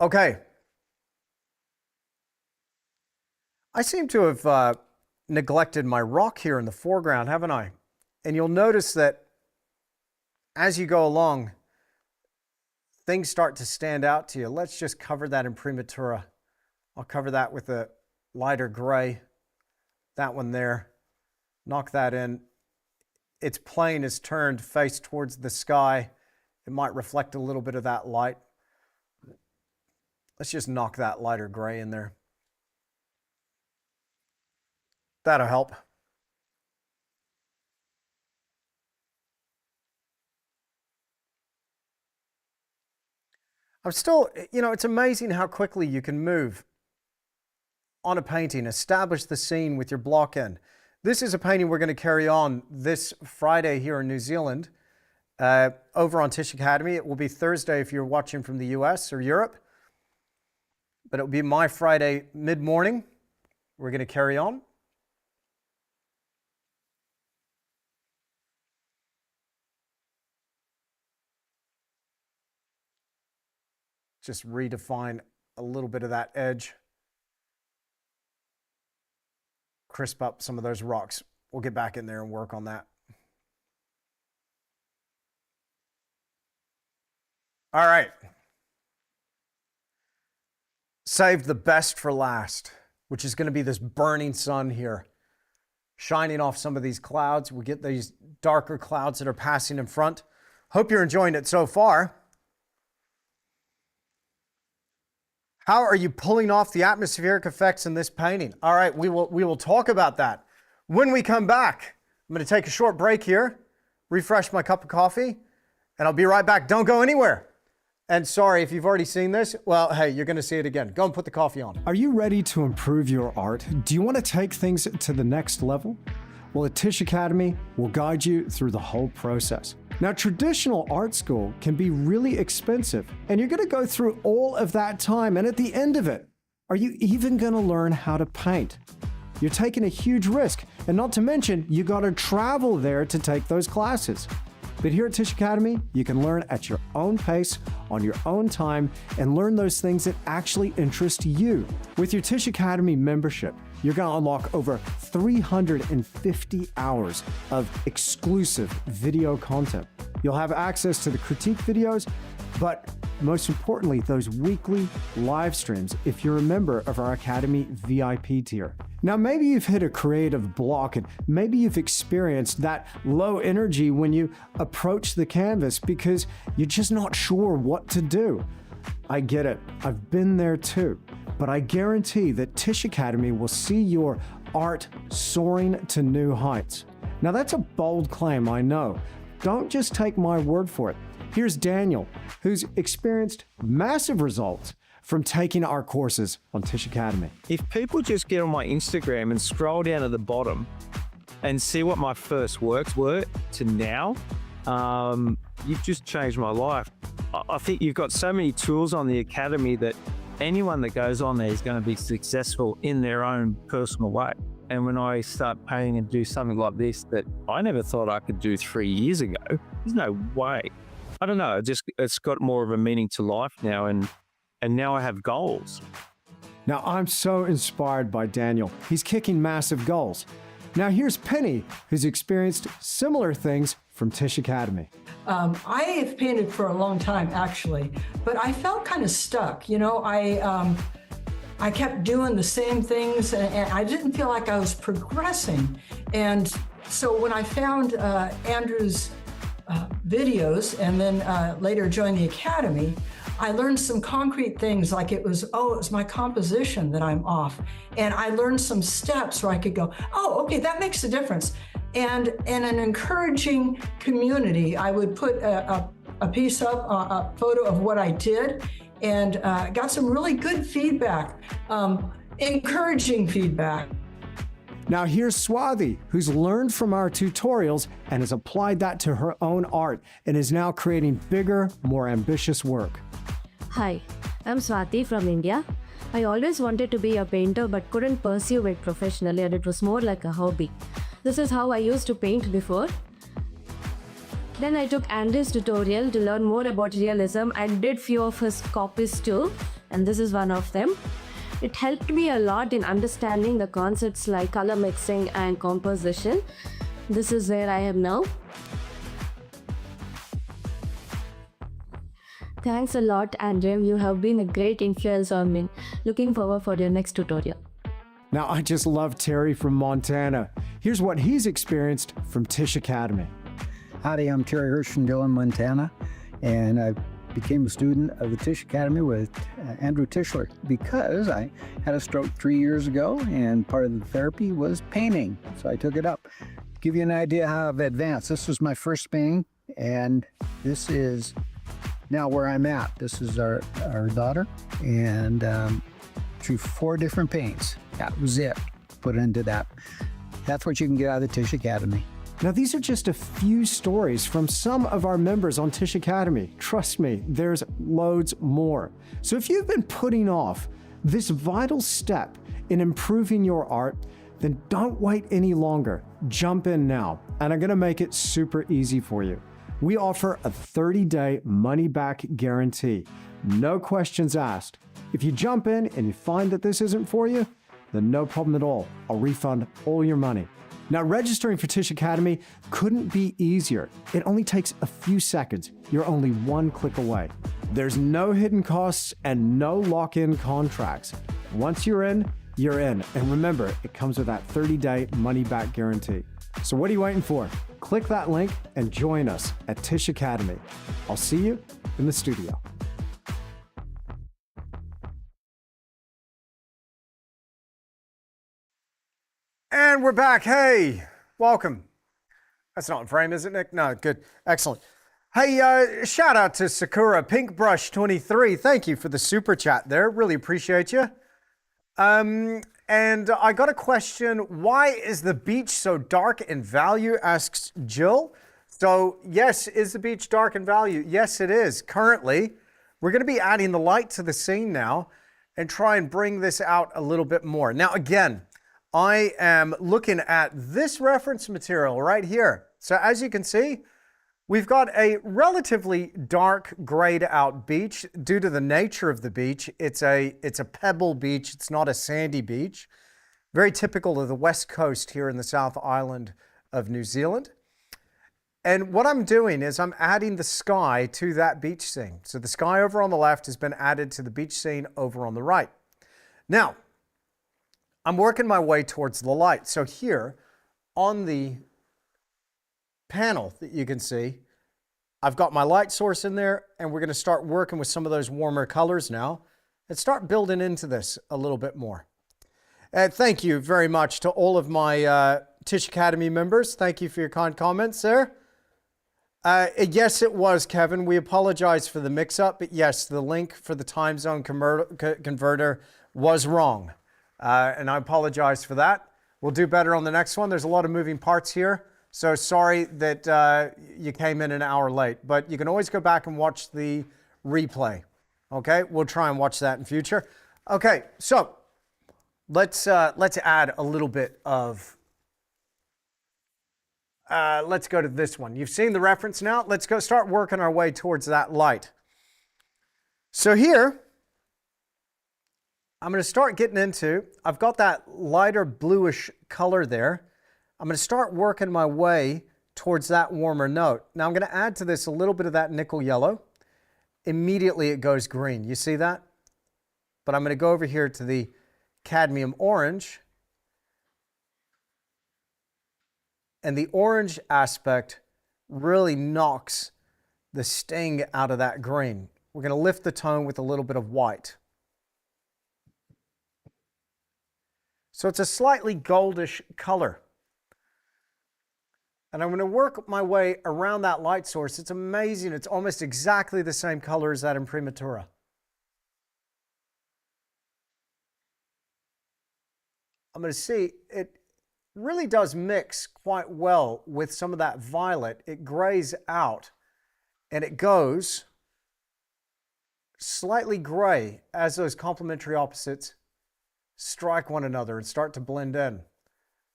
A: Okay. I seem to have neglected my rock here in the foreground, haven't I? And you'll notice that as you go along, things start to stand out to you. Let's just cover that imprimatura. I'll cover that with a lighter gray. That one there. Knock that in. Its plane is turned face towards the sky. It might reflect a little bit of that light. Let's just knock that lighter gray in there. That'll help. I'm still, it's amazing how quickly you can move on a painting, establish the scene with your block end. This is a painting we're going to carry on this Friday here in New Zealand over on Tisch Academy. It will be Thursday if you're watching from the US or Europe, but it will be my Friday mid-morning. We're going to carry on. Just redefine a little bit of that edge. Crisp up some of those rocks. We'll get back in there and work on that. All right. Saved the best for last, which is going to be this burning sun here, shining off some of these clouds. We get these darker clouds that are passing in front. Hope you're enjoying it so far. How are you pulling off the atmospheric effects in this painting? All right, we will talk about that. When we come back, I'm going to take a short break here, refresh my cup of coffee, and I'll be right back. Don't go anywhere. And sorry, if you've already seen this, well, hey, you're going to see it again. Go and put the coffee on.
C: Are you ready to improve your art? Do you want to take things to the next level? Well, at Tisch Academy, we'll guide you through the whole process. Now, traditional art school can be really expensive, and you're going to go through all of that time, and at the end of it, are you even going to learn how to paint? You're taking a huge risk, and not to mention, you got to travel there to take those classes. But here at Tisch Academy, you can learn at your own pace, on your own time, and learn those things that actually interest you. With your Tisch Academy membership, you're going to unlock over 350 hours of exclusive video content. You'll have access to the critique videos, but most importantly, those weekly live streams if you're a member of our Academy VIP tier. Now, maybe you've hit a creative block and maybe you've experienced that low energy when you approach the canvas because you're just not sure what to do. I get it. I've been there too. But I guarantee that Tisch Academy will see your art soaring to new heights. Now, that's a bold claim, I know. Don't just take my word for it. Here's Daniel, who's experienced massive results from taking our courses on Tisch Academy.
D: If people just get on my Instagram and scroll down at the bottom and see what my first works were to now, you've just changed my life. I think you've got so many tools on the Academy that anyone that goes on there is going to be successful in their own personal way. And when I start painting and do something like this that I never thought I could do 3 years ago, there's no way. I don't know, it's got more of a meaning to life now, and now I have goals.
C: Now, I'm so inspired by Daniel. He's kicking massive goals. Now, here's Penny, who's experienced similar things from Tisch Academy.
E: I have painted for a long time, actually, but I felt kind of stuck. I kept doing the same things, and I didn't feel like I was progressing. And so when I found Andrew's videos and then later joined the Academy, I learned some concrete things like it was my composition that I'm off. And I learned some steps where I could go, oh, okay, that makes a difference. And in an encouraging community, I would put a piece up, a photo of what I did, and got some really good feedback, encouraging feedback.
C: Now here's Swati, who's learned from our tutorials and has applied that to her own art and is now creating bigger, more ambitious work.
F: Hi, I'm Swati from India. I always wanted to be a painter but couldn't pursue it professionally, and it was more like a hobby. This is how I used to paint before. Then I took Andrew's tutorial to learn more about realism and did few of his copies too, and this is one of them. It helped me a lot in understanding the concepts like color mixing and composition. This is where I am now. Thanks a lot, Andrew. You have been a great influence on me. Looking forward for your next tutorial.
C: Now, I just love Terry from Montana. Here's what he's experienced from Tisch Academy.
G: Howdy, I'm Terry Hirsch from Dillon, Montana, and I became a student of the Tisch Academy with Andrew Tischler because I had a stroke 3 years ago, and part of the therapy was painting, so I took it up. To give you an idea how I've advanced, this was my first painting, and this is now where I'm at, this is our daughter, and through 4 different paints. That was it. Put into that. That's what you can get out of the Tisch Academy.
C: Now, these are just a few stories from some of our members on Tisch Academy. Trust me, there's loads more. So if you've been putting off this vital step in improving your art, then don't wait any longer. Jump in now, and I'm gonna make it super easy for you. We offer a 30-day money-back guarantee. No questions asked. If you jump in and you find that this isn't for you, then no problem at all. I'll refund all your money. Now, registering for Tisch Academy couldn't be easier. It only takes a few seconds. You're only 1 click away. There's no hidden costs and no lock-in contracts. Once you're in, you're in. And remember, it comes with that 30-day money-back guarantee. So what are you waiting for? Click that link and join us at Tisch Academy. I'll see you in the studio.
A: And we're back. Hey, welcome. That's not in frame, is it, Nick? No, good. Excellent. Hey, shout out to Sakura Pinkbrush 23. Thank you for the super chat there. Really appreciate you. And I got a question. Why is the beach so dark in value? Asks Jill. So yes, is the beach dark in value? Yes, it is. Currently, we're going to be adding the light to the scene now and try and bring this out a little bit more. Now, again, I am looking at this reference material right here. So as you can see, we've got a relatively dark grayed out beach due to the nature of the beach. It's a pebble beach. It's not a sandy beach. Very typical of the west coast here in the South Island of New Zealand. And what I'm doing is I'm adding the sky to that beach scene. So the sky over on the left has been added to the beach scene over on the right. Now, I'm working my way towards the light. So here on the panel that you can see, I've got my light source in there, and we're going to start working with some of those warmer colors now and start building into this a little bit more. Thank you very much to all of my Tisch Academy members. Thank you for your kind comments there. Yes, it was, Kevin. We apologize for the mix-up, but yes, the link for the time zone converter was wrong. And I apologize for that. We'll do better on the next one. There's a lot of moving parts here. So sorry that you came in an hour late, but you can always go back and watch the replay. Okay, we'll try and watch that in future. Okay, so let's add a little bit of, let's go to this one. You've seen the reference now. Let's go start working our way towards that light. So here, I'm going to start getting into, I've got that lighter bluish color there. I'm going to start working my way towards that warmer note. Now I'm going to add to this a little bit of that nickel yellow. Immediately it goes green. You see that? But I'm going to go over here to the cadmium orange. And the orange aspect really knocks the sting out of that green. We're going to lift the tone with a little bit of white. So it's a slightly goldish color. And I'm going to work my way around that light source. It's amazing. It's almost exactly the same color as that imprimatura. I'm going to see it really does mix quite well with some of that violet. It grays out and it goes slightly gray as those complementary opposites strike one another and start to blend in.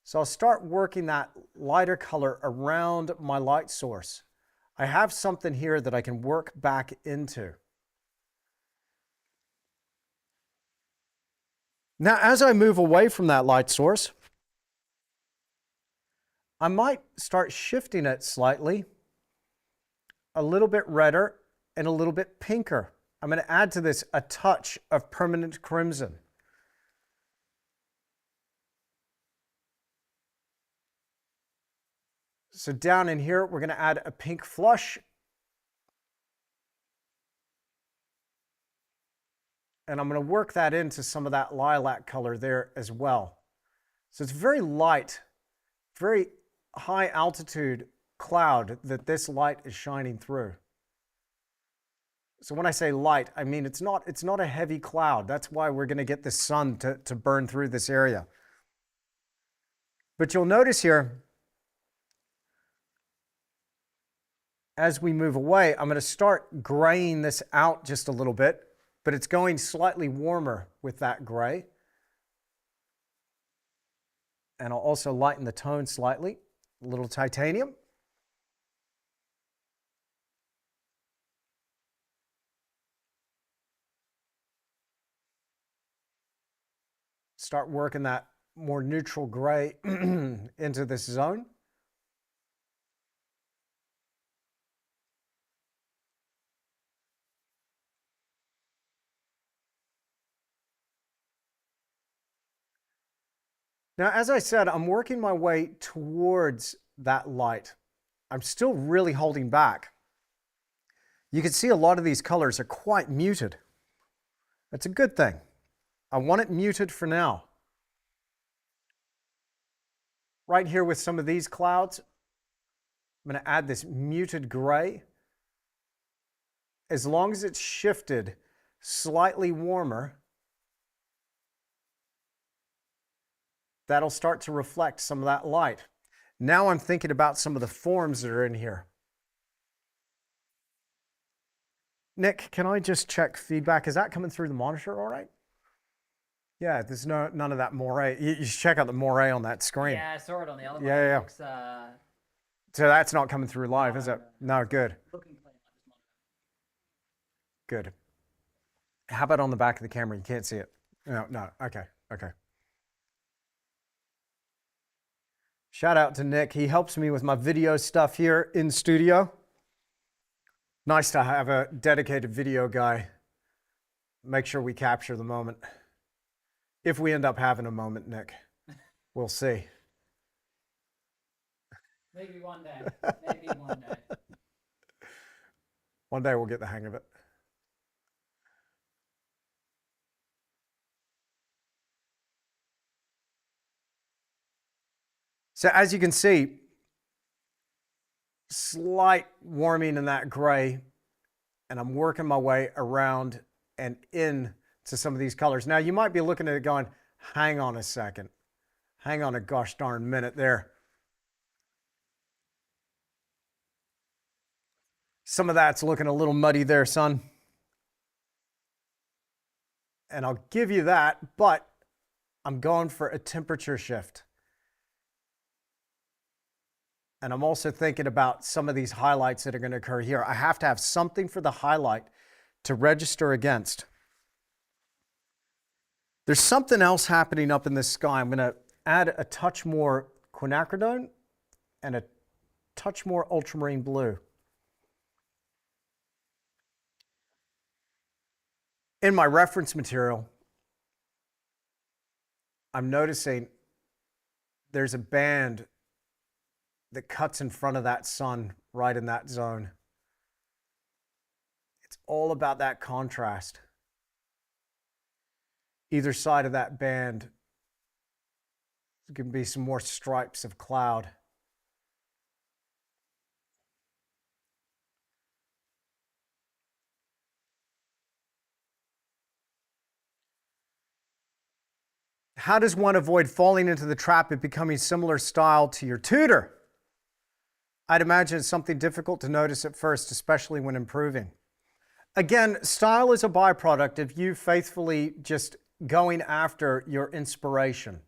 A: So I'll start working that lighter color around my light source. I have something here that I can work back into. Now, as I move away from that light source, I might start shifting it slightly, a little bit redder and a little bit pinker. I'm going to add to this a touch of permanent crimson. So down in here, we're going to add a pink flush. And I'm going to work that into some of that lilac color there as well. So it's very light, very high altitude cloud that this light is shining through. So when I say light, I mean it's not a heavy cloud. That's why we're going to get the sun to burn through this area. But you'll notice here, as we move away, I'm going to start graying this out just a little bit, but it's going slightly warmer with that gray. And I'll also lighten the tone slightly, a little titanium. Start working that more neutral gray into this zone. Now, as I said, I'm working my way towards that light. I'm still really holding back. You can see a lot of these colors are quite muted. That's a good thing. I want it muted for now. Right here with some of these clouds, I'm going to add this muted gray. As long as it's shifted slightly warmer, that'll start to reflect some of that light. Now I'm thinking about some of the forms that are in here. Nick, can I just check feedback? Is that coming through the monitor all right? Yeah, there's none of that moire. You should check out the moire on that screen.
B: Yeah, I saw it on the other one.
A: Yeah.
B: It looks,
A: So that's not coming through live, is it? No, good.
B: looking clean on this monitor.
A: Good. How about on the back of the camera? You can't see it. No. Okay. Shout out to Nick. He helps me with my video stuff here in studio. Nice to have a dedicated video guy. Make sure we capture the moment. If we end up having a moment, Nick, we'll see.
B: Maybe one day. Maybe one day.
A: One day we'll get the hang of it. So as you can see, slight warming in that gray, and I'm working my way around and in to some of these colors. Now you might be looking at it going, hang on a second. Hang on a gosh darn minute there. Some of that's looking a little muddy there, son. And I'll give you that, but I'm going for a temperature shift. And I'm also thinking about some of these highlights that are going to occur here. I have to have something for the highlight to register against. There's something else happening up in the sky. I'm going to add a touch more quinacridone and a touch more ultramarine blue. In my reference material, I'm noticing there's a band that cuts in front of that sun right in that zone. It's all about that contrast. Either side of that band, there can be some more stripes of cloud. How does one avoid falling into the trap of becoming similar style to your tutor? I'd imagine it's something difficult to notice at first, especially when improving. Again, style is a byproduct of you faithfully just going after your inspiration.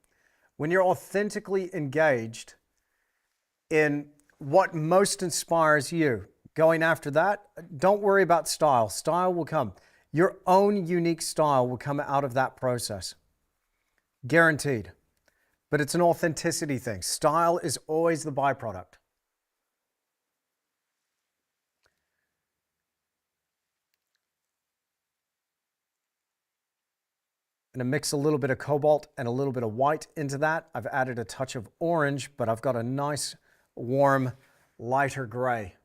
A: When you're authentically engaged in what most inspires you, going after that, don't worry about style. Style will come. Your own unique style will come out of that process. Guaranteed. But it's an authenticity thing. Style is always the byproduct. I'm going to mix a little bit of cobalt and a little bit of white into that. I've added a touch of orange, but I've got a nice, warm, lighter gray.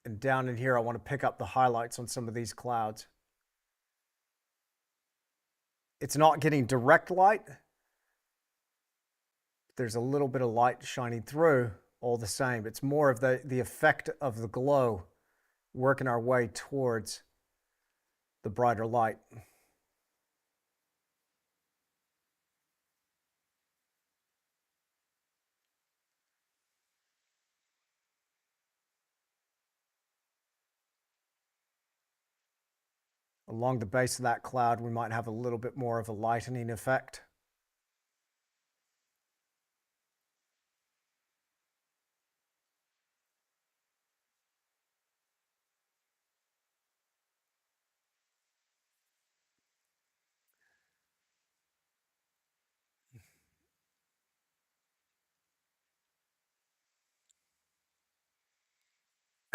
A: And down in here, I want to pick up the highlights on some of these clouds. It's not getting direct light. There's a little bit of light shining through all the same. It's more of the effect of the glow working our way towards the brighter light. Along the base of that cloud, we might have a little bit more of a lightening effect.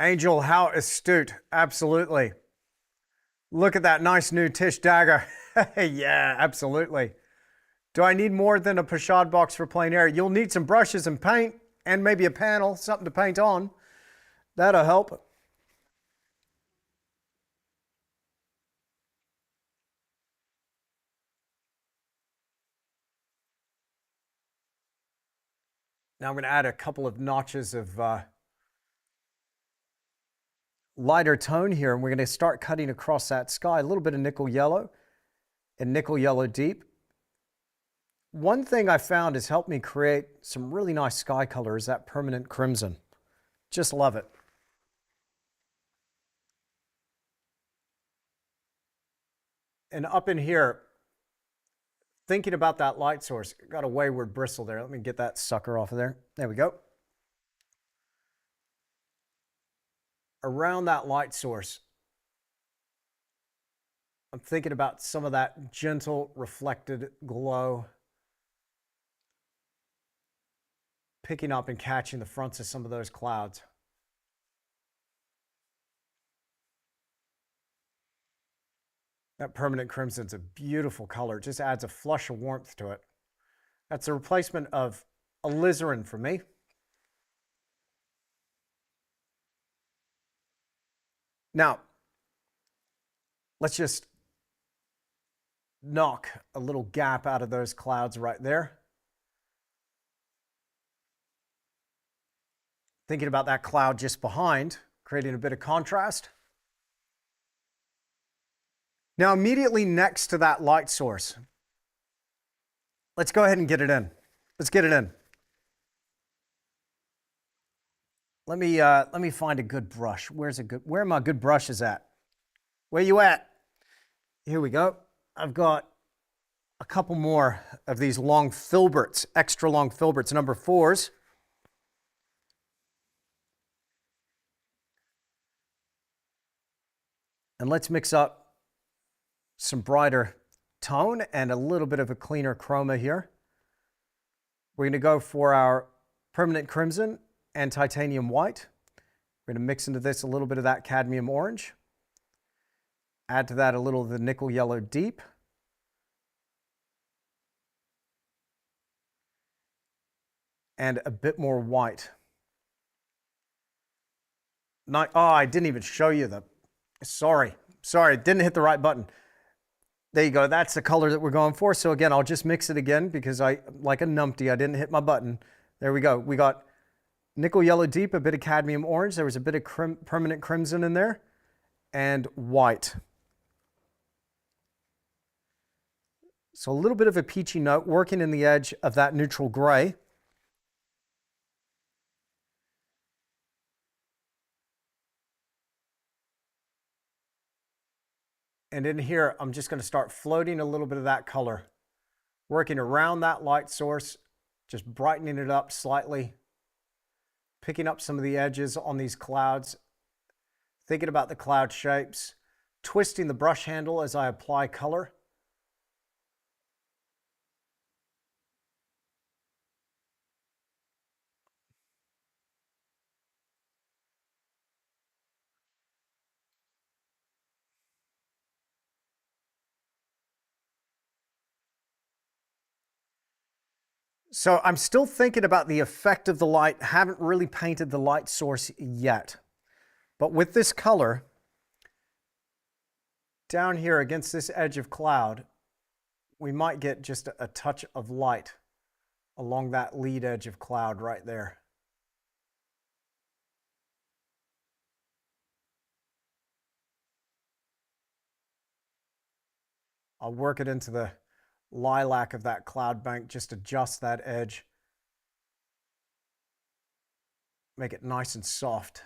A: Angel, how astute. Absolutely. Look at that nice new Tisch dagger. Yeah, absolutely. Do I need more than a pochade box for plein air? You'll need some brushes and paint and maybe a panel, something to paint on. That'll help. Now I'm going to add a couple of notches of lighter tone here, and we're going to start cutting across that sky. A little bit of nickel yellow and nickel yellow deep. One thing I found has helped me create some really nice sky color is that permanent crimson. Just love it. And up in here, thinking about that light source, got a wayward bristle there. Let me get that sucker off of there. There we go. Around that light source, I'm thinking about some of that gentle reflected glow, picking up and catching the fronts of some of those clouds. That permanent crimson's a beautiful color. It just adds a flush of warmth to it. That's a replacement of alizarin for me. Now, let's just knock a little gap out of those clouds right there. Thinking about that cloud just behind, creating a bit of contrast. Now, immediately next to that light source, let's go ahead and get it in. Let's get it in. Let me find a good brush. Where are my good brushes at? Where you at? Here we go. I've got a couple more of these long filberts, extra long filberts, number 4s. And let's mix up some brighter tone and a little bit of a cleaner chroma here. We're going to go for our permanent crimson and titanium white. We're going to mix into this a little bit of that cadmium orange. Add to that a little of the nickel yellow deep. And a bit more white. Oh, I didn't even show you the... Sorry, didn't hit the right button. There you go, that's the color that we're going for. So again, I'll just mix it again because like a numpty, I didn't hit my button. There we go. We got nickel yellow deep, a bit of cadmium orange. There was a bit of permanent crimson in there, and white. So a little bit of a peachy note working in the edge of that neutral gray. And in here, I'm just going to start floating a little bit of that color, working around that light source, just brightening it up slightly, picking up some of the edges on these clouds, thinking about the cloud shapes, twisting the brush handle as I apply color. So I'm still thinking about the effect of the light. Haven't really painted the light source yet. But with this color, down here against this edge of cloud, we might get just a touch of light along that lead edge of cloud right there. I'll work it into the lilac of that cloud bank, just adjust that edge. Make it nice and soft.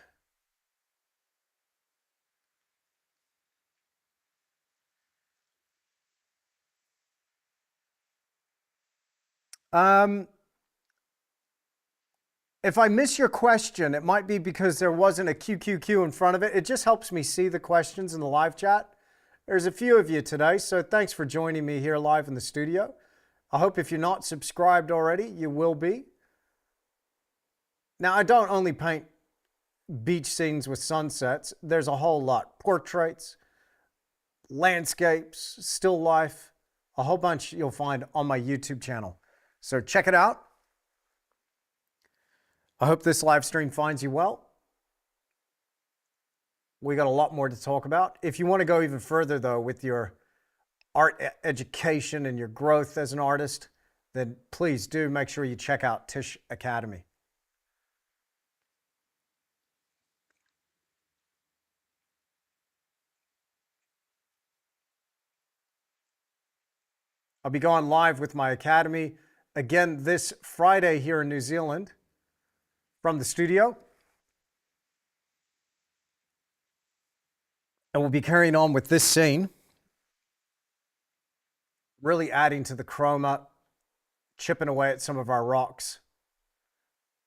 A: If I miss your question, it might be because there wasn't a QQQ in front of it. It just helps me see the questions in the live chat. There's a few of you today, so thanks for joining me here live in the studio. I hope if you're not subscribed already, you will be. Now, I don't only paint beach scenes with sunsets. There's a whole lot. Portraits, landscapes, still life, a whole bunch you'll find on my YouTube channel. So check it out. I hope this live stream finds you well. We got a lot more to talk about. If you want to go even further, though, with your art education and your growth as an artist, then please do make sure you check out Tisch Academy. I'll be going live with my academy again this Friday here in New Zealand from the studio. And we'll be carrying on with this scene, really adding to the chroma, chipping away at some of our rocks.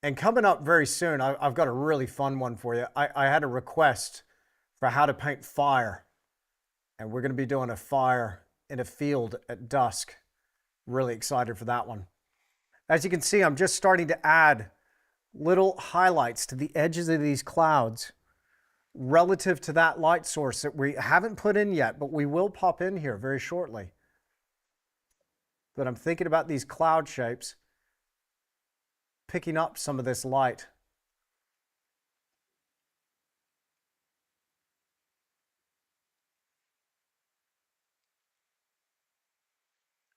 A: And coming up very soon, I've got a really fun one for you. I had a request for how to paint fire. And we're going to be doing a fire in a field at dusk. Really excited for that one. As you can see, I'm just starting to add little highlights to the edges of these clouds relative to that light source that we haven't put in yet, but we will pop in here very shortly. But I'm thinking about these cloud shapes, picking up some of this light.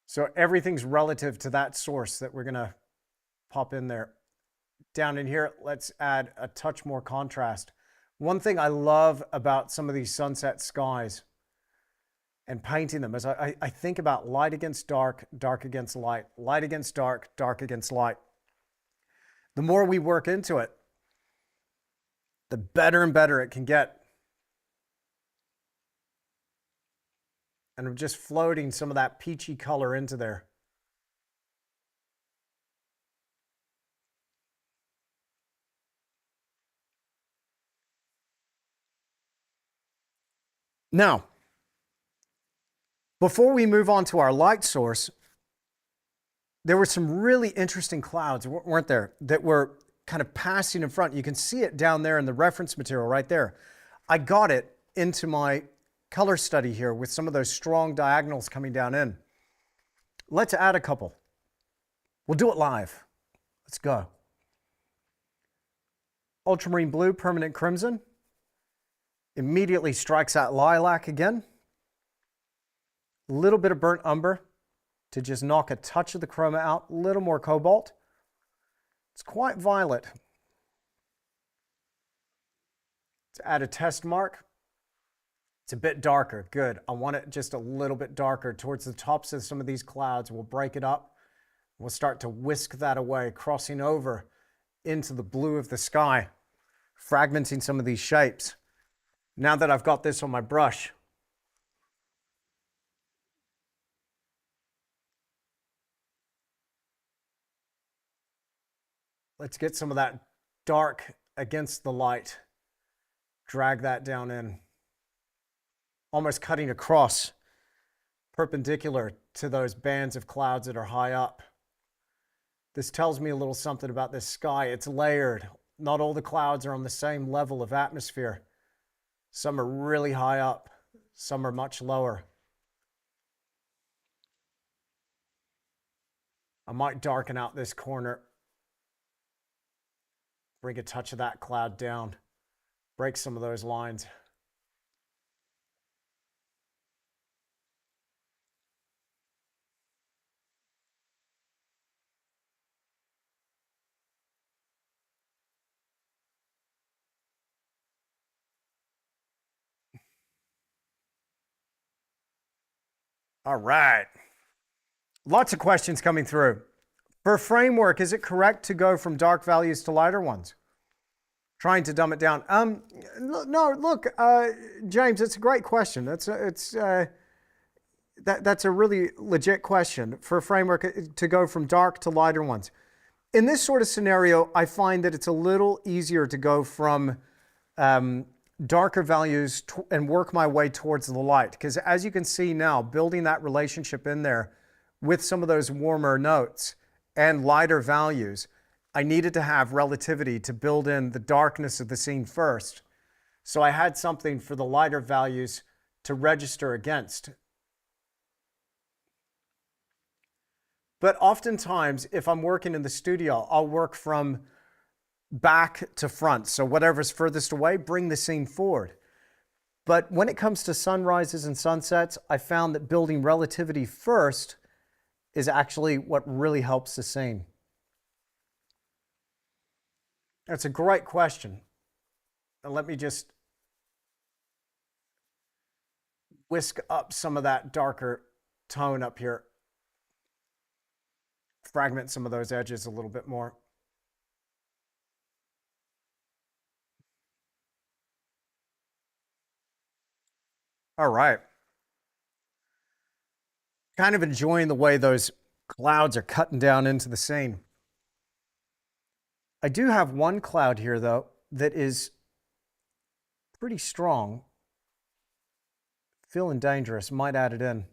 A: So everything's relative to that source that we're going to pop in there. Down in here, let's add a touch more contrast. One thing I love about some of these sunset skies and painting them is I think about light against dark, dark against light, light against dark, dark against light. The more we work into it, the better and better it can get. And I'm just floating some of that peachy color into there. Now, before we move on to our light source, there were some really interesting clouds, weren't there, that were kind of passing in front. You can see it down there in the reference material right there. I got it into my color study here with some of those strong diagonals coming down in. Let's add a couple. We'll do it live. Let's go. Ultramarine blue, permanent crimson. Immediately strikes out lilac again. A little bit of burnt umber to just knock a touch of the chroma out. A little more cobalt. It's quite violet. Let's add a test mark. It's a bit darker. Good. I want it just a little bit darker towards the tops of some of these clouds. We'll break it up. We'll start to whisk that away, crossing over into the blue of the sky, fragmenting some of these shapes. Now that I've got this on my brush, let's get some of that dark against the light. Drag that down in. Almost cutting across, perpendicular to those bands of clouds that are high up. This tells me a little something about this sky. It's layered. Not all the clouds are on the same level of atmosphere. Some are really high up, some are much lower. I might darken out this corner. Bring a touch of that cloud down. Break some of those lines. All right. Lots of questions coming through. For framework, is it correct to go from dark values to lighter ones? Trying to dumb it down. No, look, James, it's a great question. That's a really legit question for a framework to go from dark to lighter ones. In this sort of scenario, I find that it's a little easier to go from darker values and work my way towards the light. Because as you can see now, building that relationship in there with some of those warmer notes and lighter values, I needed to have relativity to build in the darkness of the scene first. So I had something for the lighter values to register against. But oftentimes, if I'm working in the studio, I'll work from back to front. So whatever's furthest away, bring the scene forward. But when it comes to sunrises and sunsets, I found that building relativity first is actually what really helps the scene. That's a great question. And let me just whisk up some of that darker tone up here. Fragment some of those edges a little bit more. All right. Kind of enjoying the way those clouds are cutting down into the scene. I do have one cloud here, though, that is pretty strong. Feeling dangerous. Might add it in.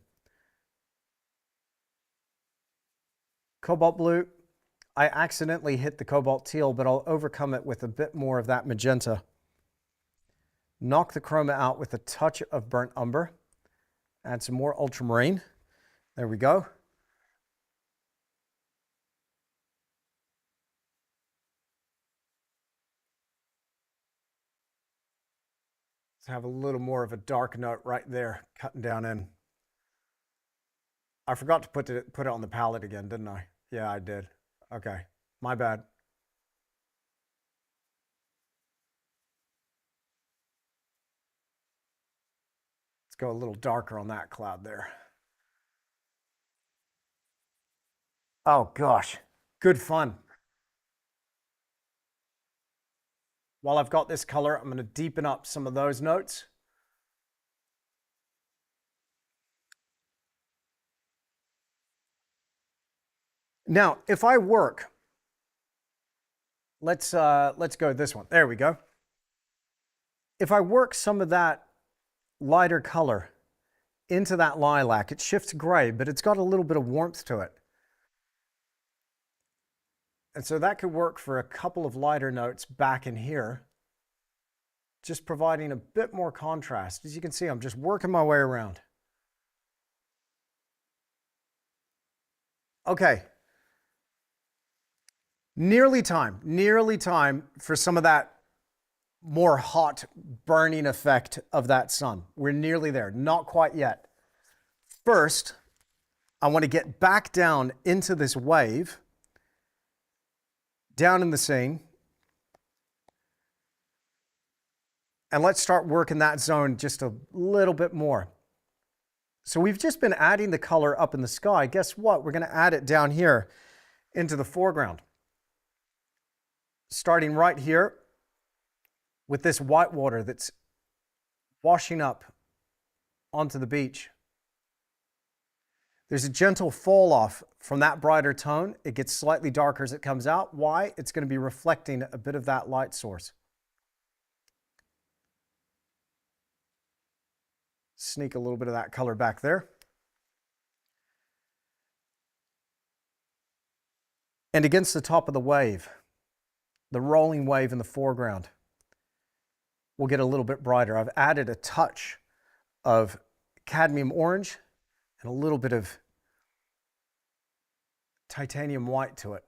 A: Cobalt blue. I accidentally hit the cobalt teal, but I'll overcome it with a bit more of that magenta. Knock the chroma out with a touch of burnt umber. Add some more ultramarine. There we go. Let's have a little more of a dark note right there, cutting down in. I forgot to put it on the palette again, didn't I? Yeah, I did. Okay, my bad. Let's go a little darker on that cloud there. Oh gosh, good fun. While I've got this color, I'm going to deepen up some of those notes. Now, if I work, let's go this one. There we go. If I work some of that lighter color into that lilac, it shifts gray, but it's got a little bit of warmth to it. And so that could work for a couple of lighter notes back in here, just providing a bit more contrast. As you can see, I'm just working my way around. Okay. Nearly time for some of that more hot burning effect of that sun. We're nearly there, not quite yet. First, I want to get back down into this wave, down in the scene. And let's start working that zone just a little bit more. So we've just been adding the color up in the sky. Guess what? We're going to add it down here into the foreground. Starting right here with this white water that's washing up onto the beach. There's a gentle fall off from that brighter tone. It gets slightly darker as it comes out. Why? It's going to be reflecting a bit of that light source. Sneak a little bit of that color back there. And against the top of the wave, the rolling wave in the foreground will get a little bit brighter. I've added a touch of cadmium orange and a little bit of titanium white to it.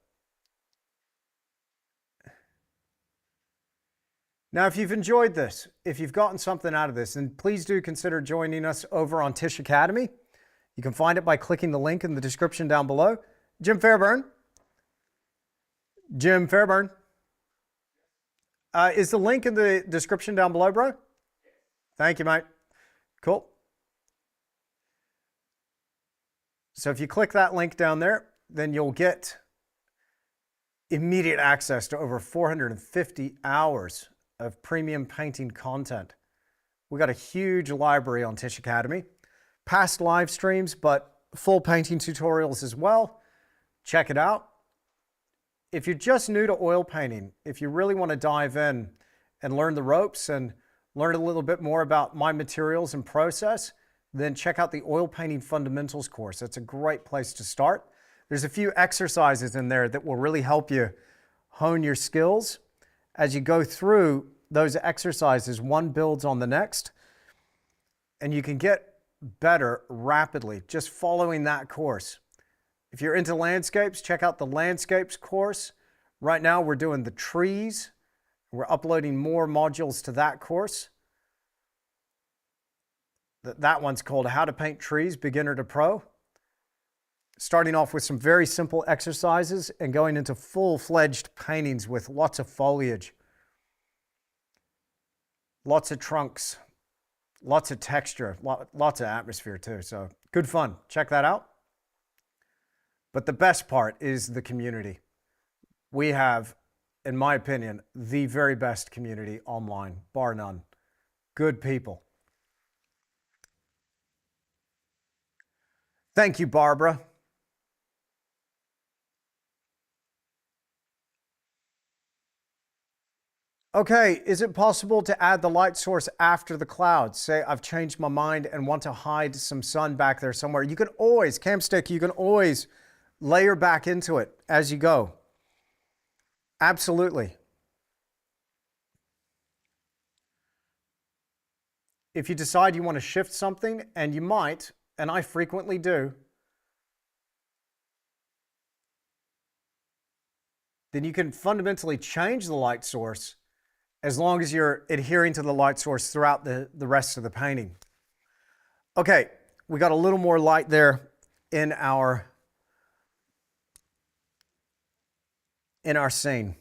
A: Now, if you've enjoyed this, if you've gotten something out of this, then please do consider joining us over on Tisch Academy. You can find it by clicking the link in the description down below. Jim Fairburn. Is the link in the description down below, bro? Thank you, mate. Cool. So if you click that link down there, then you'll get immediate access to over 450 hours of premium painting content. We got a huge library on Tisch Academy, past live streams, but full painting tutorials as well. Check it out. If you're just new to oil painting, if you really want to dive in and learn the ropes and learn a little bit more about my materials and process, then check out the Oil Painting Fundamentals course. That's a great place to start. There's a few exercises in there that will really help you hone your skills. As you go through those exercises, one builds on the next, and you can get better rapidly just following that course. If you're into landscapes, check out the landscapes course. Right now we're doing the trees. We're uploading more modules to that course. That one's called How to Paint Trees, Beginner to Pro. Starting off with some very simple exercises and going into full-fledged paintings with lots of foliage, lots of trunks, lots of texture, lots of atmosphere too. So good fun. Check that out. But the best part is the community. We have, in my opinion, the very best community online, bar none. Good people. Thank you, Barbara. Okay, is it possible to add the light source after the clouds? Say I've changed my mind and want to hide some sun back there somewhere. You can always, Camstick, you can always layer back into it as you go. Absolutely. If you decide you want to shift something, and you might, and I frequently do, then you can fundamentally change the light source as long as you're adhering to the light source throughout the rest of the painting. Okay, we got a little more light there in our scene,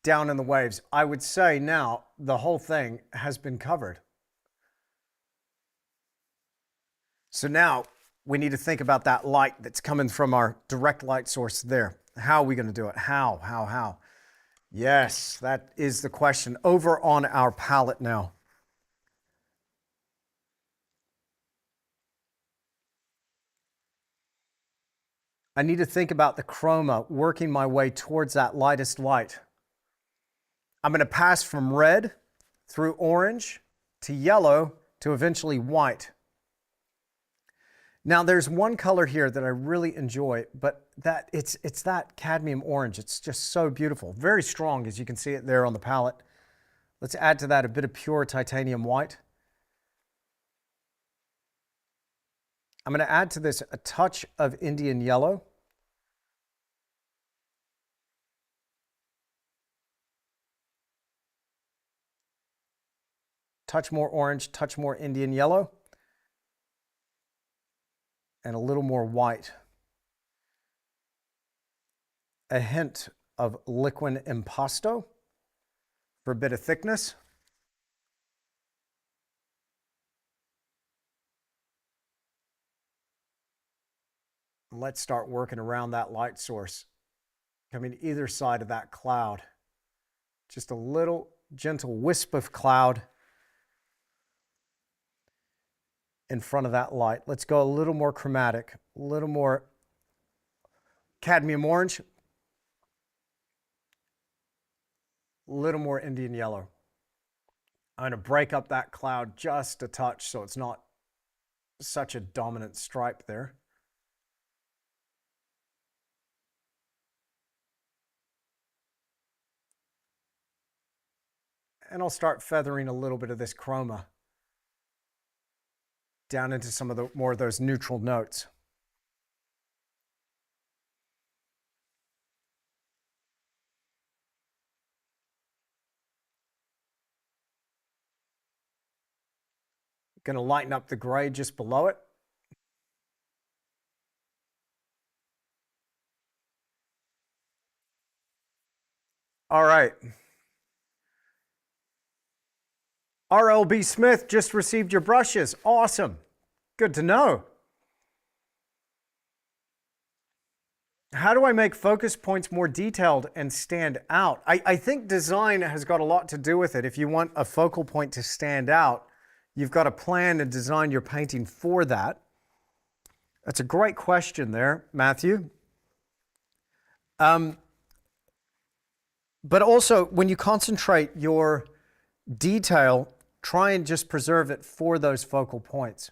A: down in the waves. I would say now the whole thing has been covered. So now we need to think about that light that's coming from our direct light source there. How are we going to do it? How? Yes, that is the question. Over on our palette now. I need to think about the chroma, working my way towards that lightest light. I'm going to pass from red through orange to yellow to eventually white. Now there's one color here that I really enjoy, but it's that cadmium orange. It's just so beautiful. Very strong, as you can see it there on the palette. Let's add to that a bit of pure titanium white. I'm going to add to this a touch of Indian yellow. Touch more orange, touch more Indian yellow. And a little more white. A hint of liquid impasto for a bit of thickness. Let's start working around that light source, coming either side of that cloud. Just a little gentle wisp of cloud in front of that light. Let's go a little more chromatic, a little more cadmium orange, a little more Indian yellow. I'm going to break up that cloud just a touch so it's not such a dominant stripe there. And I'll start feathering a little bit of this chroma down into some of the more of those neutral notes. Going to lighten up the gray just below it. All right. RLB Smith just received your brushes. Awesome. Good to know. How do I make focus points more detailed and stand out? I think design has got a lot to do with it. If you want a focal point to stand out, you've got to plan and design your painting for that. That's a great question there, Matthew. But also, when you concentrate your detail, try and just preserve it for those focal points.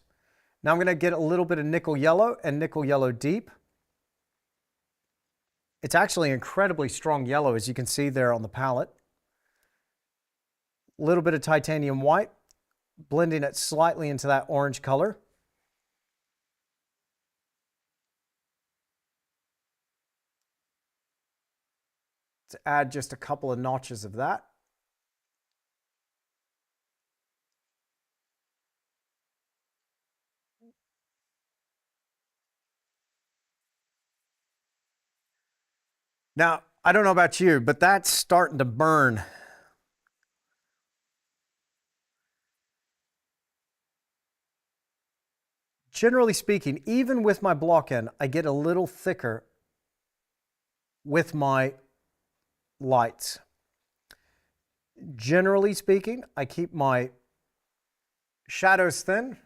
A: Now I'm going to get a little bit of nickel yellow and nickel yellow deep. It's actually incredibly strong yellow, as you can see there on the palette. A little bit of titanium white, blending it slightly into that orange color. To add just a couple of notches of that. Now, I don't know about you, but that's starting to burn. Generally speaking, even with my block end, I get a little thicker with my lights. Generally speaking, I keep my shadows thin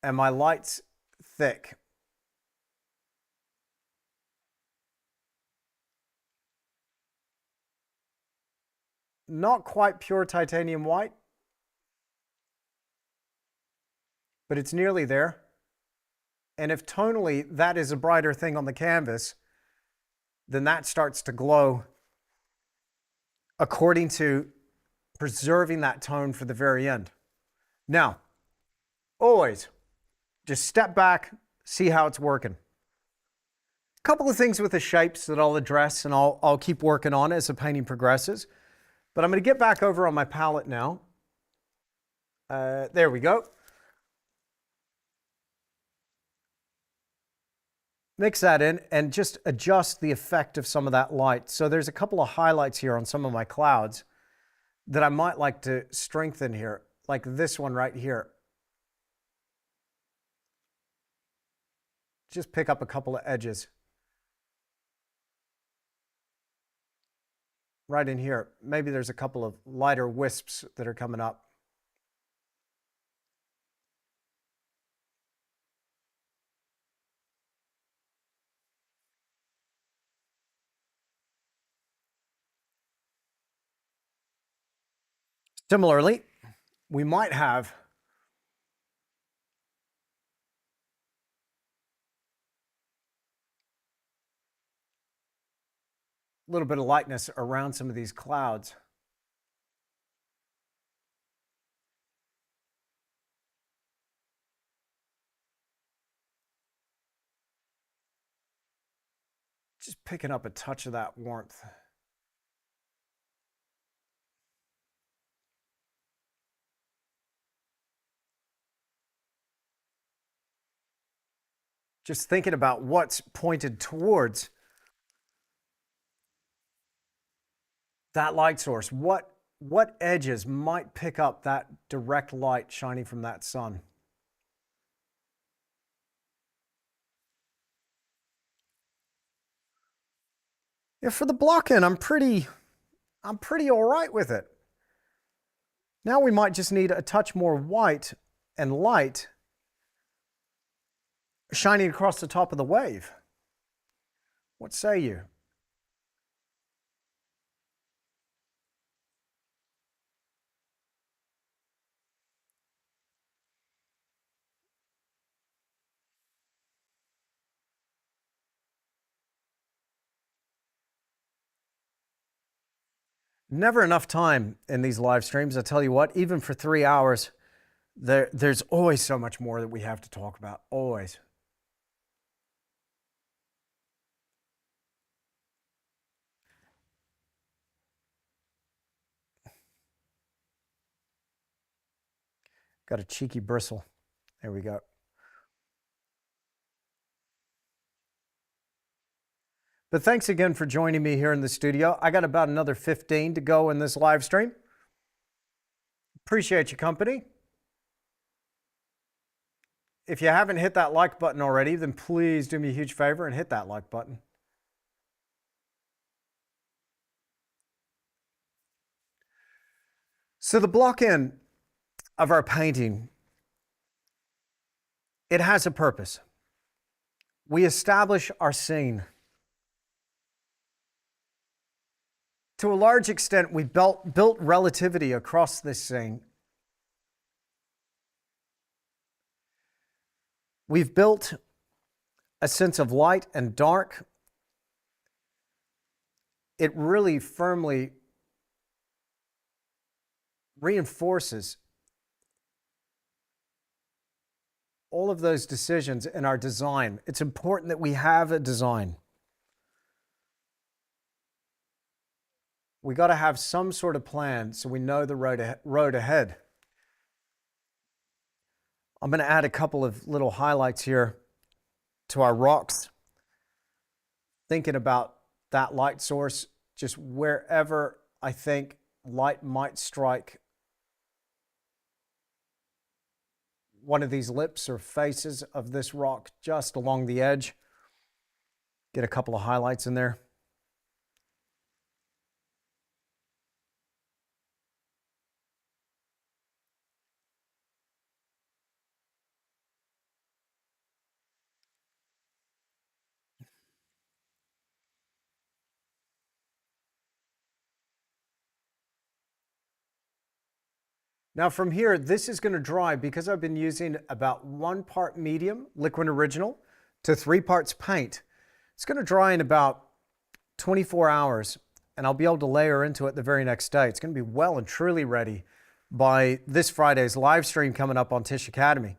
A: and my lights thick. Not quite pure titanium white, but it's nearly there. And if tonally that is a brighter thing on the canvas, then that starts to glow according to preserving that tone for the very end. Now, always just step back, see how it's working. A couple of things with the shapes that I'll address and I'll keep working on as the painting progresses. But I'm going to get back over on my palette now. There we go. Mix that in and just adjust the effect of some of that light. So there's a couple of highlights here on some of my clouds that I might like to strengthen here, like this one right here. Just pick up a couple of edges. Right in here. Maybe there's a couple of lighter wisps that are coming up. Similarly, we might have a little bit of lightness around some of these clouds. Just picking up a touch of that warmth. Just thinking about what's pointed towards that light source. What edges might pick up that direct light shining from that sun? Yeah, for the block end, I'm pretty all right with it. Now we might just need a touch more white and light shining across the top of the wave. What say you? Never enough time in these live streams. I tell you what, even for 3 hours, there's always so much more that we have to talk about. Always. Got a cheeky bristle. There we go. But thanks again for joining me here in the studio. I got about another 15 to go in this live stream. Appreciate your company. If you haven't hit that like button already, then please do me a huge favor and hit that like button. So the block end of our painting, it has a purpose. We establish our scene. To a large extent, we built relativity across this scene. We've built a sense of light and dark. It really firmly reinforces all of those decisions in our design. It's important that we have a design. We got to have some sort of plan so we know the road ahead. I'm going to add a couple of little highlights here to our rocks. Thinking about that light source, just wherever I think light might strike one of these lips or faces of this rock just along the edge. Get a couple of highlights in there. Now from here, this is going to dry because I've been using about 1 part medium, liquid original, to 3 parts paint. It's going to dry in about 24 hours, and I'll be able to layer into it the very next day. It's going to be well and truly ready by this Friday's live stream coming up on Tisch Academy.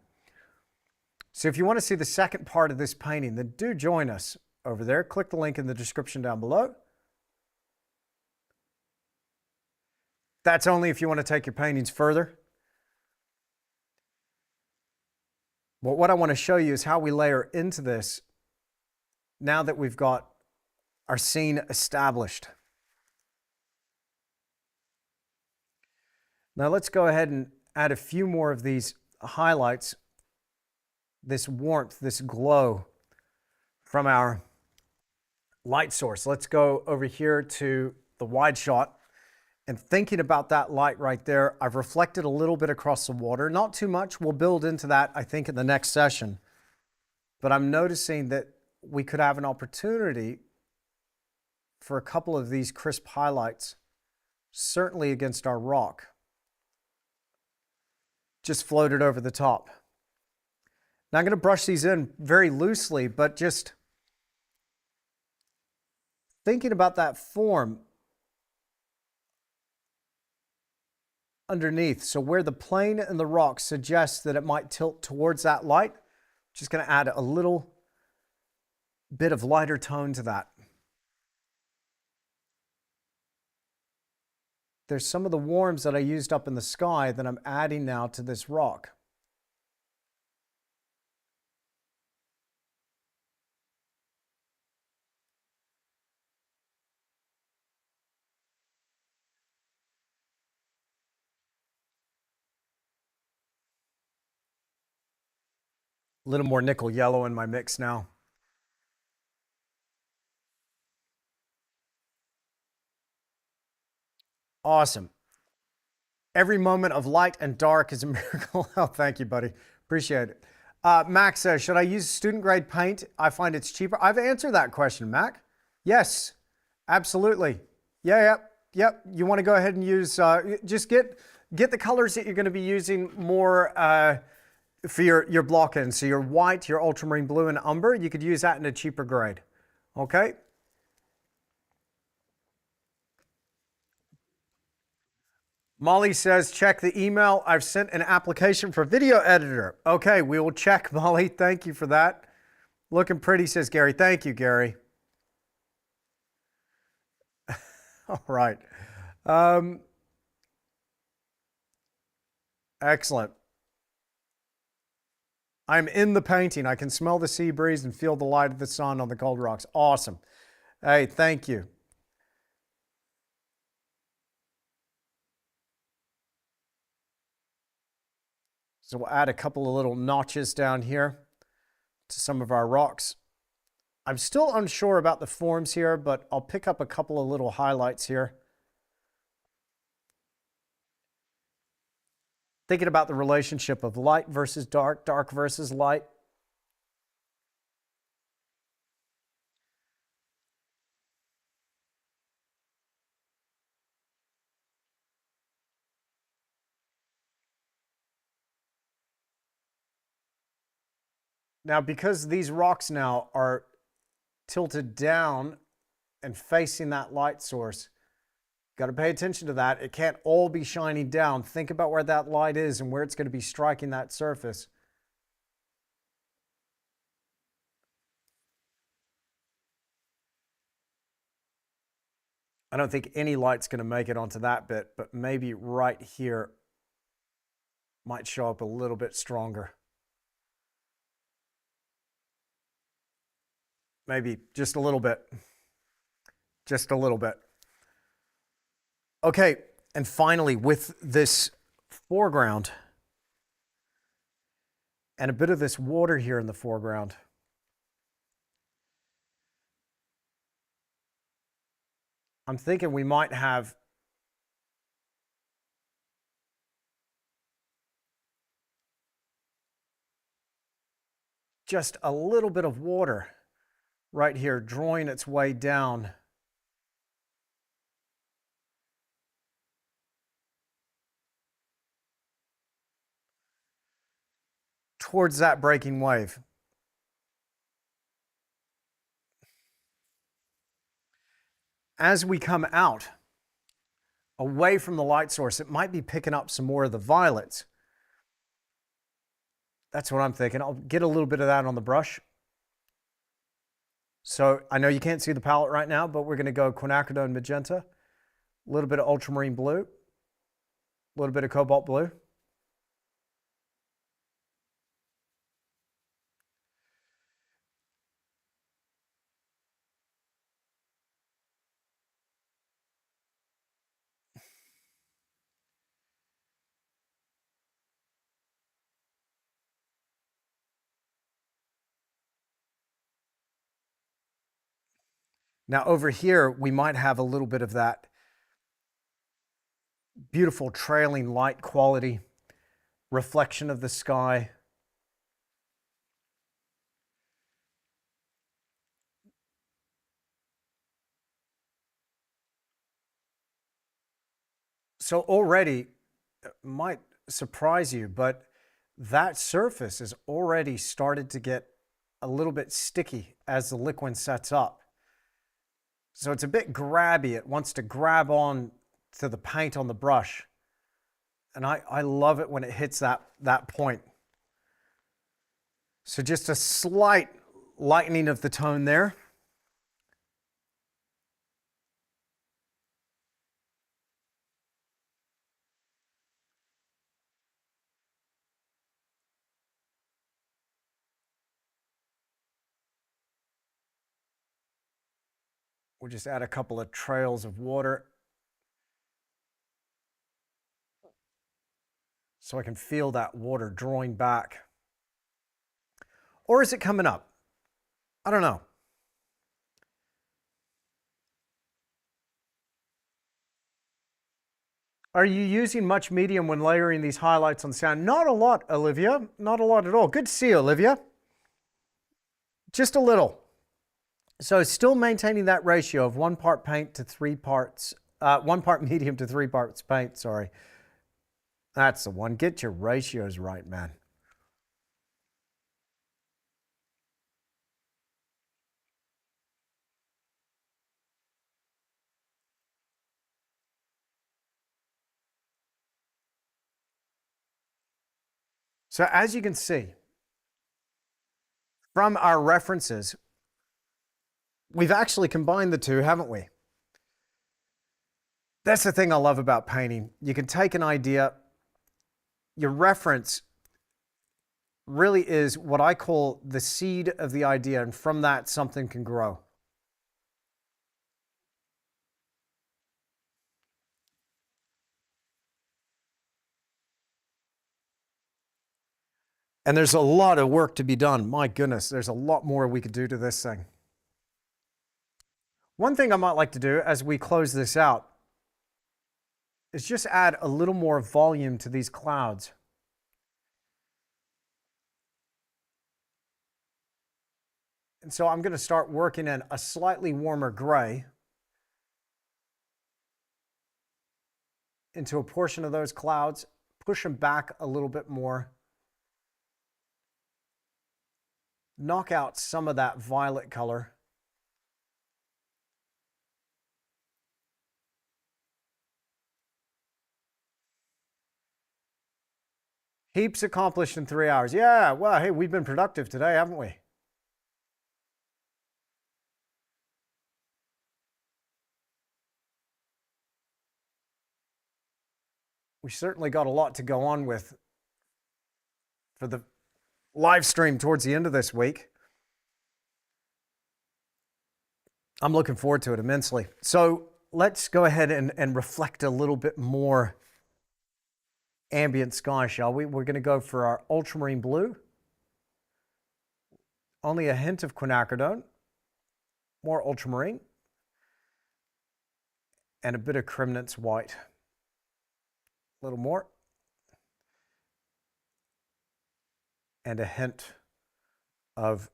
A: So if you want to see the second part of this painting, then do join us over there. Click the link in the description down below. That's only if you want to take your paintings further. But what I want to show you is how we layer into this now that we've got our scene established. Now let's go ahead and add a few more of these highlights, this warmth, this glow from our light source. Let's go over here to the wide shot. And thinking about that light right there, I've reflected a little bit across the water. Not too much. We'll build into that, I think, in the next session. But I'm noticing that we could have an opportunity for a couple of these crisp highlights, certainly against our rock. Just floated over the top. Now I'm going to brush these in very loosely, but just thinking about that form underneath. So where the plane and the rock suggests that it might tilt towards that light, just going to add a little bit of lighter tone to that. There's some of the warms that I used up in the sky that I'm adding now to this rock. A little more nickel yellow in my mix now. Awesome. Every moment of light and dark is a miracle. Oh, thank you, buddy. Appreciate it. Mac says, should I use student grade paint? I find it's cheaper. I've answered that question, Mac. Yes, absolutely. Yep. You want to go ahead and use, just get the colors that you're going to be using more for your block end. So your white, your ultramarine blue, and umber, you could use that in a cheaper grade. Okay? Molly says, check the email. I've sent an application for video editor. Okay, we will check, Molly. Thank you for that. Looking pretty, says Gary. Thank you, Gary. All right. Excellent. I'm in the painting. I can smell the sea breeze and feel the light of the sun on the cold rocks. Awesome. Hey, thank you. So we'll add a couple of little notches down here to some of our rocks. I'm still unsure about the forms here, but I'll pick up a couple of little highlights here. Thinking about the relationship of light versus dark, dark versus light. Now, because these rocks now are tilted down and facing that light source, got to pay attention to that. It can't all be shining down. Think about where that light is and where it's going to be striking that surface. I don't think any light's going to make it onto that bit, but maybe right here might show up a little bit stronger. Maybe just a little bit. Just a little bit. Okay, and finally, with this foreground and a bit of this water here in the foreground, I'm thinking we might have just a little bit of water right here drawing its way down towards that breaking wave. As we come out away from the light source, it might be picking up some more of the violets. That's what I'm thinking. I'll get a little bit of that on the brush. So I know you can't see the palette right now, but we're going to go quinacridone magenta, a little bit of ultramarine blue, a little bit of cobalt blue. Now over here, we might have a little bit of that beautiful trailing light quality, reflection of the sky. So already, it might surprise you, but that surface has already started to get a little bit sticky as the liquid sets up. So it's a bit grabby. It wants to grab on to the paint on the brush. And I love it when it hits that point. So just a slight lightening of the tone there. We'll just add a couple of trails of water so I can feel that water drawing back. Or is it coming up? I don't know. Are you using much medium when layering these highlights on sound? Not a lot, Olivia. Not a lot at all. Good to see you, Olivia. Just a little. So still maintaining that ratio of 1 part paint to 3 parts, 1 part medium to 3 parts paint, sorry. That's the one. Get your ratios right, man. So as you can see, from our references, we've actually combined the two, haven't we? That's the thing I love about painting. You can take an idea, your reference really is what I call the seed of the idea, and from that something can grow. And there's a lot of work to be done. My goodness, there's a lot more we could do to this thing. One thing I might like to do as we close this out is just add a little more volume to these clouds. And so I'm going to start working in a slightly warmer gray into a portion of those clouds, push them back a little bit more, knock out some of that violet color. Heaps accomplished in 3 hours. Yeah, well, hey, we've been productive today, haven't we? We certainly got a lot to go on with for the live stream towards the end of this week. I'm looking forward to it immensely. So let's go ahead and reflect a little bit more ambient sky, shall we? We're going to go for our ultramarine blue. Only a hint of quinacridone, more ultramarine, and a bit of Cremnitz white. A little more. And a hint of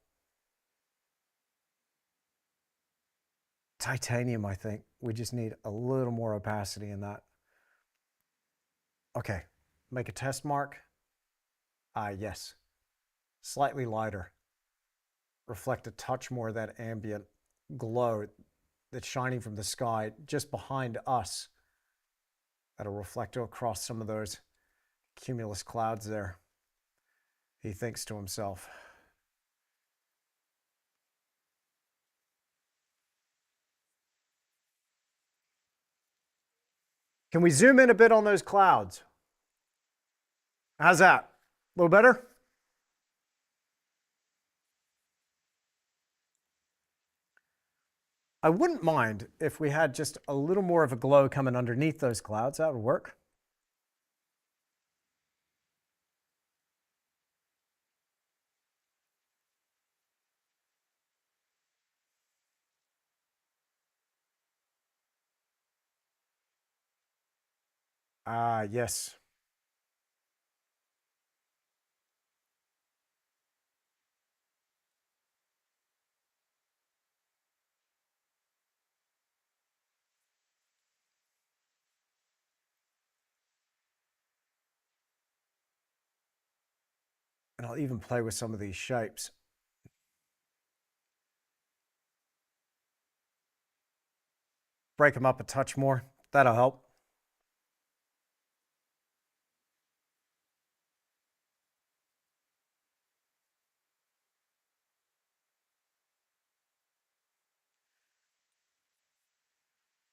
A: titanium, I think. We just need a little more opacity in that. Okay, make a test mark. Yes, slightly lighter. Reflect a touch more of that ambient glow that's shining from the sky just behind us. That'll reflect across some of those cumulus clouds there. He thinks to himself. Can we zoom in a bit on those clouds? How's that? A little better? I wouldn't mind if we had just a little more of a glow coming underneath those clouds. That would work. Yes. And I'll even play with some of these shapes. Break them up a touch more. That'll help.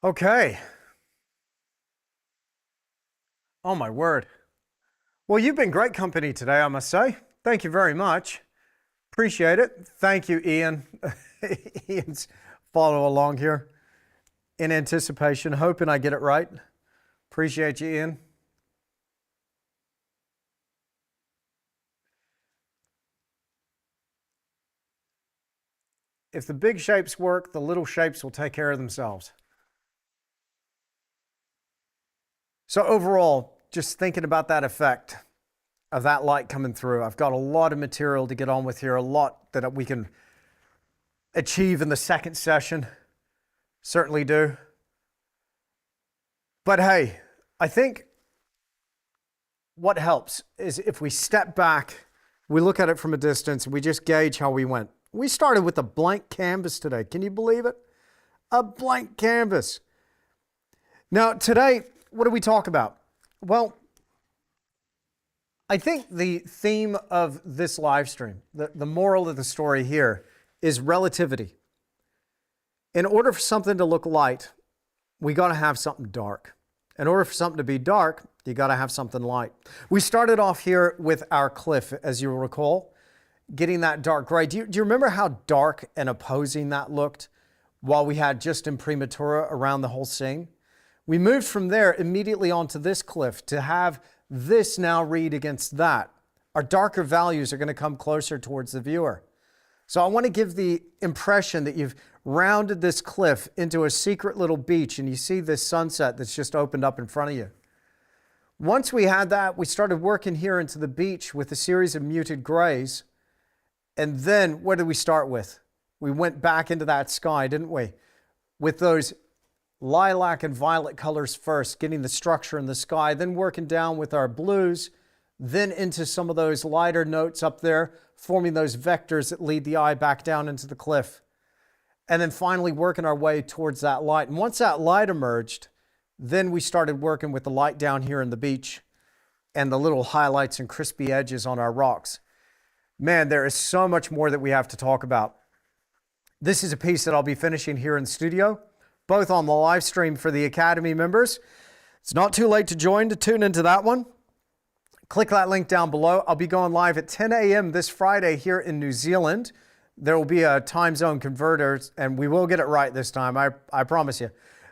A: Okay. Oh my word. Well, you've been great company today, I must say. Thank you very much. Appreciate it. Thank you, Ian. Ian's follow along here in anticipation, hoping I get it right. Appreciate you, Ian. If the big shapes work, the little shapes will take care of themselves. So overall, just thinking about that effect of that light coming through, I've got a lot of material to get on with here, a lot that we can achieve in the second session. Certainly do. But hey, I think what helps is if we step back, we look at it from a distance, we just gauge how we went. We started with a blank canvas today. Can you believe it? A blank canvas. Now, today, what do we talk about? Well, I think the theme of this live stream, the moral of the story here, is relativity. In order for something to look light, we got to have something dark. In order for something to be dark, you got to have something light. We started off here with our cliff, as you'll recall, getting that dark gray. Do you remember how dark and opposing that looked while we had just imprimatura around the whole scene? We moved from there immediately onto this cliff to have this now read against that. our darker values are going to come closer towards the viewer. So I want to give the impression that you've rounded this cliff into a secret little beach and you see this sunset that's just opened up in front of you. Once we had that, we started working here into the beach with a series of muted grays. And then what did we start with? We went back into that sky, didn't we? With those lilac and violet colors first, getting the structure in the sky, then working down with our blues, then into some of those lighter notes up there, forming those vectors that lead the eye back down into the cliff. And then finally working our way towards that light. And once that light emerged, then we started working with the light down here in the beach and the little highlights and crispy edges on our rocks. Man, there is so much more that we have to talk about. This is a piece that I'll be finishing here in the studio, both on the live stream for the Academy members. It's not too late to join to tune into that one. Click that link down below. I'll be going live at 10 a.m. this Friday here in New Zealand. There will be a time zone converter, and we will get it right this time, I promise you.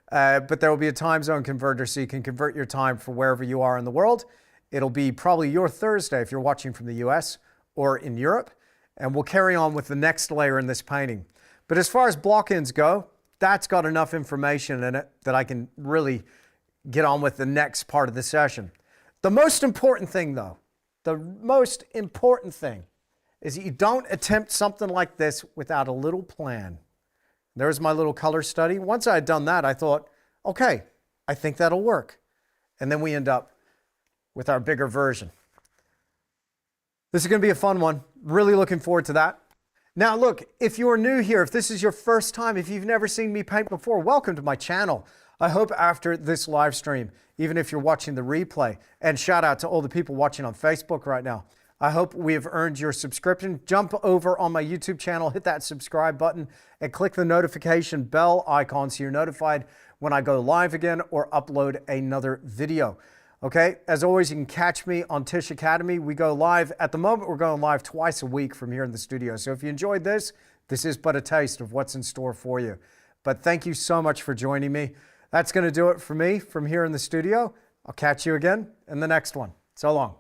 A: But there will be a time zone converter so you can convert your time for wherever you are in the world. It'll be probably your Thursday if you're watching from the US or in Europe. And we'll carry on with the next layer in this painting. But as far as block-ins go, that's got enough information in it that I can really get on with the next part of the session. The most important thing though, the most important thing is that you don't attempt something like this without a little plan. There's my little color study. Once I had done that, I thought, okay, I think that'll work. And then we end up with our bigger version. This is going to be a fun one. Really looking forward to that. Now look, if you're new here, if this is your first time, if you've never seen me paint before, welcome to my channel. I hope after this live stream, even if you're watching the replay, and shout out to all the people watching on Facebook right now, I hope we have earned your subscription. Jump over on my YouTube channel, hit that subscribe button, and click the notification bell icon so you're notified when I go live again or upload another video. Okay, as always, you can catch me on Tisch Academy. We go live, at the moment, we're going live twice a week from here in the studio. So if you enjoyed this, this is but a taste of what's in store for you. But thank you so much for joining me. That's going to do it for me from here in the studio. I'll catch you again in the next one. So long.